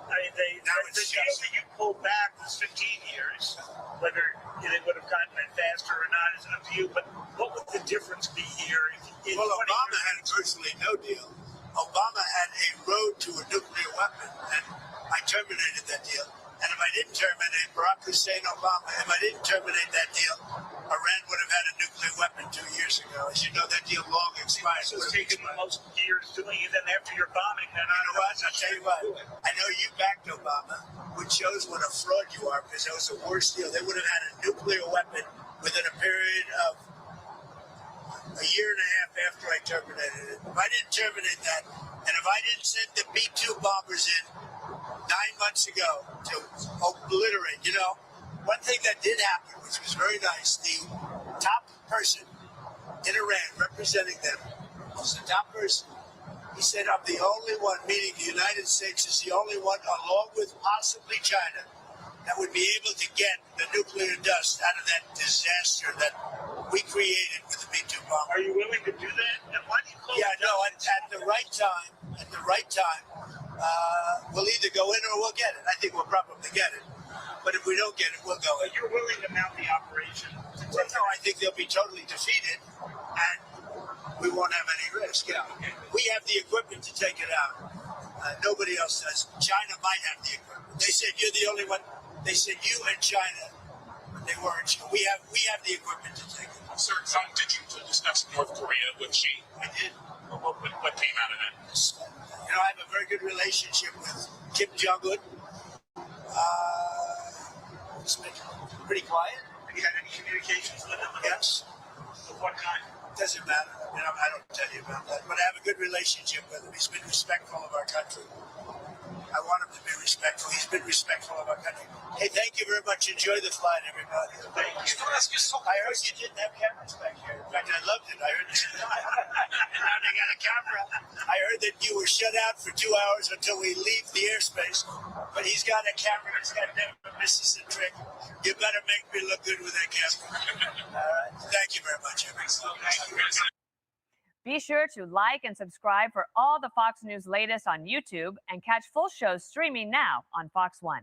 I mean, the deal that you pulled back was 15 years. Whether they would have gotten it faster or not is up to you. But what would the difference be here? Well, Obama had virtually no deal. Obama had a road to a nuclear weapon, and I terminated that deal. And if I didn't terminate Barack Hussein Obama, if I didn't terminate that deal, Iran would have had a nuclear weapon 2 years ago. As you know, that deal long expired. It's taken the most years doing it, and after your bombing, then you know what? I'll tell you what. I know you backed Obama, which shows what a fraud you are, because that was the worst deal. They would have had a nuclear weapon within a period of a year and a half after I terminated it. If I didn't terminate that, and if I didn't send the B-2 bombers in 9 months ago to obliterate, you know, one thing that did happen, which was very nice, the top person in Iran representing them. He's the top person. He said, I'm the only one, meaning the United States is the only one, along with possibly China, that would be able to get the nuclear dust out of that disaster that we created with the B-2 bomb. Are you willing to do that? And why do you close Yeah, no, at the right time, we'll either go in or we'll get it. I think we'll probably get it. But if we don't get it, we'll go in. But you're willing to mount the operation? Well, no, I think they'll be totally defeated, and we won't have any risk. Yeah. We have the equipment to take it out. Nobody else does. China might have the equipment. They said you're the only one. They said you and China. But they weren't. We have the equipment to take it. Sir, did you discuss North Korea with Xi? I did. What came out of that? You know, I have a very good relationship with Kim Jong-un. It's been pretty quiet. Have you had any communications with him? Yes. Of what kind? Doesn't matter. I mean, I don't tell you about that. But I have a good relationship with him. He's been respectful of our country. I want him to be respectful. He's been respectful of our country. Hey, thank you very much. Enjoy the flight, everybody. Thank you. I heard you didn't have cameras back here. In fact, I loved it. I heard that. And now they got a camera. I heard that you were shut out for 2 hours until we leave the airspace. But he's got a camera. He's got never misses a trick. You better make me look good with that camera. All right. Thank you very much, everyone. Be sure to like and subscribe for all the Fox News latest on YouTube and catch full shows streaming now on Fox One.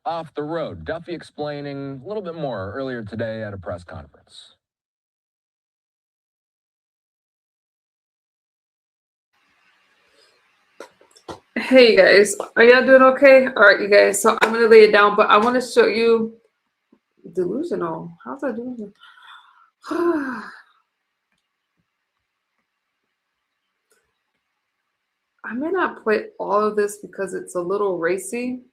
Off the road, Duffy explaining a little bit more earlier today at a press conference. Hey you guys, are y'all doing okay? All right, you guys. So I'm gonna lay it down, but I want to show you delusional. How's that delusional? I may not play all of this because it's a little racy.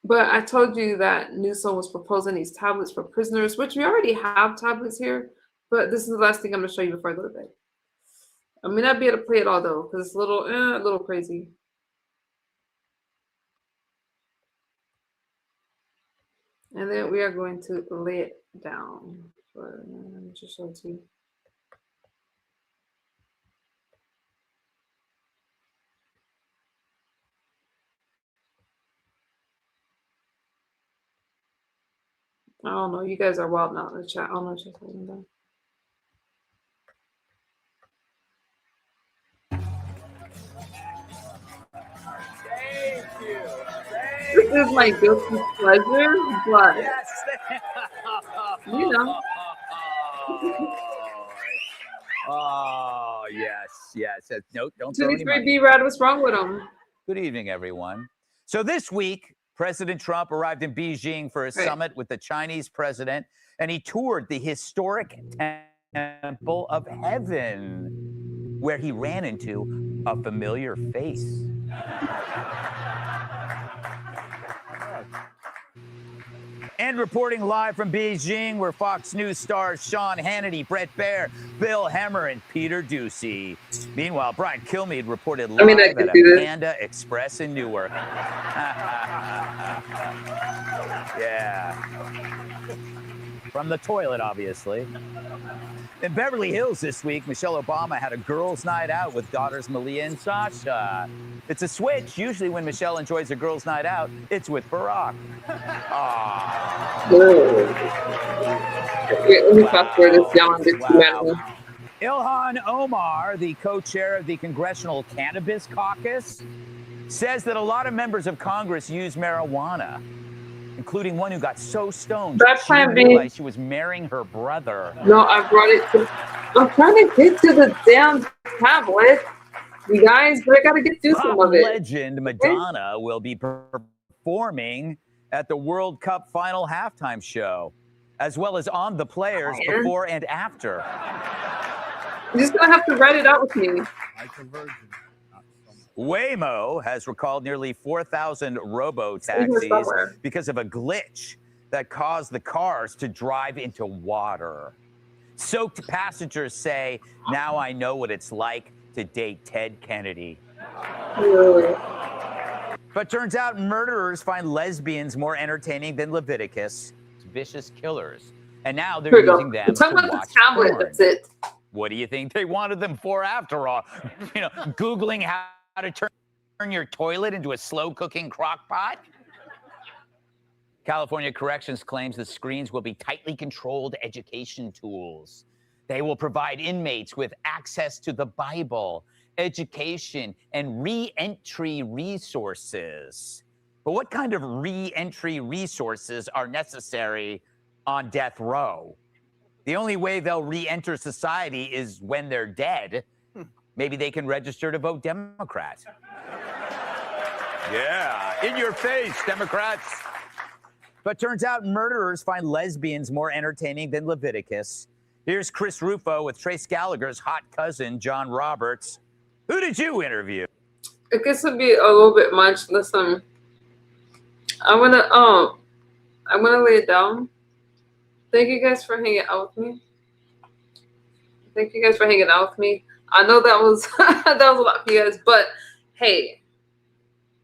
But I told you that Newsom was proposing these tablets for prisoners, which we already have tablets here. But this is the last thing I'm gonna show you before I go to bed. I may not be able to play it all though, because it's a little crazy. And then we are going to lay it down. Let me just show it to you. I don't know. You guys are wild now in the chat. I don't know what you're talking about. This is my guilty pleasure, but you know. Oh, yes. No, don't throw any 23 money. B-Rad, what's wrong with him? Good evening, everyone. So this week, President Trump arrived in Beijing for a summit with the Chinese president, and he toured the historic Temple of Heaven, where he ran into a familiar face. And reporting live from Beijing, where Fox News stars Sean Hannity, Brett Baer, Bill Hemmer, and Peter Ducey. Meanwhile, Brian Kilmeade reported live at a Panda Express in Newark. Yeah. From the toilet, obviously. In Beverly Hills this week, Michelle Obama had a girls' night out with daughters Malia and Sasha. It's a switch. Usually when Michelle enjoys a girls' night out, it's with Barack. Let me fast forward this down. Wow. Ilhan Omar, the co-chair of the Congressional Cannabis Caucus, says that a lot of members of Congress use marijuana, including one who got so stoned she didn't realize she was marrying her brother. No, I brought it to. I'm trying to get to the damn tablet, you guys, but I gotta get through some of it. Legend Madonna will be performing at the World Cup final halftime show, as well as on the players before and after. You're just gonna have to write it out with me. Waymo has recalled nearly 4,000 robo-taxis because of a glitch that caused the cars to drive into water. Soaked passengers say, now I know what it's like to date Ted Kennedy. But turns out murderers find lesbians more entertaining than Leviticus. Vicious killers. And now they're Here we go. using them We're talking to about watch the tablet. porn. That's it. What do you think they wanted them for after all? Googling how to turn your toilet into a slow-cooking crock pot? California Corrections claims the screens will be tightly controlled education tools. They will provide inmates with access to the Bible, education, and re-entry resources. But what kind of re-entry resources are necessary on death row? The only way they'll re-enter society is when they're dead. Maybe they can register to vote Democrat. Yeah, in your face, Democrats. But turns out murderers find lesbians more entertaining than Leviticus. Here's Chris Rufo with Trace Gallagher's hot cousin, John Roberts. Who did you interview? It gets to be a little bit much. Listen, I'm gonna lay it down. Thank you guys for hanging out with me. Thank you guys for hanging out with me. I know that was that was a lot for you guys, but hey,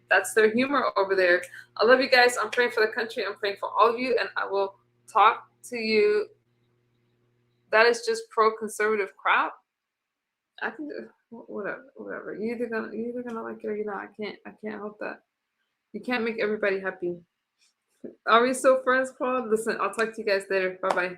that's their humor over there. I love you guys. I'm praying for the country. I'm praying for all of you, and I will talk to you. That is just pro-conservative crap. I can do whatever. You're either gonna like it or you're not. I can't help that. You can't make everybody happy. Are we still friends, Claude? Listen, I'll talk to you guys later. Bye bye.